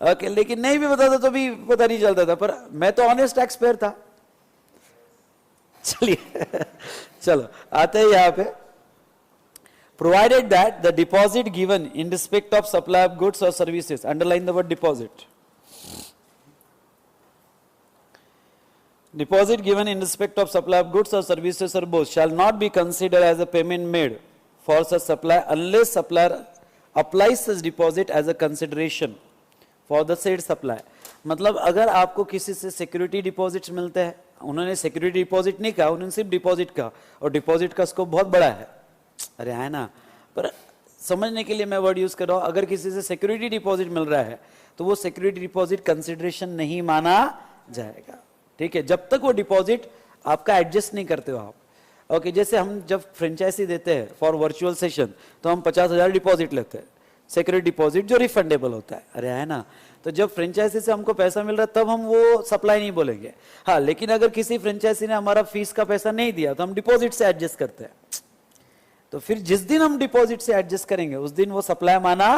ओके, लेकिन नहीं भी पता था तो भी पता नहीं चलता था, पर मैं तो ऑनेस्ट टैक्स पेयर था। चलिए चलो आते हैं यहां पे। Provided that the deposit given in respect of supply of goods और services, underline the word deposit, deposit given in respect of supply of goods or services or both shall not be considered as a payment made for such supply unless supplier applies such deposit as a consideration for the said supply। मतलब अगर आपको किसी से security deposits मिलते हैं, उन्होंने security deposit नहीं कहा, उन्होंने सिर्फ डिपॉजिट कहा, और डिपॉजिट का स्कोप बहुत बड़ा है। अरे है ना, पर समझने के लिए मैं वर्ड यूज कर रहा हूं, अगर किसी से सिक्योरिटी डिपॉजिट मिल रहा है तो वो सिक्योरिटी डिपॉजिट कंसिडरेशन नहीं माना जाएगा। ठीक है, जब तक वो डिपॉजिट आपका एडजस्ट नहीं करते हो आप। ओके, जैसे हम जब फ्रेंचाइजी देते हैं फॉर वर्चुअल सेशन तो हम 50,000 डिपॉजिट लेते हैं, सिक्योरिटी डिपॉजिट जो रिफंडेबल होता है। अरे है ना, तो जब फ्रेंचाइजी से हमको पैसा मिल रहा है तब हम वो सप्लाई नहीं बोलेंगे। हाँ, लेकिन अगर किसी फ्रेंचाइजी ने हमारा फीस का पैसा नहीं दिया तो हम डिपॉजिट से एडजस्ट करते हैं। तो फिर जिस दिन हम डिपॉजिट से एडजस्ट करेंगे उस दिन वो सप्लाई माना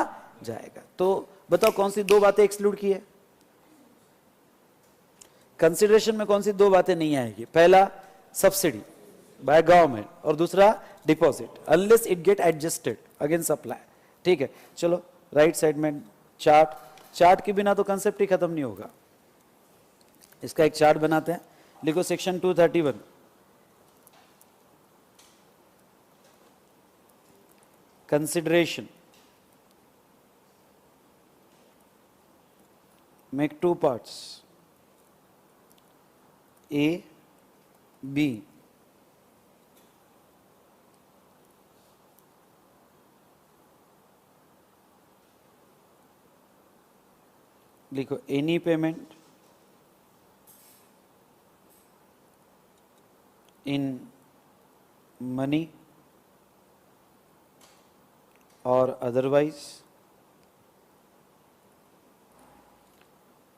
जाएगा। तो बताओ कौन सी दो बातें एक्सक्लूड की है? कंसिडरेशन में कौन सी दो बातें नहीं आएगी? पहला सब्सिडी बाय गवर्नमेंट और दूसरा deposit, unless it get adjusted against supply. ठीक है, चलो राइट साइड में चार्ट के बिना तो कंसेप्ट ही खत्म नहीं होगा। इसका एक चार्ट बनाते हैं, लिखो section 231, consideration, make two parts, A, B। लिखो एनी पेमेंट इन मनी और अदरवाइज,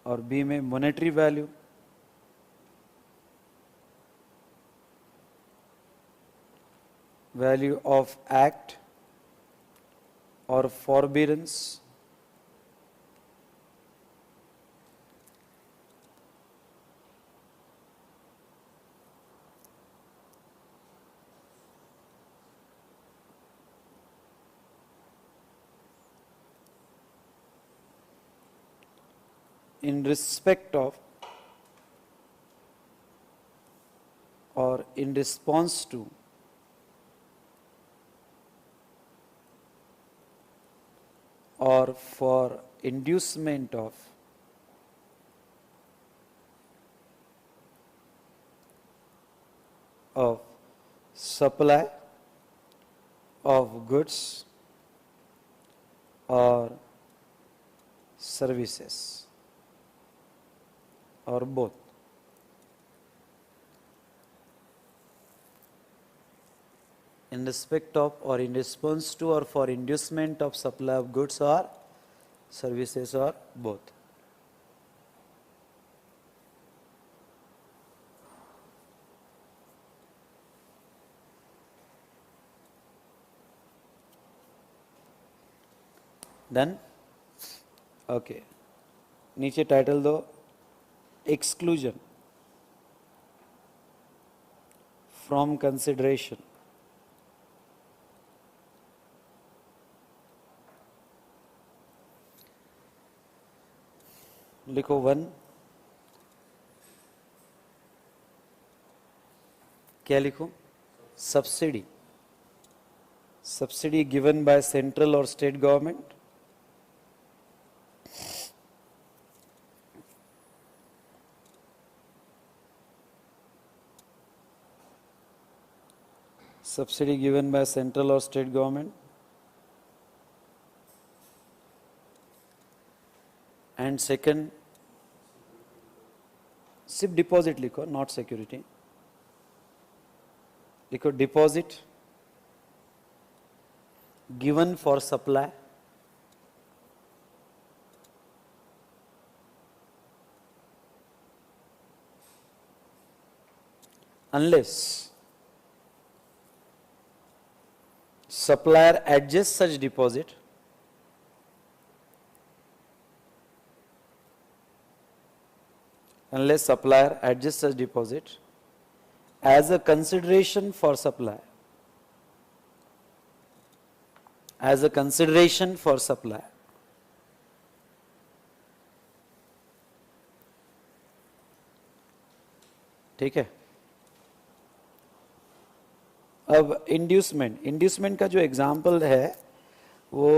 और बी में monetary value, value of act और फॉरबिडेंस, in respect of or in response to or for inducement of supply of goods or services or both. In respect of or in response to or for inducement of supply of goods or services or both. Done? Okay. नीचे title दो, exclusion from consideration. लिखो 1. क्या लिखो? Subsidy. Subsidy given by central और state government. Subsidy given by central or state government. And second, सिर्फ deposit लिखो, not security. लिखो deposit given for supply unless supplier adjusts such deposit as a consideration for supply. As a consideration for supply. ठीक है. अब inducement का जो example है वो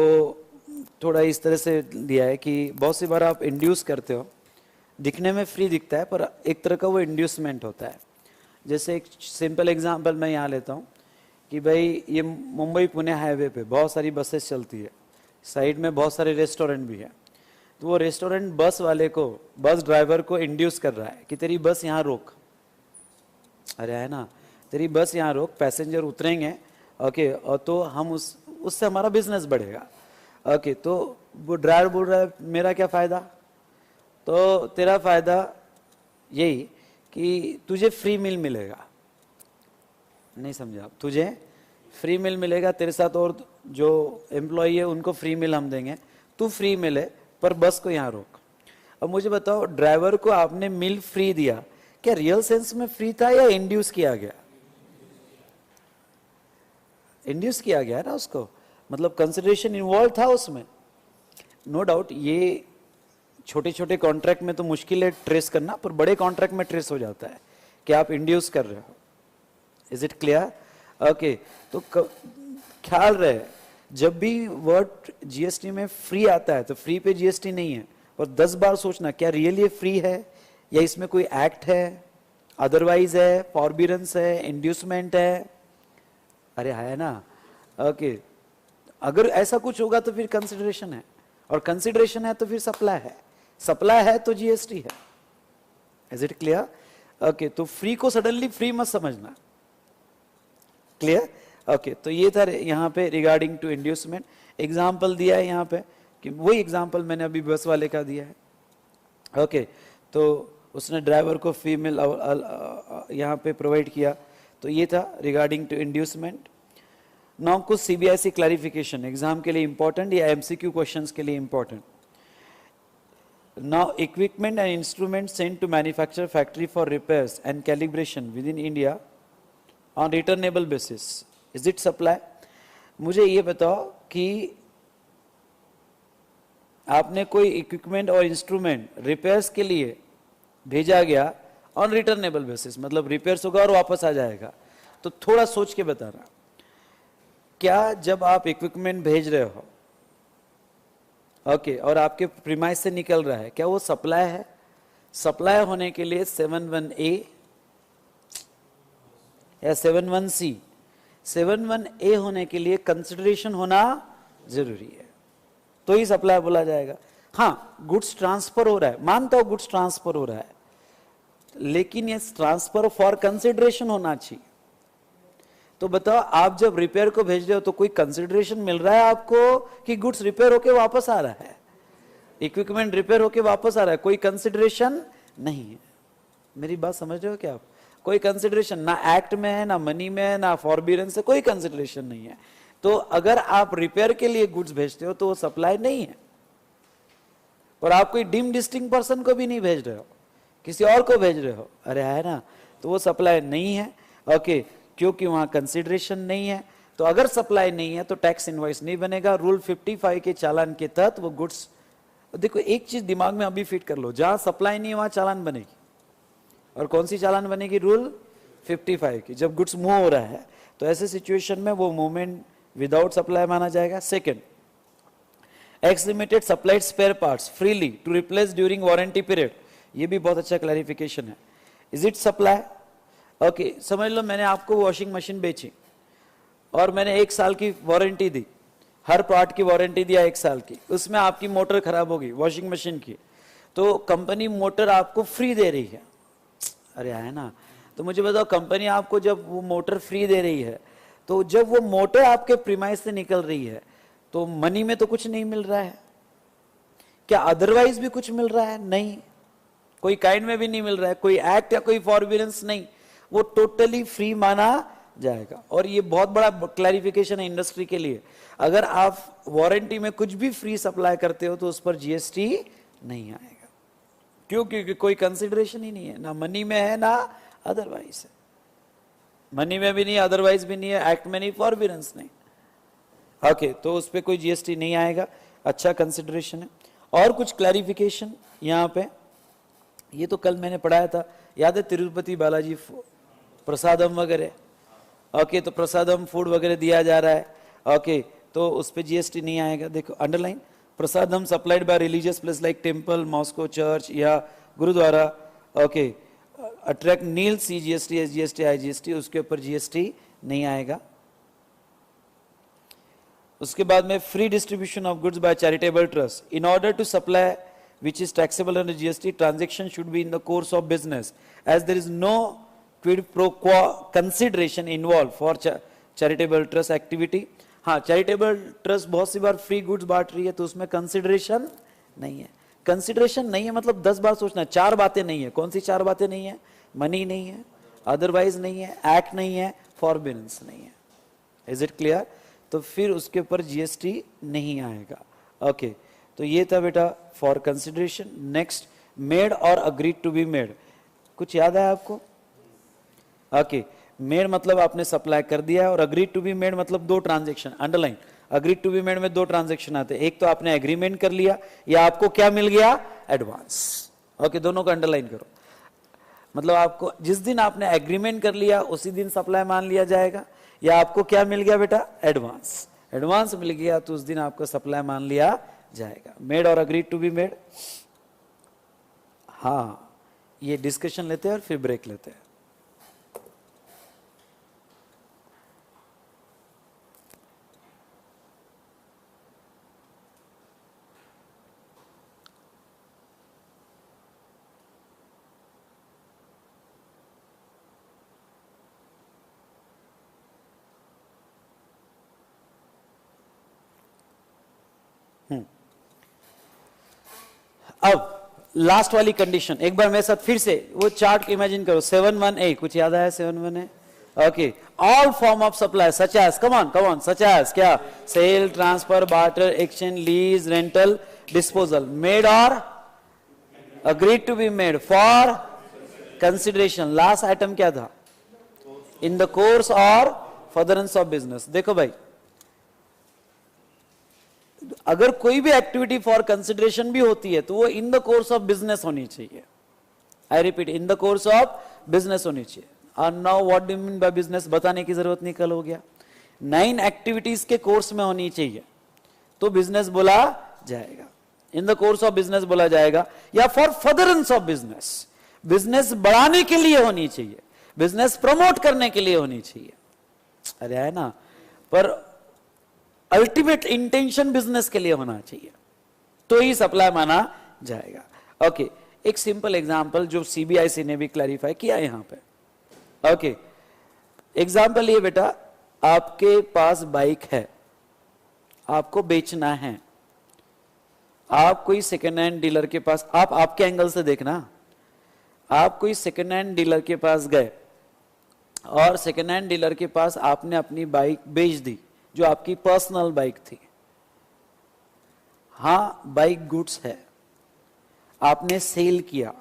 थोड़ा इस तरह से दिया है कि बहुत सी बार आप इंड्यूस करते हो, दिखने में फ्री दिखता है पर एक तरह का वो इंड्यूसमेंट होता है. जैसे एक सिंपल एग्जांपल मैं यहाँ लेता हूँ कि भाई ये मुंबई पुणे हाईवे पे बहुत सारी बसेस चलती है, साइड में बहुत सारे रेस्टोरेंट भी है. तो वो रेस्टोरेंट बस वाले को, बस ड्राइवर को इंड्यूस कर रहा है कि तेरी बस यहाँ रोक. अरे है ना, तेरी बस यहाँ रोक, पैसेंजर उतरेंगे, ओके, और तो हम उससे हमारा बिजनेस बढ़ेगा. ओके, तो वो ड्राइवर बोल रहा है मेरा क्या फ़ायदा? तो तेरा फ़ायदा यही कि तुझे फ्री मील मिलेगा. नहीं समझा? तुझे फ्री मील मिलेगा, तेरे साथ और जो एम्प्लॉई है उनको फ्री मील हम देंगे, तू फ्री मिले पर बस को यहाँ रोक. अब मुझे बताओ, ड्राइवर को आपने मील फ्री दिया, क्या रियल सेंस में फ्री था या इंड्यूस किया गया? इंड्यूस किया गया ना उसको, मतलब कंसिडरेशन इन्वॉल्व था उसमें. नो डाउट ये छोटे छोटे कॉन्ट्रैक्ट में तो मुश्किल है ट्रेस करना, पर बड़े कॉन्ट्रैक्ट में ट्रेस हो जाता है कि आप इंड्यूस कर रहे हो. Is it clear? ओके, तो ख्याल रहे जब भी वर्ड जीएसटी में फ्री आता है तो फ्री पे जीएसटी नहीं है, और 10 बार सोचना क्या रियल ये फ्री है या इसमें कोई एक्ट है, अदरवाइज है, फॉरबिडेंस है, इंड्यूसमेंट है. अरे है ना. ओके, अगर ऐसा कुछ होगा तो फिर कंसिडरेशन है, और कंसिडरेशन है तो फिर सप्लाई है, सप्लाई है तो जीएसटी है. Is it clear? ओके, तो फ्री को सडनली फ्री मत समझना. क्लियर? ओके, तो ये था यहाँ पे रिगार्डिंग टू इंड्यूसमेंट. एग्जाम्पल दिया है यहाँ पे कि वही एग्जाम्पल मैंने अभी बस वाले का दिया है. ओके, तो उसने ड्राइवर को फीमेल यहाँ पे प्रोवाइड किया. तो ये था रिगार्डिंग टू इंड्यूसमेंट. नाउ कुछ सीबीएसई क्लैरिफिकेशन एग्जाम के लिए इंपॉर्टेंट या एमसीक्यू क्वेश्चंस के लिए important. Now equipment and instrument sent to manufacture factory for repairs and calibration within India on returnable basis, is it supply? मुझे ये बताओ कि आपने कोई इक्विपमेंट और इंस्ट्रूमेंट रिपेयर्स के लिए भेजा गया ऑन रिटर्नेबल बेसिस, मतलब रिपेयर्स होगा और वापस आ जाएगा, तो थोड़ा सोच के बताना, क्या जब आप इक्विपमेंट भेज रहे हो ओके और आपके प्रीमाइस से निकल रहा है, क्या वो सप्लाई है? सप्लाई होने के लिए 71A या 71C, 71A होने के लिए कंसिडरेशन होना जरूरी है, तो ही सप्लाई बोला जाएगा। हाँ, गुड्स ट्रांसफर हो रहा है, मानता हूं गुड्स ट्रांसफर हो रहा है, लेकिन ये ट्रांसफर फॉर कंसिडरेशन होना चाहिए। तो बताओ, आप जब रिपेयर को भेज रहे हो तो कोई कंसिडरेशन मिल रहा है आपको कि गुड्स रिपेयर होके वापस आ रहा है, इक्विपमेंट रिपेयर होके वापस आ रहा है, कोई कंसिडरेशन नहीं है। मेरी बात समझ रहे हो क्या आप? कोई कंसिडरेशन ना एक्ट में है, ना मनी में है, ना फॉरबियरेंस से कोई कंसिडरेशन नहीं है। तो अगर आप रिपेयर के लिए गुड्स भेजते हो तो वो सप्लाई नहीं है, और आप कोई डिम डिस्टिंग पर्सन को भी नहीं भेज रहे हो, किसी और को भेज रहे हो, अरे है ना, तो वो सप्लाई नहीं है। ओके, क्योंकि वहां कंसिडरेशन नहीं है। तो अगर सप्लाई नहीं है तो टैक्स इनवॉइस नहीं बनेगा। रूल 55 के चालान के तहत वो गुड्स, देखो एक चीज दिमाग में अभी फिट कर लो, जहां सप्लाई नहीं है वहां चालान बनेगी। और कौन सी चालान बनेगी? रूल 55 की। जब गुड्स मूव हो रहा है तो ऐसे सिचुएशन में वो मूवमेंट विदाउट सप्लाई माना जाएगा। Second, X limited supplied spare parts freely to replace during warranty period, ये भी बहुत अच्छा क्लैरिफिकेशन है। Is it supply? ओके, समझ लो मैंने आपको वॉशिंग मशीन बेची और मैंने 1 साल की वारंटी दी, हर पार्ट की वारंटी दिया 1 साल की, उसमें आपकी मोटर खराब होगी वॉशिंग मशीन की, तो कंपनी मोटर आपको फ्री दे रही है, अरे है ना, तो मुझे बताओ कंपनी आपको जब वो मोटर फ्री दे रही है, तो जब वो मोटर आपके प्रीमाइस से निकल रही है तो मनी में तो कुछ नहीं मिल रहा है, क्या अदरवाइज भी कुछ मिल रहा है? नहीं, कोई काइंड में भी नहीं मिल रहा है, कोई एक्ट या कोई फॉरबियरेंस नहीं, वो टोटली फ्री माना जाएगा। और ये बहुत बड़ा क्लैरिफिकेशन है इंडस्ट्री के लिए, अगर आप वारंटी में कुछ भी फ्री सप्लाई करते हो तो उस पर जीएसटी नहीं आएगा। क्यों? क्योंकि कोई कंसिडरेशन ही नहीं है, ना मनी में है ना अदरवाइज है, मनी में भी नहीं, अदरवाइज भी नहीं है, एक्ट में नहीं, फॉरबियरेंस नहीं। ओके, तो उस पर कोई जीएसटी नहीं आएगा। अच्छा कंसिडरेशन है। और कुछ क्लैरिफिकेशन यहाँ पे, ये तो कल मैंने पढ़ाया था, याद है, तिरुपति बालाजी प्रसादम वगैरह। ओके, तो प्रसादम फूड वगैरह दिया जा रहा है, ओके, तो उस पर जीएसटी नहीं आएगा। देखो underline, prasadam supplied by religious place like temple, mosque church या gurdwara, okay, attract nil C GST, S GST, I GST, उसके ऊपर जीएसटी नहीं आएगा। उसके बाद में free distribution of goods by charitable trust in order to supply which is taxable under GST, transaction should be in the course of business as there is no quid pro quo consideration involved for charitable trust activity। हाँ, charitable trust बहुत सी बार free goods बांट रही है तो उसमें consideration नहीं है। Consideration नहीं है मतलब 10 बार सोचना, 4 बातें नहीं है। कौन सी 4 बातें नहीं है? मनी नहीं है, अदरवाइज नहीं है, एक्ट नहीं है, फॉरबियरेंस नहीं है। Is it clear? तो फिर उसके ऊपर जीएसटी नहीं आएगा। ओके, तो ये था बेटा फॉर कंसिडरेशन। नेक्स्ट, मेड और अग्रीड टू बी मेड, कुछ याद है आपको? ओके, मेड मतलब आपने सप्लाई कर दिया है, और अग्रीड टू बी मेड मतलब 2 transaction. Underline, agreed to be made में 2 ट्रांजेक्शन आते हैं, एक तो आपने एग्रीमेंट कर लिया या आपको क्या मिल गया? एडवांस। ओके, दोनों को अंडरलाइन करो। मतलब आपको जिस दिन आपने एग्रीमेंट कर लिया उसी दिन सप्लाई मान लिया जाएगा, या आपको क्या मिल गया बेटा? एडवांस। एडवांस मिल गया तो उस दिन आपको सप्लाई मान लिया जाएगा। मेड और अग्रीड टू बी मेड। हाँ, ये डिस्कशन लेते हैं और फिर ब्रेक लेते हैं। अब लास्ट वाली कंडीशन एक बार मेरे साथ फिर से वो चार्ट इमेजिन करो। 7(1)(a), कुछ याद आया? 7(1)(a), okay, all form of supply such as, come on, such as क्या? Sale, transfer, barter, exchange, lease, rental, disposal, made और agreed to be made for consideration. Last item क्या था? In the course और furtherance of business. देखो भाई, अगर कोई भी एक्टिविटी फॉर कंसिडरेशन भी होती है तो वो इन द कोर्स ऑफ बिजनेस होनी चाहिए। I repeat, in the course of business होनी चाहिए। और now what do you mean by business बताने की जरूरत नहीं, कल हो गया। 9 एक्टिविटीज के कोर्स में होनी चाहिए तो बिजनेस बोला जाएगा, इन द कोर्स ऑफ बिजनेस बोला जाएगा, या for furtherance of business, business बढ़ाने के लिए होनी चाहिए, बिजनेस प्रमोट करने के लिए होनी चाहिए। अरे है ना, पर अल्टीमेट इंटेंशन बिजनेस के लिए होना चाहिए तो ही सप्लाई माना जाएगा। ओके, एक सिंपल एग्जांपल जो सीबीआईसी ने भी क्लैरिफाई किया यहां पे। ओके, एग्जांपल ये बेटा, आपके पास बाइक है, आपको बेचना है, आप कोई सेकेंड हैंड डीलर के पास, आप आपके एंगल से देखना, आप कोई सेकेंड हैंड डीलर के पास गए और सेकेंड हैंड डीलर के पास आपने अपनी बाइक बेच दी जो आपकी पर्सनल बाइक थी। हां, बाइक गुड्स है, आपने सेल किया,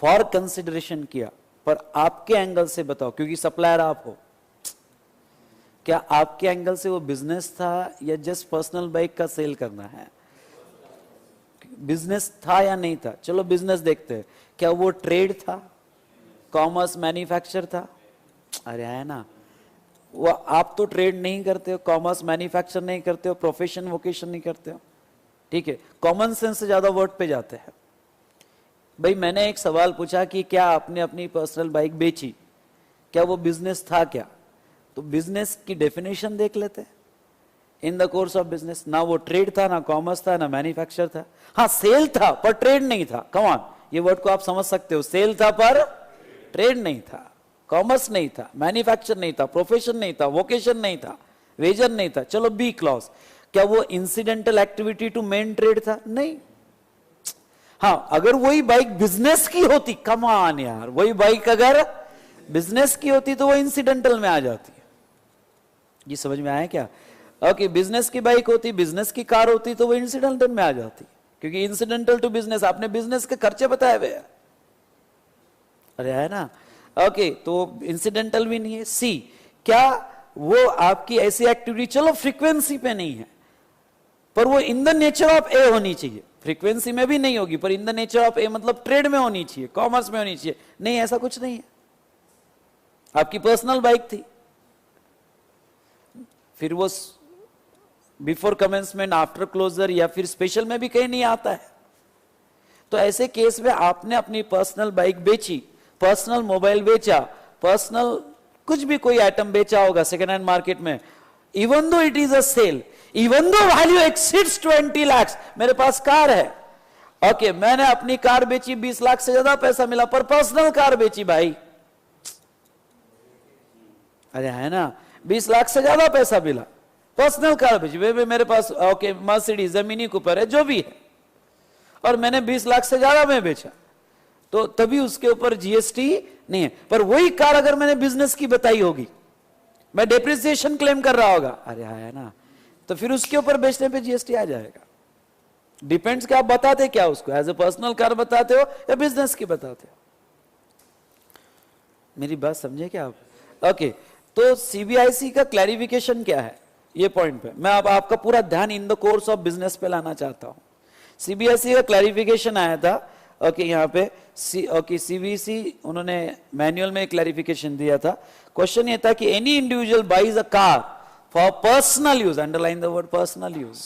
फॉर कंसिडरेशन किया, पर आपके एंगल से बताओ, क्योंकि सप्लायर आप हो, क्या आपके एंगल से वो बिजनेस था या जस्ट पर्सनल बाइक का सेल करना है? बिजनेस था या नहीं था? चलो बिजनेस देखते हैं, क्या वो ट्रेड था, कॉमर्स, मैन्युफैक्चर था? अरे है ना, वो आप तो ट्रेड नहीं करते हो, कॉमर्स मैन्युफैक्चर नहीं करते हो, प्रोफेशन वोकेशन नहीं करते हो, ठीक है, कॉमन सेंस से ज्यादा वर्ड पे जाते हैं। भाई मैंने एक सवाल पूछा कि क्या आपने अपनी पर्सनल बाइक बेची, क्या वो बिजनेस था क्या? तो बिजनेस की डेफिनेशन देख लेते हैं, इन द कोर्स ऑफ बिजनेस। ना वो ट्रेड था, ना कॉमर्स था, ना मैन्युफैक्चर था। हाँ, सेल था पर ट्रेड नहीं था। कम ऑन, ये वर्ड को आप समझ सकते हो, सेल था पर ट्रेड नहीं था, कॉमर्स नहीं था, मैन्युफैक्चर नहीं था, प्रोफेशन नहीं था, वोकेशन नहीं था, वेजर नहीं था। चलो बी क्लॉज, क्या वो incidental activity to main trade था? नहीं। हाँ, अगर वही बाइक बिजनेस की होती, कम ऑन यार, वही बाइक अगर बिजनेस की होती तो वो इंसिडेंटल में आ जाती है। ये समझ में आया क्या? ओके, बिजनेस की बाइक होती, बिजनेस की कार होती तो वो इंसिडेंटल में आ जाती, क्योंकि इंसिडेंटल टू बिजनेस, आपने बिजनेस के खर्चे बताए हुए हैं। अरे है ना, ओके, तो इंसिडेंटल भी नहीं है। सी, क्या वो आपकी ऐसी एक्टिविटी, चलो फ्रीक्वेंसी पे नहीं है, पर वो इन द नेचर ऑफ ए होनी चाहिए। फ्रीक्वेंसी में भी नहीं होगी, पर इन द नेचर ऑफ ए मतलब ट्रेड में होनी चाहिए, कॉमर्स में होनी चाहिए। नहीं, ऐसा कुछ नहीं है, आपकी पर्सनल बाइक थी, फिर वो बिफोर कमेंसमेंट, आफ्टर क्लोजर या फिर स्पेशल में भी कहीं नहीं आता है। तो ऐसे केस में आपने अपनी पर्सनल बाइक बेची, पर्सनल मोबाइल बेचा, पर्सनल कुछ भी कोई आइटम बेचा होगा सेकेंड हैंड मार्केट में, even though it is a sale, even though value exceeds 20 lakh, मेरे पास कार है, ओके, मैंने अपनी कार बेची, 20 लाख से ज्यादा पैसा मिला, पर पर्सनल कार बेची भाई। अरे है ना, 20 लाख से ज्यादा पैसा मिला, पर्सनल कार बेची, मेरे पास ओके मर्सिडीज है, मिनी कूपर है, जो भी है, और मैंने 20 लाख से ज्यादा में बेचा, तो तभी उसके ऊपर जीएसटी नहीं है। पर वही कार अगर मैंने बिजनेस की बताई होगी, मैं डेप्रिसिएशन क्लेम कर रहा होगा, अरे है ना, तो फिर उसके ऊपर बेचने पे जीएसटी आ जाएगा। डिपेंड्स कि आप बताते क्या उसको, एज ए पर्सनल कार बताते हो या बिजनेस की बताते हो। मेरी बात समझे क्या आप? ओके, तो सीबीआईसी का क्लैरिफिकेशन क्या है ये पॉइंट पे, मैं अब आपका पूरा ध्यान इन द कोर्स ऑफ बिजनेस पे लाना चाहता हूं। सीबीएसई का क्लैरिफिकेशन आया था, ओके, यहाँ पे ओके, सीबीएसई उन्होंने मैनुअल में क्लैरिफिकेशन दिया था। क्वेश्चन ये था कि any individual buys a car for personal use, underline the word personal use,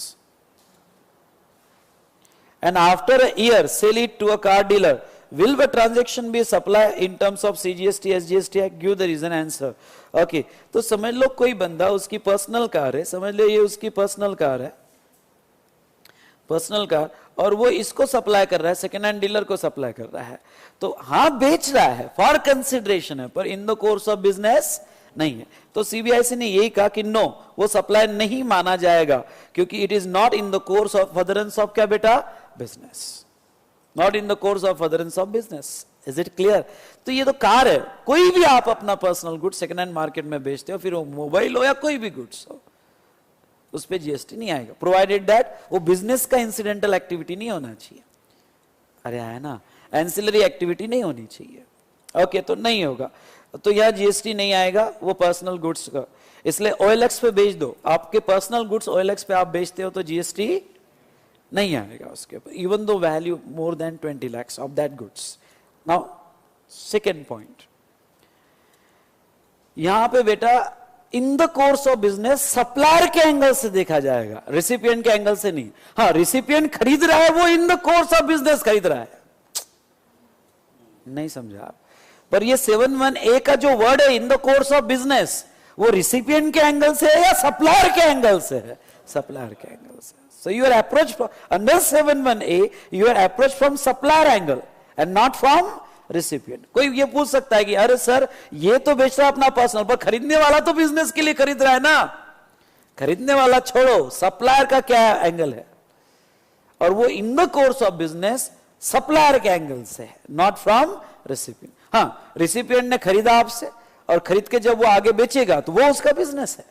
and after a year sell it to a car dealer, will the transaction be supply in terms of CGST, SGST Act? Give the reason, answer. Okay, तो समझ लो कोई बंदा, उसकी personal car है, समझ लो ये उसकी personal car है, पर्सनल कार, और वो इसको सप्लाई कर रहा है, सेकेंड हैंड डीलर को सप्लाई कर रहा है, तो हाँ बेच रहा है, फॉर कंसिडरेशन है, पर इन द कोर्स ऑफ बिजनेस नहीं है। तो सीबीआईसी ने यही कहा कि नो, वो सप्लाई नहीं माना जाएगा, क्योंकि it is not in the course of furtherance of क्या बेटा? Business, not in the course of furtherance of business. Is it clear? तो ये तो कार है, कोई भी आप अपना personal goods second hand market में बेचते हो, फिर वो मोबाइल हो या कोई भी गुड्स हो, उस पर जीएसटी नहीं आएगा, प्रोवाइडेड दैट वो बिजनेस का इंसिडेंटल एक्टिविटी नहीं होना चाहिए। अरे है ना, एंसिलरी एक्टिविटी नहीं होनी चाहिए। ओके, तो नहीं होगा, तो यह जीएसटी नहीं आएगा वो पर्सनल गुड्स का। इसलिए OLX पे बेच दो, आपके पर्सनल गुड्स OLX पे आप बेचते हो तो GST नहीं आएगा उसके ऊपर, even though value more than 20 lakhs of that goods. Now second point, यहां पे बेटा इन the course of business supplier के एंगल से देखा जाएगा, रिसिपिएंट के एंगल से नहीं. हाँ, रिसिपिएंट खरीद रहा है, वो इन द कोर्स ऑफ बिजनेस खरीद रहा है. नहीं समझा आप? पर ये 7(1)(a) का जो वर्ड है इन द कोर्स ऑफ बिजनेस, वो रिसिपिएंट के एंगल से है या सप्लायर के एंगल से है? सप्लायर के एंगल से. So your approach under 7(1)(a), your approach from supplier angle and not from recipient. कोई ये पूछ सकता है कि अरे सर ये तो बेच रहा है अपना पर्सनल, पर खरीदने वाला तो बिजनेस के लिए खरीद रहा है ना. खरीदने वाला छोड़ो, सप्लायर का क्या एंगल है? और वो इन the course of business supplier के एंगल से है, नॉट फ्रॉम रिसिपिएंट. हाँ, रिसिपिएंट ने खरीदा आपसे और खरीद के जब वो आगे बेचेगा तो वो उसका बिजनेस है.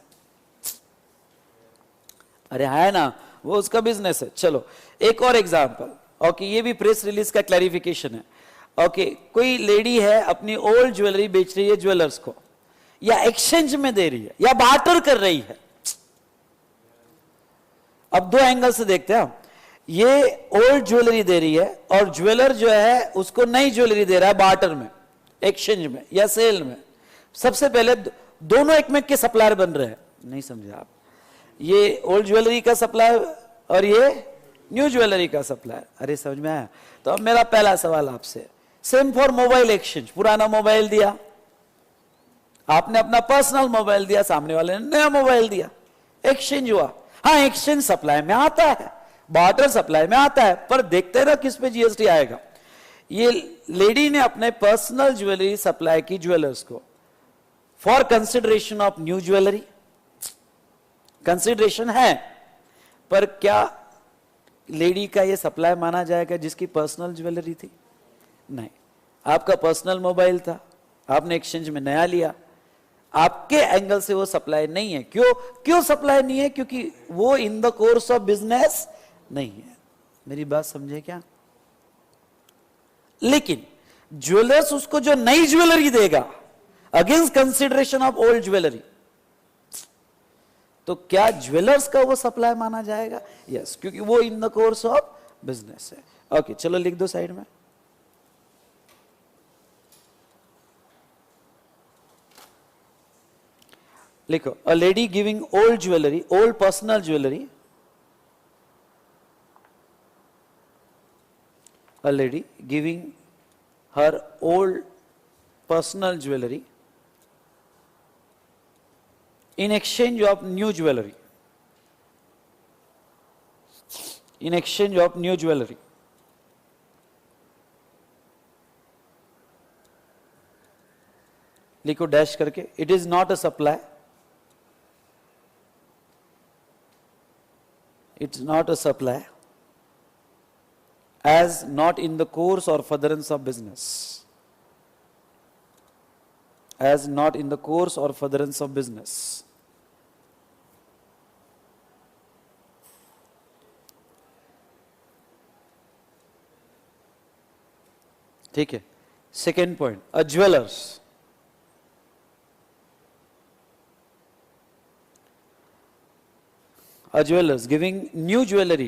अरे है ना, वो उसका बिजनेस है. चलो एक और एग्जांपल. ओके, ये भी प्रेस रिलीज का क्लैरिफिकेशन है. ओके, कोई लेडी है अपनी ओल्ड ज्वेलरी बेच रही है ज्वेलर्स को, या एक्सचेंज में दे रही है, या बार्टर कर रही है. अब दो एंगल से देखते हैं. ये ओल्ड ज्वेलरी दे रही है और ज्वेलर जो है उसको नई ज्वेलरी दे रहा है बार्टर में, एक्सचेंज में या सेल में. सबसे पहले दोनों एक में के सप्लायर बन रहे हैं. नहीं समझे आप? ये ओल्ड ज्वेलरी का सप्लायर और ये न्यू ज्वेलरी का सप्लायर. अरे समझ में आया? तो अब मेरा पहला सवाल आपसे, सेम फॉर मोबाइल एक्सचेंज. पुराना मोबाइल दिया, आपने अपना पर्सनल मोबाइल दिया, सामने वाले ने नया मोबाइल दिया, एक्सचेंज हुआ. हाँ, एक्सचेंज सप्लाई में आता है, बार्टर सप्लाई में आता है, पर देखते हैं ना किस पे GST आएगा. ये लेडी ने अपने पर्सनल ज्वेलरी सप्लाई की ज्वेलर्स को for consideration of new jewellery. Consideration है, पर क्या लेडी का ये सप्लाई माना जाएगा जिसकी पर्सनल ज्वेलरी थी? नहीं. आपका पर्सनल मोबाइल था, आपने एक्सचेंज में नया लिया, आपके एंगल से वो सप्लाई नहीं है. क्यों सप्लाई नहीं है? क्योंकि वो इन द कोर्स ऑफ बिजनेस नहीं है. मेरी बात समझे क्या? लेकिन ज्वेलर्स उसको जो नई ज्वेलरी देगा against consideration of old jewellery, तो क्या ज्वेलर्स का वो सप्लाई माना जाएगा? यस, क्योंकि वो इन द कोर्स ऑफ बिजनेस है. ओके, चलो लिख दो साइड में. लिखो, a lady giving old jewellery, old personal jewellery, a lady giving her old personal jewelry in exchange of new jewelry. In exchange of new jewelry. लिखो dash करके. It is not a supply. It's not a supply, as not in the course or furtherance of business. As not in the course or furtherance of business. ठीक है. Second point, a jewellers. A jewelers giving new jewelry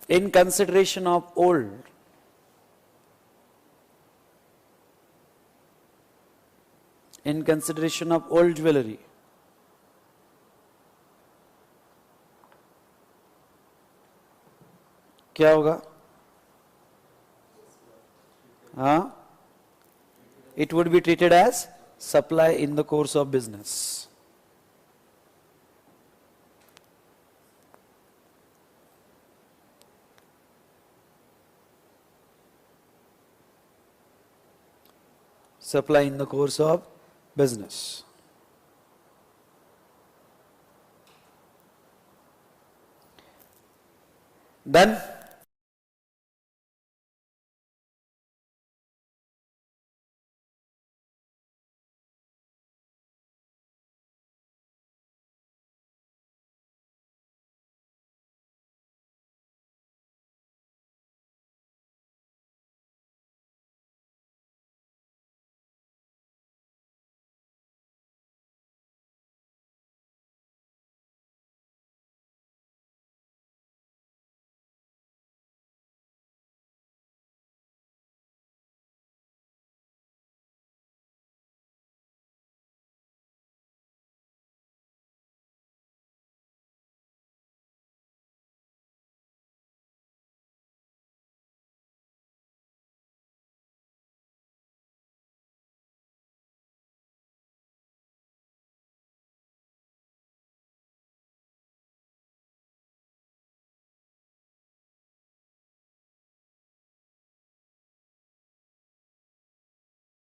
in consideration of old. In consideration of old jewelry. क्या होगा? हाँ, it would be treated as supply in the course of business. Supply in the course of business. Done?